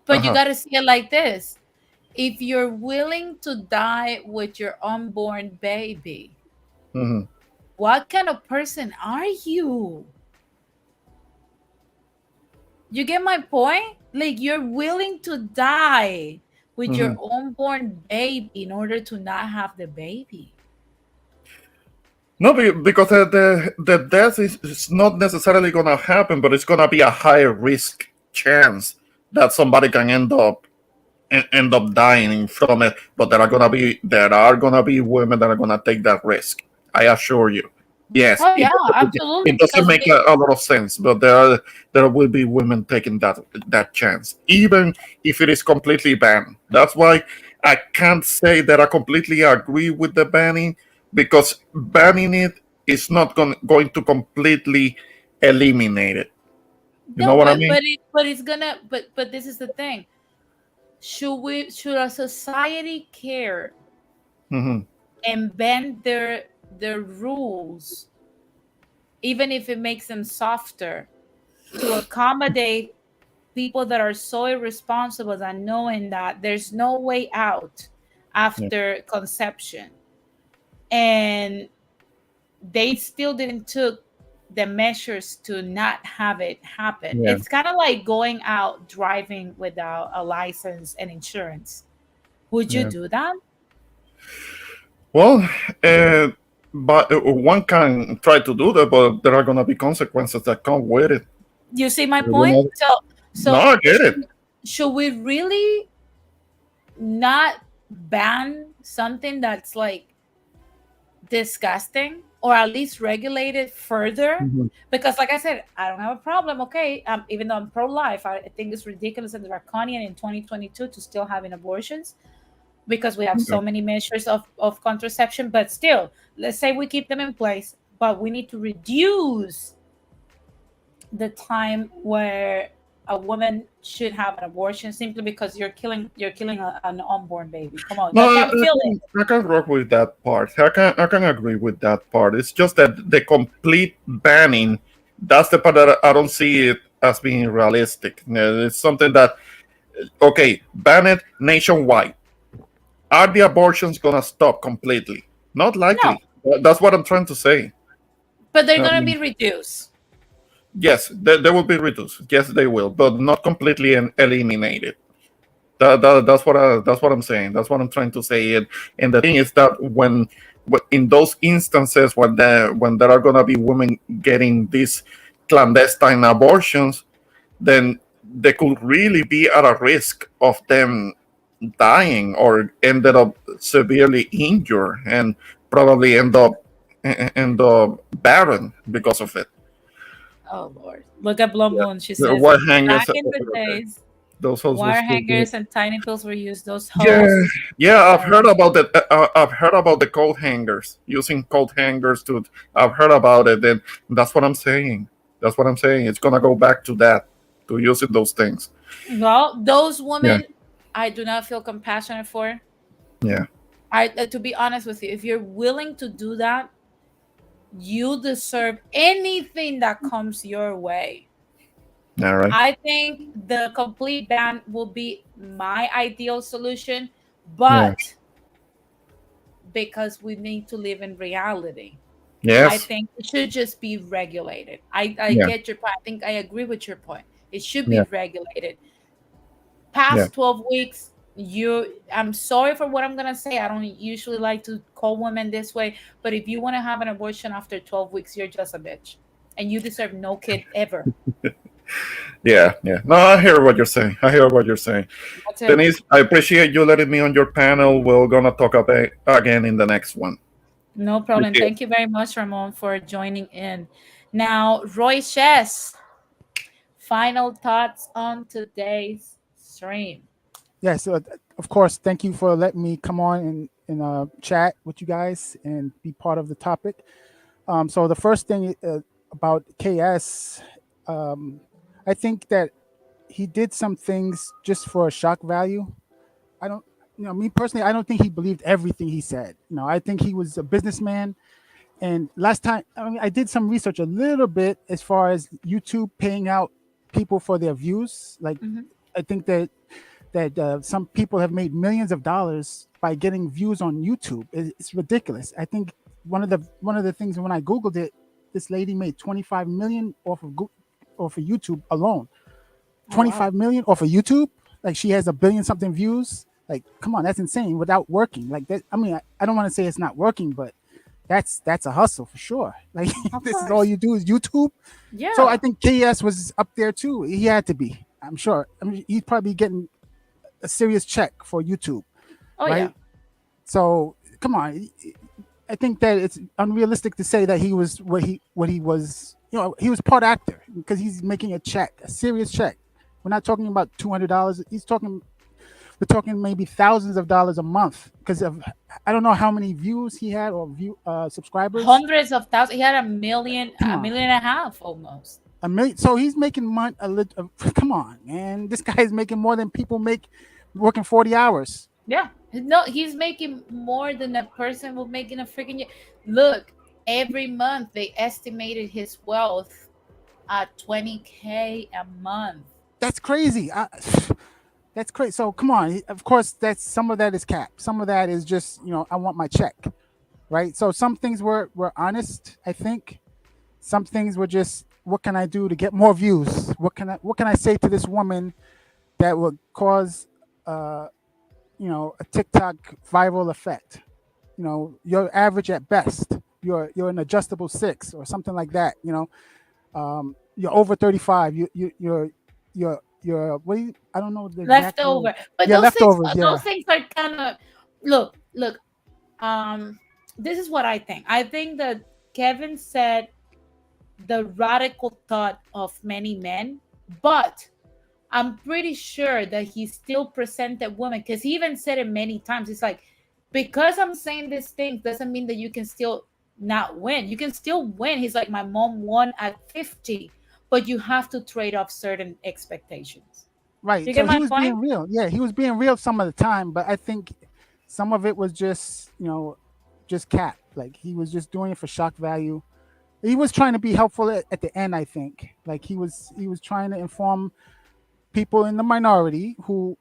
but you Uh-huh. got to see it like this. If you're willing to die with your unborn baby, Mhm. what kind of person are you? You get my point? Like, you're willing to die with your Mhm. unborn baby in order to not have the baby. No, because the death is not necessarily going to happen, but it's going to be a higher risk chance that somebody can end up dying from it. But there are gonna be women that are gonna take that risk. I assure you. Yes, Oh it yeah, doesn't, absolutely. it doesn't Because make a lot of sense, but there will be women taking that chance, even if it is completely banned. That's why I can't say that I completely agree with the banning, because banning it is not going to completely eliminate it. You know no, what I mean? but it's gonna, but this is the thing. Should a society care Hmm. and bend their rules, even if it makes them softer, to accommodate people that are so irresponsible that knowing that there's no way out Yeah. after conception, and they still didn't took the measures to not have it happen. Yeah. It's kind of like going out driving without a license and insurance. Would you Yeah. do that? Well, uh, but one can try to do that, but there are going to be consequences that come with it. You see my You point? know? So No, so I get it. should we really not ban something that's like disgusting, or at least regulate it further. Mhm. Because like I said, I don't have a problem, okay, even though I'm pro-life, I think it's ridiculous and draconian in 2022 to still having abortions, because we have Yeah. so many measures of contraception. But still, let's say we keep them in place, but we need to reduce the time where a woman should have an abortion simply because you're killing an unborn baby. Come on, No, I can't feel it. I can work with that part. I can agree with that part. It's just that the complete banning, that's the part that I don't see it as being realistic. It's something that, okay, ban it nationwide. Are the abortions gonna stop completely? Not No, likely. That's what I'm trying to say. but they're gonna Um, be reduced. yes, they will be reduced. Yes, they will, but not completely and eliminated. That's what I'm saying. That's what I'm trying to say. And the thing is that in those instances when there are gonna be women getting these clandestine abortions, then they could really be at a risk of them dying or ended up severely injured and probably end up barren because of it. Oh Lord, look at Blum Yeah. Moon. She The says wire hangers, back in the days, those hoes was wire too good. hangers and tiny pills were used. Those Yeah, hoes. yeah, I've Sorry. heard about that. I've heard about the coat hangers, using coat hangers to. I've heard about it, and that's what I'm saying. That's what I'm saying. It's gonna go back to that, to using those things. Well, those Yeah, women, I do not feel compassionate for. yeah, To be honest with you, if you're willing to do that, you deserve anything that comes your way. all right. I think the complete ban will be my ideal solution, Yeah, but because we need to live in reality, I yes, think it should just be regulated. I yeah, get your point. I think I agree with your point. It should be yeah, regulated. yeah. Past 12 weeks, I'm sorry for what I'm gonna say. I don't usually like to call women this way, but if you want to have an abortion after 12 weeks, you're just a bitch. And you deserve no kid ever. Yeah, yeah. No, I hear what you're saying. I hear what you're saying. That's it. Denise, I appreciate you letting me on your panel. We're gonna talk about again in the next one. No problem. Appreciate Thank you very much, Ramon, for joining in. Now, Roy Chess, final thoughts on today's stream. Yeah, so of course, thank you for letting me come on and chat with you guys and be part of the topic. So the first thing about KS, um, I think that he did some things just for shock value. I don't, me personally, I don't think he believed everything he said. I think he was a businessman. And last time, I mean, I did some research a little bit as far as YouTube paying out people for their views. Like, Mhm. I think that some people have made millions of dollars by getting views on YouTube. It's ridiculous. I think one of the things when I googled it, this lady made 25 million off of YouTube alone. Oh, wow. 25 million off of YouTube. Like she has a billion something views. Like, come on, that's insane without working. Like that. I mean, I don't want to say it's not working, but that's a hustle for sure. Like Of this is all course. you do is YouTube. So I Yeah. think KS was up there too. He had to be. I'm sure. I mean, he's probably getting a serious check for YouTube, Oh, yeah. right? So come on. I think that it's unrealistic to say that he was what he was. He was part actor because he's making a check, a serious check. We're not talking about $200. We're talking maybe thousands of dollars a month because of I don't know how many views he had or subscribers. Hundreds of thousands. He had Come a on, million and a half almost. a million. So he's making money. Come on, man. This guy is making more than people make working 40 hours. Yeah. No, he's making more than a person will make in a freaking year. Look, every month they estimated his wealth at 20K a month. That's crazy. That's crazy. So come on. Of course, that's some of that is cap. Some of that is just I want my check, right? So some things were honest. I think some things were just what can I do to get more views? What can I say to this woman that would cause uh a TikTok viral effect? You're average at best. You're an adjustable 6 or something like that. You're over 35. You're what do you, I don't know the exact word. Leftover. But Yeah, those things leftovers. those Yeah, things are kind of look. Um this is what I think. I think that Kevin said the radical thought of many men, but I'm pretty sure that he still presented women because he even said it many times. It's like, because I'm saying these things doesn't mean that you can still not win. You can still win. He's like, my mom won at 50, but you have to trade off certain expectations. Do Right. you get So he my was point? being real. Yeah, he was being real some of the time, but I think some of it was just, just cap. Like he was just doing it for shock value. He was trying to be helpful at the end, I think. Like he was trying to inform people in the minority who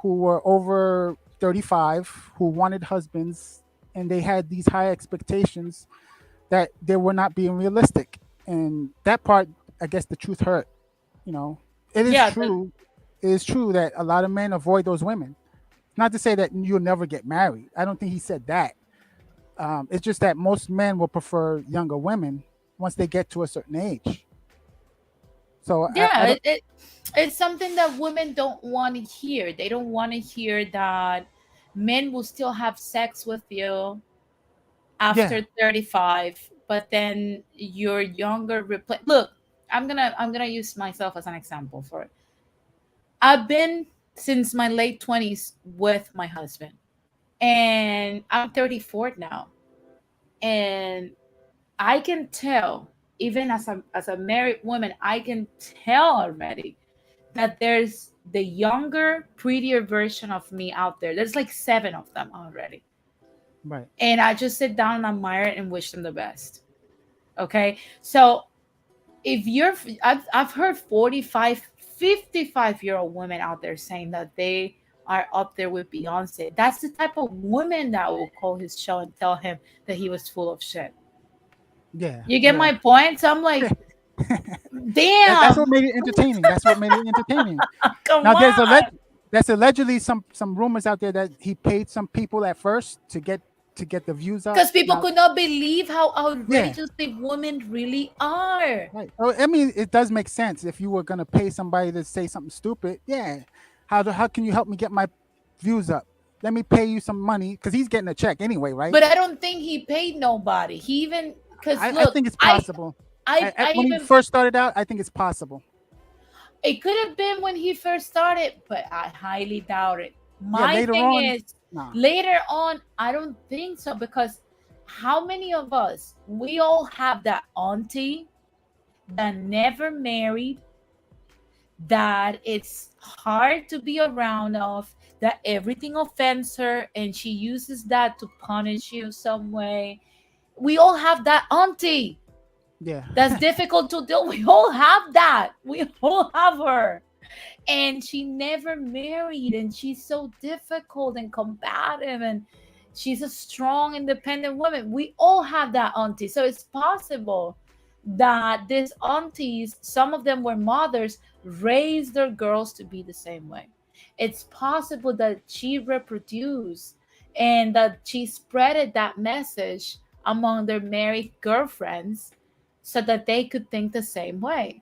were over 35 who wanted husbands, and they had these high expectations that they were not being realistic. And that part, I guess the truth hurt, you know. It is Yeah. true. It is true that a lot of men avoid those women. Not to say that you'll never get married. I don't think he said that. It's just that most men will prefer younger women once they get to a certain age. So I Yeah, don't. it's something that women don't want to hear. They don't want to hear that men will still have sex with you Yeah. after 35, but then your younger look, I'm gonna use myself as an example for it. I've been since my late 20s with my husband, and I'm 34 now, and I can tell, even as a married woman, I can tell already that there's the younger, prettier version of me out there. There's like seven of them already. Right. And I just sit down and admire it and wish them the best. Okay. So if I've heard 45, 55-year-old women out there saying that they are up there with Beyonce. That's the type of woman that will call his show and tell him that he was full of shit. Yeah. You get Yeah. my point? So I'm like, That's damn, what made it entertaining. That's what made it entertaining. come Now on. there's allegedly some rumors out there that he paid some people at first to get the views up. Because people Now, could not believe how yeah, outrageous the women really are. right. Oh, I mean, it does make sense if you were gonna pay somebody to say something stupid. Yeah, how can you help me get my views up? Let me pay you some money because he's getting a check anyway, right? But I don't think he paid nobody. He even because I look, think it's I possible. I I When he even first started out, I think it's possible. it could have been when he first started, but I highly doubt it. Yeah, My later thing on, is, nah. later on, I don't think so because how many of us we all have that auntie that never married, that it's hard to be around of, that everything offends her and she uses that to punish you some way. We all have that auntie Yeah, that's difficult to deal. We all have that. We all have her, and she never married, and she's so difficult and combative, and she's a strong independent woman. We all have that auntie, so it's possible that these aunties, some of them were mothers, raised their girls to be the same way. It's possible that she reproduced and that she spreaded that message among their married girlfriends so that they could think the same way.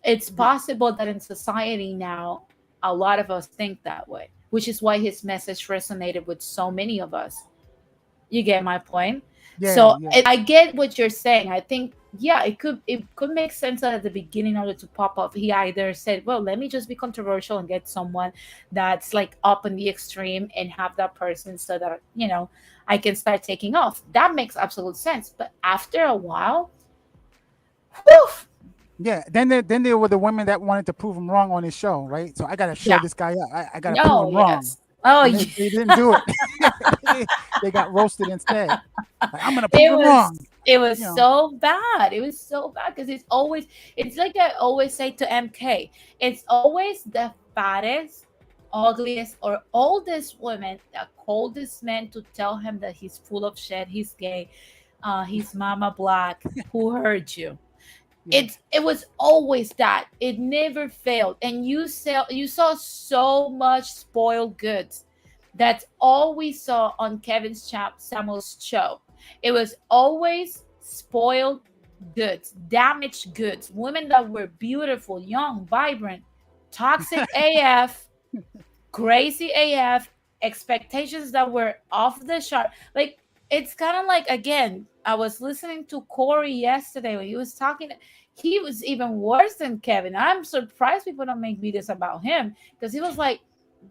It's yeah, possible that in society now, a lot of us think that way, which is why his message resonated with so many of us. You get my point? yeah, So yeah, I get what you're saying. I think, yeah, it could make sense that at the beginning, in order to pop up, he either said, well, let me just be controversial and get someone that's like up in the extreme and have that person so that I can start taking off. That makes absolute sense. But after a while, whew, yeah. Then there were the women that wanted to prove him wrong on his show, right? So I gotta show yeah. this guy up. I gotta prove Oh him wrong, yes. Oh and yeah. they didn't do it. They got roasted instead. Like, I'm gonna prove It him was wrong. it was You know. so bad. It was so bad because it's like I always say to MK, it's always the fattest, ugliest, or oldest women that call this man to tell him that he's full of shit, he's gay, he's mama black, who hurt you. Yeah. It was always that. It never failed. And you saw so much spoiled goods. That's all we saw on Samuel's show. It was always spoiled goods, damaged goods, women that were beautiful, young, vibrant, toxic AF, crazy AF, expectations that were off the chart. Like it's kind of like, again, I was listening to Corey yesterday when he was talking. He was even worse than Kevin. I'm surprised people don't make videos about him, because he was like,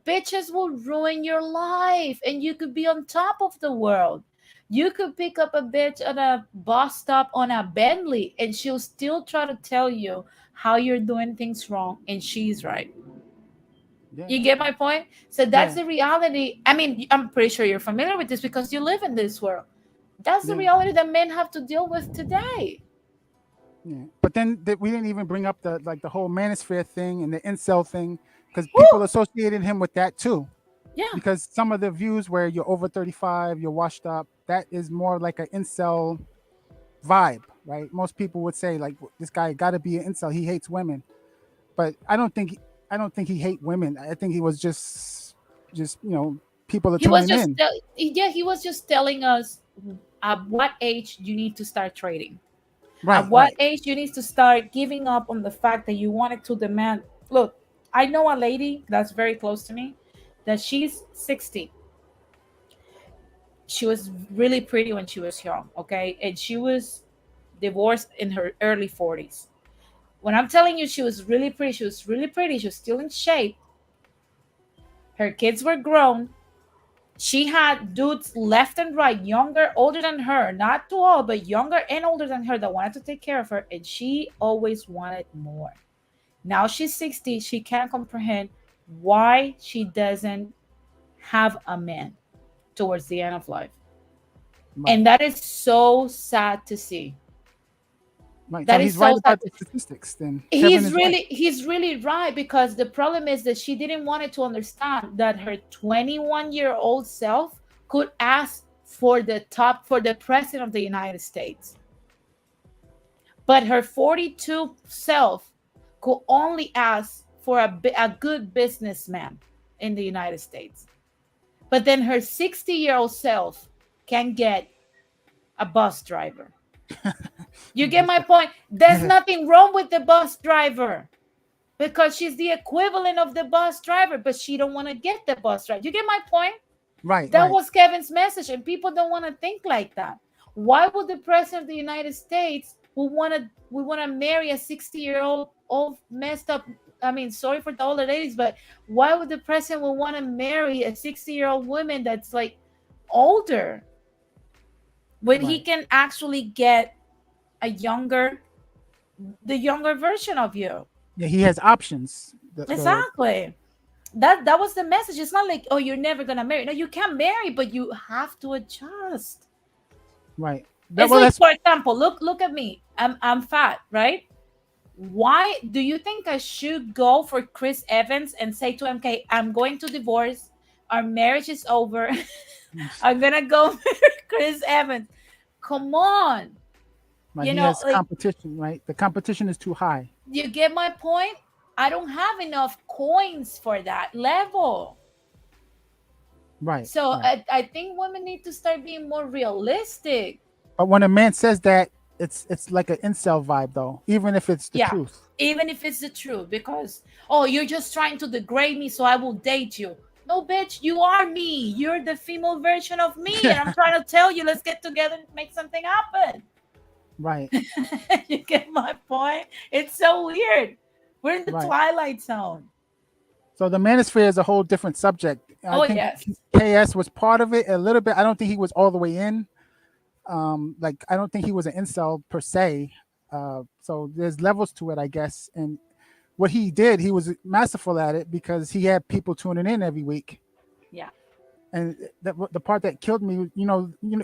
bitches will ruin your life and you could be on top of the world. You could pick up a bitch at a bus stop on a Bentley and she'll still try to tell you how you're doing things wrong and she's right. Yeah, You get my point? So that's yeah, the reality. I mean, I'm pretty sure you're familiar with this because you live in this world. That's the yeah, reality that men have to deal with today. yeah. But then we didn't even bring up the like the whole manosphere thing and the incel thing because people Woo! associated him with that too. Yeah. Because some of the views where you're over 35, you're washed up, that is more like an incel vibe, right? Most people would say like this guy got to be an incel. He hates women, but I don't think he hate women. I think he was just people are He was tuning just in. yeah, he was just telling us at what age you need to start trading. At Right, what right. age you need to start giving up on the fact that you wanted to demand. Look, I know a lady that's very close to me that she's 60. She was really pretty when she was young, okay? And she was divorced in her early 40s. When I'm telling you she was really pretty, she was really pretty, she was still in shape. Her kids were grown. She had dudes left and right, younger, older than her, not too old, but younger and older than her that wanted to take care of her, and she always wanted more. Now she's 60, she can't comprehend why she doesn't have a man towards the end of life. Right, And that is so sad to see. right. So That is he's right so sad about the to see. statistics. Then Kevin is right. He's really right, because the problem is that she didn't want it to understand that her 21-year-old self could ask for the top, for the president of the United States, but her 42 self could only ask for a good businessman in the United States. But then her 60-year-old self can get a bus driver. You get my point? There's nothing wrong with the bus driver, because she's the equivalent of the bus driver, but she don't want to get the bus driver. You get my point? Right, That right, was Kevin's message, and people don't want to think like that. Why would the president of the United States we want to marry a 60-year-old old messed up? I mean, sorry for the older ladies, but why would the president would want to marry a 60-year-old woman that's like older when he right. can actually get a younger, the younger version of you? Yeah, he has options. The Exactly. That was the message. It's not like, oh, you're never gonna marry. No, you can marry, but you have to adjust. right. That It's well, like, that's for example, look at me. I'm fat, right? Why do you think I should go for Chris Evans and say to him, okay, I'm going to divorce, our marriage is over, I'm gonna go marry Chris Evans? Come on. right. You He know, has like, competition. Right, the competition is too high. you get my point? I don't have enough coins for that level. Right, So right. I think women need to start being more realistic. But when a man says that, it's like an incel vibe though, even if it's the Yeah, truth. even if it's the truth, because, oh, you're just trying to degrade me so I will date you. No, bitch, you are me. You're the female version of me, and I'm trying to tell you, let's get together and make something happen. Right, You get my point? It's so weird. We're in the right. twilight zone. So the manosphere is a whole different subject. I Oh think yes. KS was part of it a little bit. I don't think he was all the way in. Like I don't think he was an incel per se. So there's levels to it, I guess. And what he did, he was masterful at it because he had people tuning in every week. Yeah. And the part that killed me,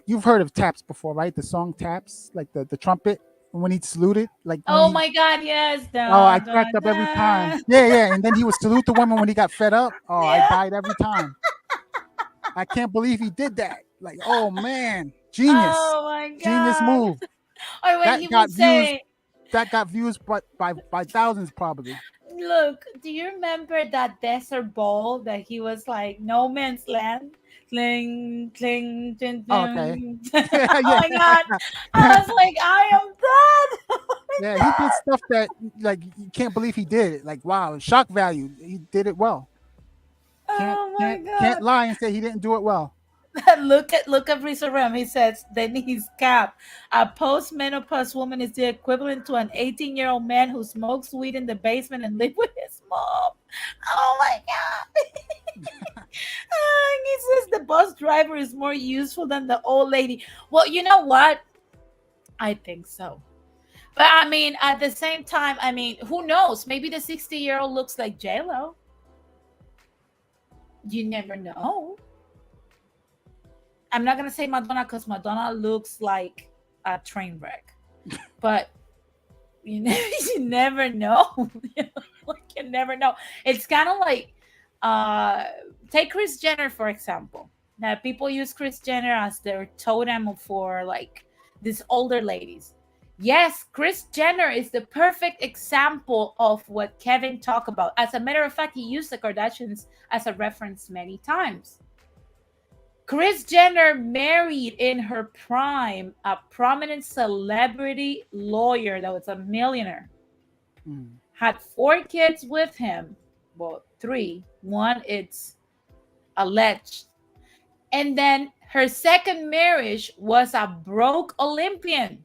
you've heard of taps before, right? The song taps, like the trumpet when he saluted, like when Oh he. my God, yes. Oh, I Dun, cracked dun, up every time. dun. Yeah, yeah. And then he would salute the women when he got fed up. Oh, I Yeah. died every time. I can't believe he did that. Like, oh man, genius, Oh my genius God. move. Or when That he got would views. say, That got views, but by thousands probably. look, do you remember that desert ball that he was like, no man's land? Cling, cling, cling, Oh, okay. cling. Yeah, Oh my God. I was like, I am dead. yeah. He did stuff that like you can't believe he did it. Like, wow, shock value. He did it well. Can't Oh my can't can't God. lie and say he didn't do it well. Look at Rizzo Ram. He says Denise Cap. A post-menopause woman is the equivalent to an 18-year-old man who smokes weed in the basement and lives with his mom. Oh my god. He says the bus driver is more useful than the old lady. Well, you know what? I think so. But I mean, at the same time, I mean, who knows? Maybe the 60-year-old looks like J-Lo. You never know. I'm not gonna say Madonna because Madonna looks like a train wreck, but you never know. Like you never know. It's kind of like uh, take Kris Jenner for example. Now people use Kris Jenner as their totem for like these older ladies. Yes, Kris Jenner is the perfect example of what Kevin talked about. As a matter of fact, he used the Kardashians as a reference many times. Kris Jenner married in her prime a prominent celebrity lawyer that was a millionaire. Mm. Had 4 kids with him. Well, three. One it's alleged. And then her second marriage was a broke Olympian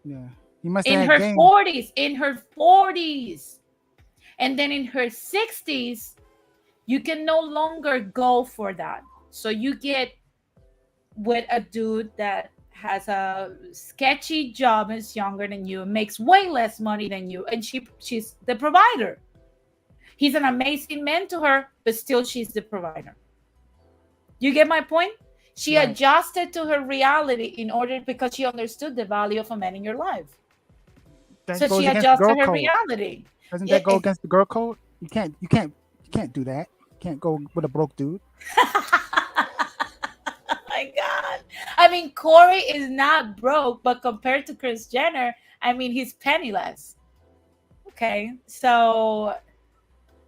Yeah. He must have in had her game. 40s. In her 40s. And then in her 60s, you can no longer go for that. So you get with a dude that has a sketchy job, is younger than you, makes way less money than you, and she's the provider. He's an amazing man to her, but still she's the provider. You get my point? She Right. adjusted to her reality in order because she understood the value of a man in your life. That So goes she against the girl adjusted her code. reality. Doesn't Yeah, that go against the girl code? You can't do that. You can't go with a broke dude. my god. I mean, Corey is not broke, but compared to Kris Jenner, I mean, he's penniless. Okay, so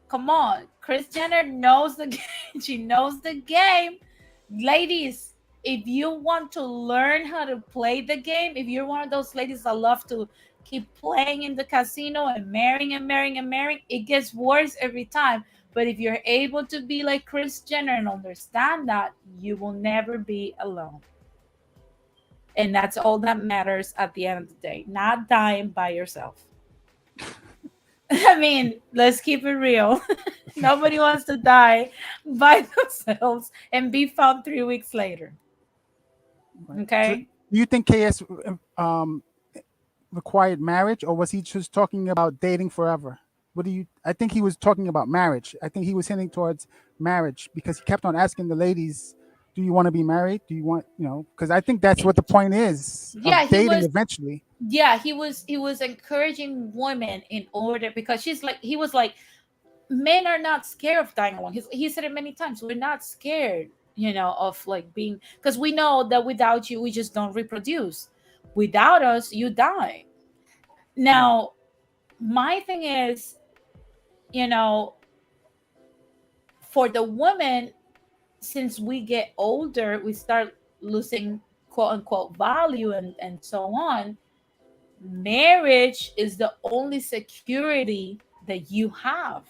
come on. Kris Jenner knows the game. She knows the game. Ladies, if you want to learn how to play the game, if you're one of those ladies that love to keep playing in the casino and marrying and marrying and marrying, it gets worse every time. But if you're able to be like Kris Jenner and understand that, you will never be alone. And that's all that matters at the end of the day, not dying by yourself. I mean, let's keep it real. Nobody wants to die by themselves and be found 3 weeks later. Right. So, Okay. do you think KS required marriage, or was he just talking about dating forever? What do you? I think he was talking about marriage. I think he was hinting towards marriage because he kept on asking the ladies, "Do you want to be married? Do you want, Because I think that's what the point is Yeah, of he dating was. eventually." Yeah, he was encouraging women in order because she's like he was like men are not scared of dying alone. He said it many times. We're not scared, of like being because we know that without you we just don't reproduce. Without us, you die. Right. Now, my thing is, you know, for the women, since we get older, we start losing quote unquote value and so on. Marriage is the only security that you have.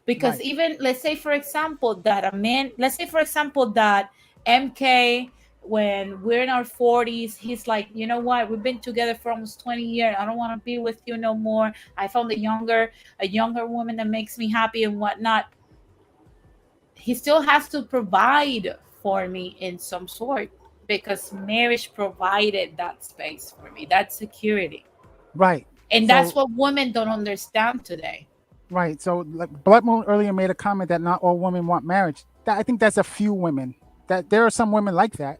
Because Right. even let's say for example that MK, when we're in our 40s, he's like, you know what, we've been together for almost 20 years, I don't want to be with you no more, I found a younger woman that makes me happy and whatnot. He still has to provide for me in some sort because marriage provided that space for me, that security. Right. And that's So what women don't understand today. right. So like Blood Moon earlier made a comment that not all women want marriage. I think that's a few women. That there are some women like that,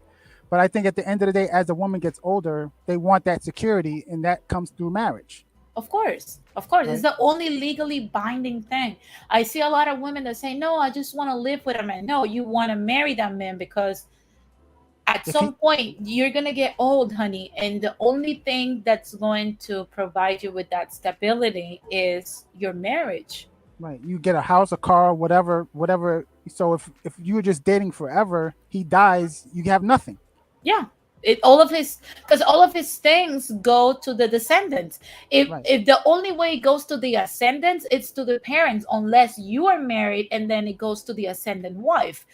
but I think at the end of the day, as a woman gets older, they want that security, and that comes through marriage. Of course, of course. It's Right. the only legally binding thing. I see a lot of women that say, no, I just want to live with a man. No, you want to marry that man because at If some he point you're going to get old, honey. And the only thing that's going to provide you with that stability is your marriage. right, you get a house, a car, whatever, whatever. So if you were just dating forever, he dies, you have nothing. Yeah. All of his, because all of his things go to the descendants. if Right. if the only way it goes to the ascendants, it's to the parents, unless you are married, and then it goes to the ascendant wife,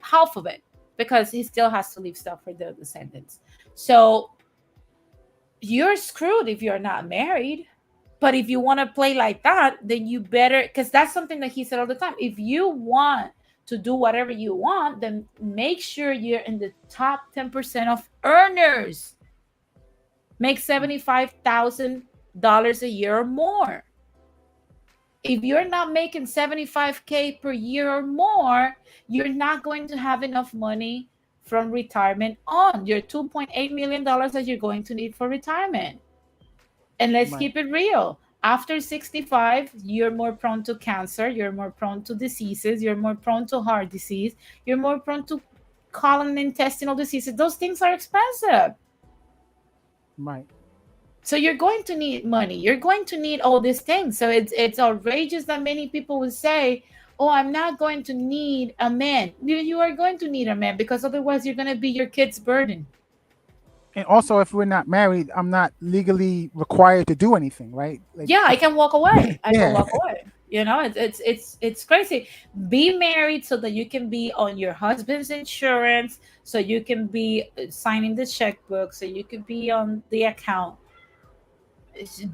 half of it, because he still has to leave stuff for the descendants. So you're screwed if you're not married. But if you want to play like that, then you better, because that's something that he said all the time. If you want to do whatever you want, then make sure you're in the top 10% of earners. Make $75,000 a year or more. If you're not making 75K per year or more, you're not going to have enough money from retirement on your $2.8 million that you're going to need for retirement. And let's Right. keep it real. After 65, you're more prone to cancer, you're more prone to diseases, you're more prone to heart disease, you're more prone to colon and intestinal diseases. Those things are expensive. Right. So you're going to need money. You're going to need all these things. So it's outrageous that many people would say, "Oh, I'm not going to need a man." You are going to need a man, because otherwise you're going to be your kid's burden. And also, if we're not married, I'm not legally required to do anything, right? Like, Yeah, I can walk away. I can yeah, walk away. It's crazy. Be married so that you can be on your husband's insurance, so you can be signing the checkbook, so you can be on the account.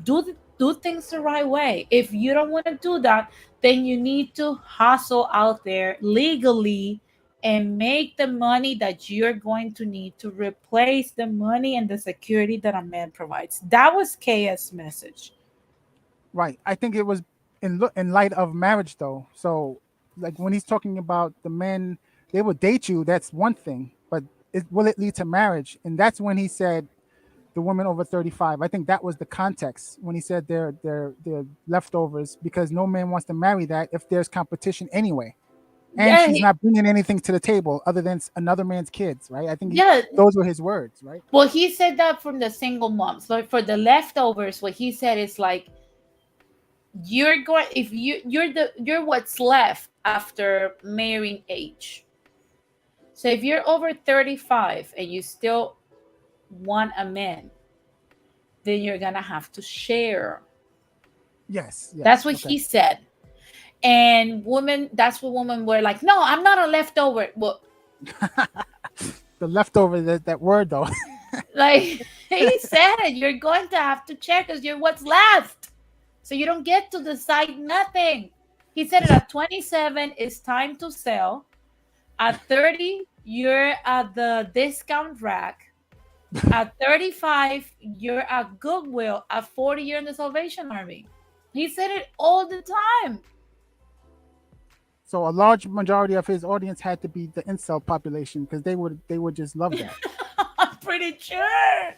Do things the right way. If you don't want to do that, then you need to hustle out there legally and make the money that you're going to need to replace the money and the security that a man provides. That was KS message. right. I think it was in light of marriage, though. So, like when he's talking about the men, they will date you. That's one thing, but will it lead to marriage? And that's when he said the women over 35. I think that was the context when he said they're leftovers because no man wants to marry that if there's competition anyway. And Yeah, she's not bringing anything to the table other than another man's kids, right? I think yeah. those were his words, right? Well, he said that from the single moms. Like for the leftovers, what he said is like, you're going, if you're what's left after marrying age. So if you're over 35 and you still want a man, then you're gonna have to share. Yes, That's yes. what Okay. he said. And women, that's what women were like, no, I'm not a leftover. Well, The leftover, that word though. like he said, you're going to have to check because you're what's left. So you don't get to decide nothing. He said it at 27, it's time to sell. At 30, you're at the discount rack. At 35, you're at Goodwill. At 40, you're in the Salvation Army. He said it all the time. So a large majority of his audience had to be the incel population because they would just love that. I'm pretty sure.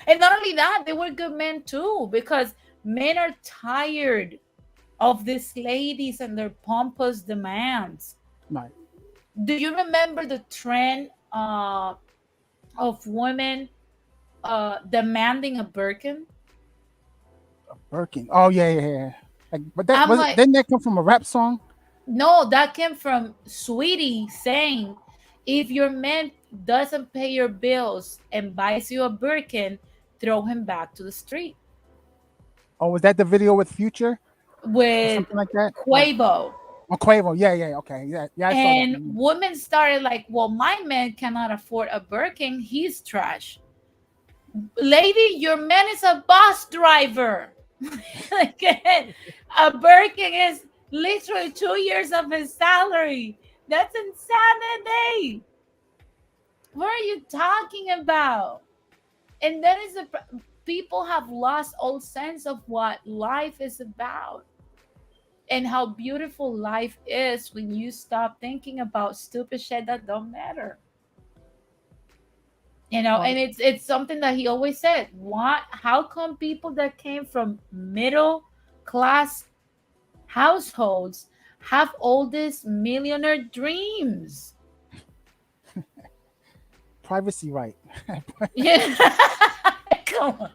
And not only that, they were good men too, because men are tired of these ladies and their pompous demands. Right. Do you remember the trend of women demanding a Birkin? Birkin. Oh yeah, yeah, yeah. Like, but that I'm was it. like, Didn't that come from a rap song? no, that came from Sweetie saying, if your man doesn't pay your bills and buys you a Birkin, throw him back to the street. Oh, was that the video with Future or With something like that? Or Quavo. Quavo? Yeah, yeah, okay, yeah, yeah. I saw that And one. women started like, well, my man cannot afford a Birkin. He's trash. Lady, your man is a bus driver. Like, a Birkin is literally 2 years of his salary. That's insanity. What are you talking about? And that is people have lost all sense of what life is about and how beautiful life is when you stop thinking about stupid shit that don't matter. And Well, it's something that he always said. What? How come people that came from middle class households have all these millionaire dreams? privacy right. Yeah. Come on.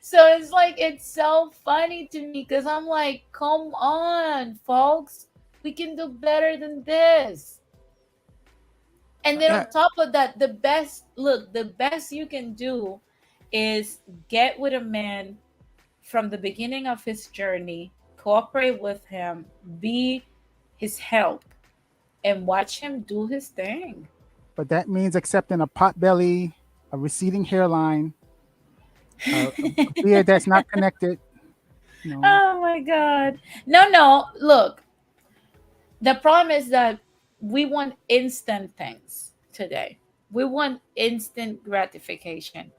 So it's like, it's so funny to me because I'm like, come on, folks, we can do better than this. And then Yeah, on top of that, the best you can do is get with a man from the beginning of his journey, cooperate with him, be his help, and watch him do his thing. but that means accepting a pot belly, a receding hairline, a beard that's not connected. You know, Oh my God. No, no. Look, the problem is that we want instant things today. We want instant gratification.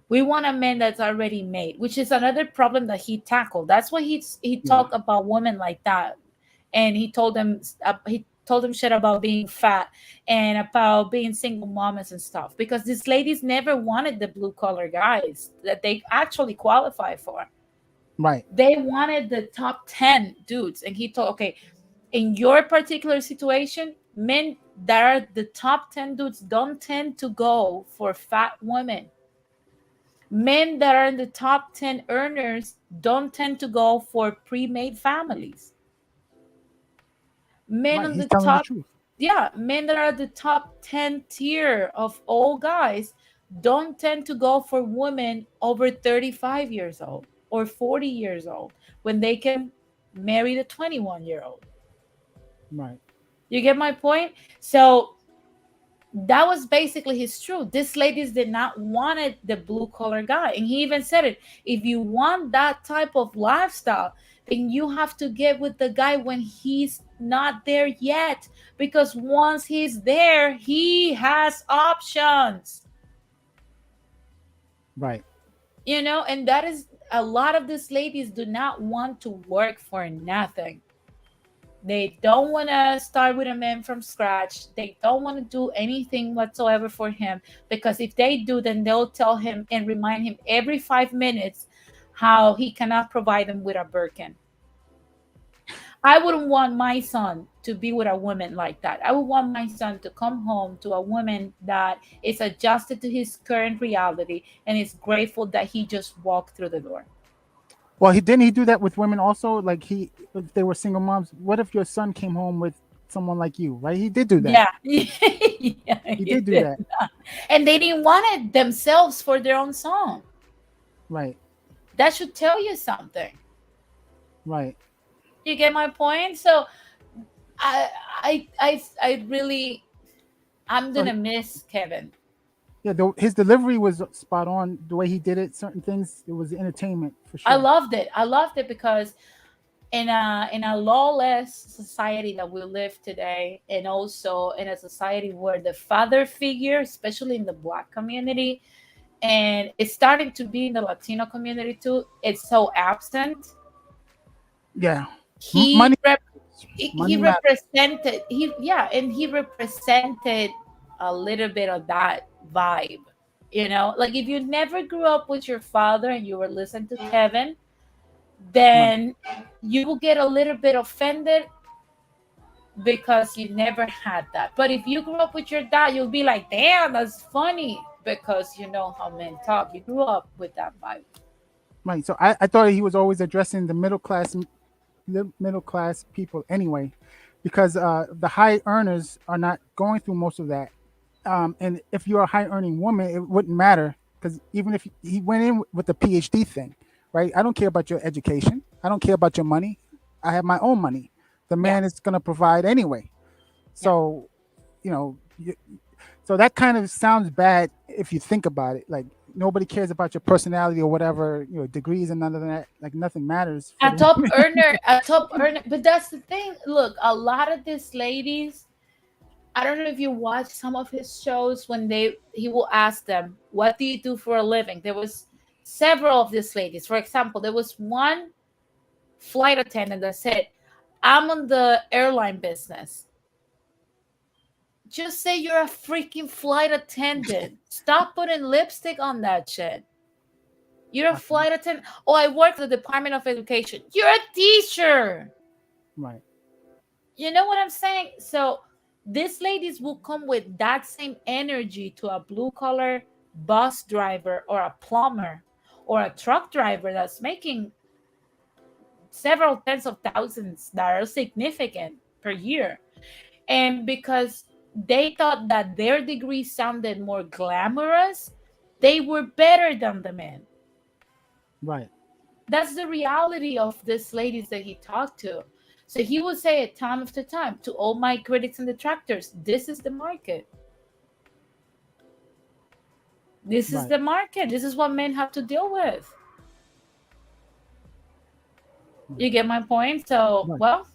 We want a man that's already made, which is another problem that he tackled. That's why he yeah, talked about women like that, and he told them shit about being fat and about being single mamas and stuff, because these ladies never wanted the blue collar guys that they actually qualify for. right, They wanted the top 10 dudes, and he told, okay, in your particular situation, men that are the top 10 dudes don't tend to go for fat women. Men that are in the top 10 earners don't tend to go for pre-made families. Men right. on He's the telling the top, truth. yeah, men that are the top 10 tier of all guys don't tend to go for women over 35 years old or 40 years old when they can marry the 21-year-old. Right. You get my point? So that was basically his truth. These ladies did not wanted the blue collar guy, and he even said it. If you want that type of lifestyle, then you have to get with the guy when he's not there yet, because once he's there, he has options. Right. And that is, a lot of these ladies do not want to work for nothing. They don't want to start with a man from scratch. They don't want to do anything whatsoever for him, because if they do, then they'll tell him and remind him every 5 minutes how he cannot provide them with a Birkin. I wouldn't want my son to be with a woman like that. I would want my son to come home to a woman that is adjusted to his current reality and is grateful that he just walked through the door. Well, he didn't he do that with women also? Like if they were single moms. What if your son came home with someone like you? Right? He did do that. Yeah, yeah, He he did do did. that. And they didn't want it themselves for their own song. Right. That should tell you something. Right. You get my point? So I I really, I'm So gonna miss Kevin. yeah, his delivery was spot on. The way he did it, certain things, it was entertainment for I sure. loved it. I loved it because in a lawless society that we live today, and also in a society where the father figure, especially in the black community, and it's starting to be in the Latino community too, it's so absent. Yeah. he Money, rep- he money matters. represented, he represented a little bit of that vibe. Like, if you never grew up with your father and you were listening to Kevin, Right. then you will get a little bit offended because you never had that. But if you grew up with your dad, you'll be like, damn, that's funny, because you know how men talk. You grew up with that vibe. Right. So I thought he was always addressing the middle class people anyway, because the high earners are not going through most of that. And if you're a high earning woman, it wouldn't matter, because even if he went in with the PhD thing, right? I don't care about your education. I don't care about your money. I have my own money. The Yeah, man is going to provide anyway. yeah. So, you know, so that kind of sounds bad if you think about it. Like nobody cares about your personality or whatever, degrees and none of that. Like nothing matters for A the top woman. earner, a top earner. But that's the thing. Look, a lot of these ladies, I don't know if you watch some of his shows, when he will ask them, "What do you do for a living?" There was several of these ladies. For example, there was one flight attendant that said, "I'm on the airline business." Just say you're a freaking flight attendant. Stop putting lipstick on that shit. You're a flight attendant. Oh, I work for the Department of Education. You're a teacher. Right. You know what I'm saying? So these ladies will come with that same energy to a blue collar bus driver or a plumber or a truck driver that's making several tens of thousands that are significant per year. And because they thought that their degree sounded more glamorous, they were better than the men. Right. That's the reality of these ladies that he talked to. So he would say it time after time to all my critics and detractors, this is the market. This is Right. the market. This is what men have to deal with. Right. You get my point? So, Right. well,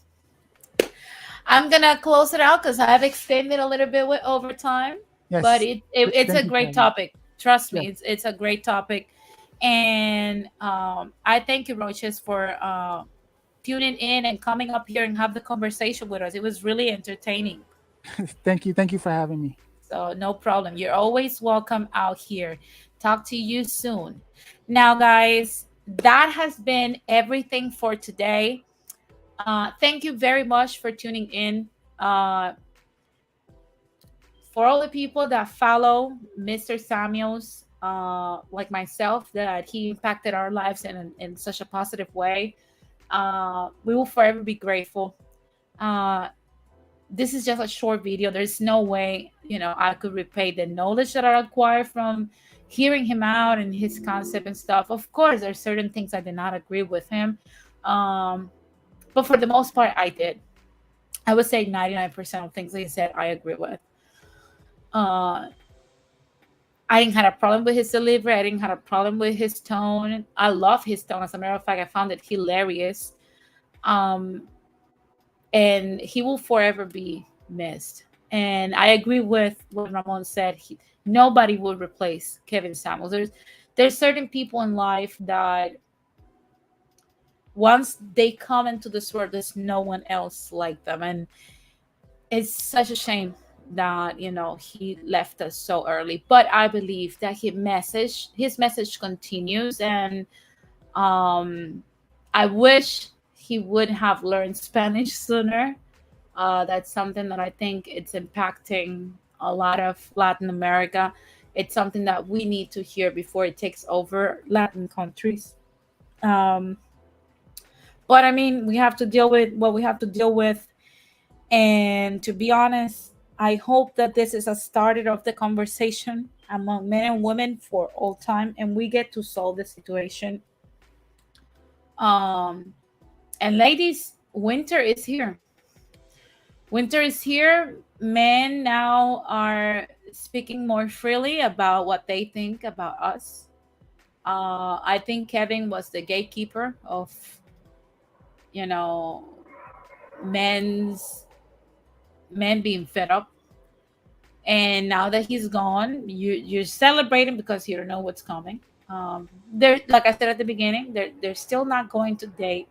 I'm gonna close it out because I've extended a little bit with overtime, but Yes. it's a Thank you for great having me. topic. Trust Yes. me, it's a great topic, and I thank you, Roaches, for tuning in and coming up here and have the conversation with us. It was really entertaining. Thank you. Thank you for having me. So no problem. You're always welcome out here. Talk to you soon. Now, guys, that has been everything for today. Thank you very much for tuning in. Uh, for all the people that follow Mr. Samuels, like myself, that he impacted our lives in such a positive way, we will forever be grateful. Uh, this is just a short video. There's no way, I could repay the knowledge that I acquired from hearing him out and his concept and stuff. Of course, there's certain things I did not agree with him. But for the most part, I did. I would say 99% of things he said, I agree with. Uh, I didn't have a problem with his delivery. I didn't have a problem with his tone. I love his tone. As a matter of fact, I found it hilarious. Um, and he will forever be missed. And I agree with what Ramon said. Nobody will replace Kevin Samuels. There's certain people in life that once they come into this world, there's no one else like them, and it's such a shame that he left us so early. But I believe that his message continues, and I wish he would have learned Spanish sooner. That's something that I think it's impacting a lot of Latin America. It's something that we need to hear before it takes over Latin countries. Um, but I mean, we have to deal with what we have to deal with. And to be honest, I hope that this is a starter of the conversation among men and women for all time, and we get to solve the situation. Um, and ladies, winter is here. Winter is here. Men now are speaking more freely about what they think about us. I think Kevin was the gatekeeper of, you know, men's men being fed up. And now that he's gone, you're celebrating because you don't know what's coming. They're, like I said at the beginning, they're still not going to date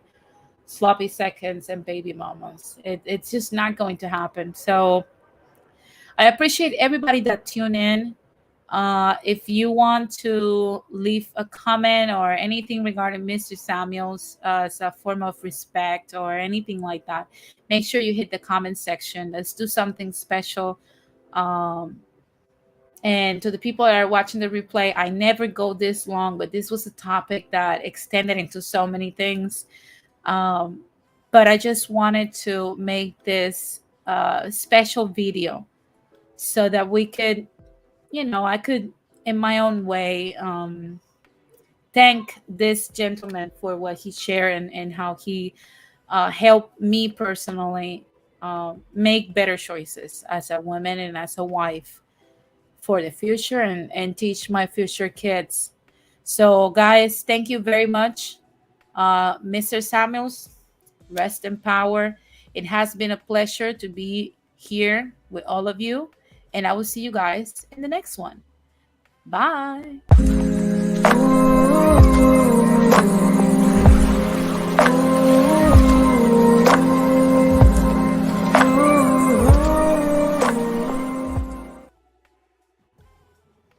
sloppy seconds and baby mamas. It's just not going to happen. So I appreciate everybody that tuned in. If you want to leave a comment or anything regarding Mr. Samuels as a form of respect or anything like that, make sure you hit the comment section. Let's do something special. Um, and to the people that are watching the replay, I never go this long, but this was a topic that extended into so many things. Um, but I just wanted to make this special video so that we could, I could, in my own way, thank this gentleman for what he shared and how he helped me personally make better choices as a woman and as a wife for the future and teach my future kids. So, guys, thank you very much. Mr. Samuels, rest in power. It has been a pleasure to be here with all of you. And I will see you guys in the next one. Bye.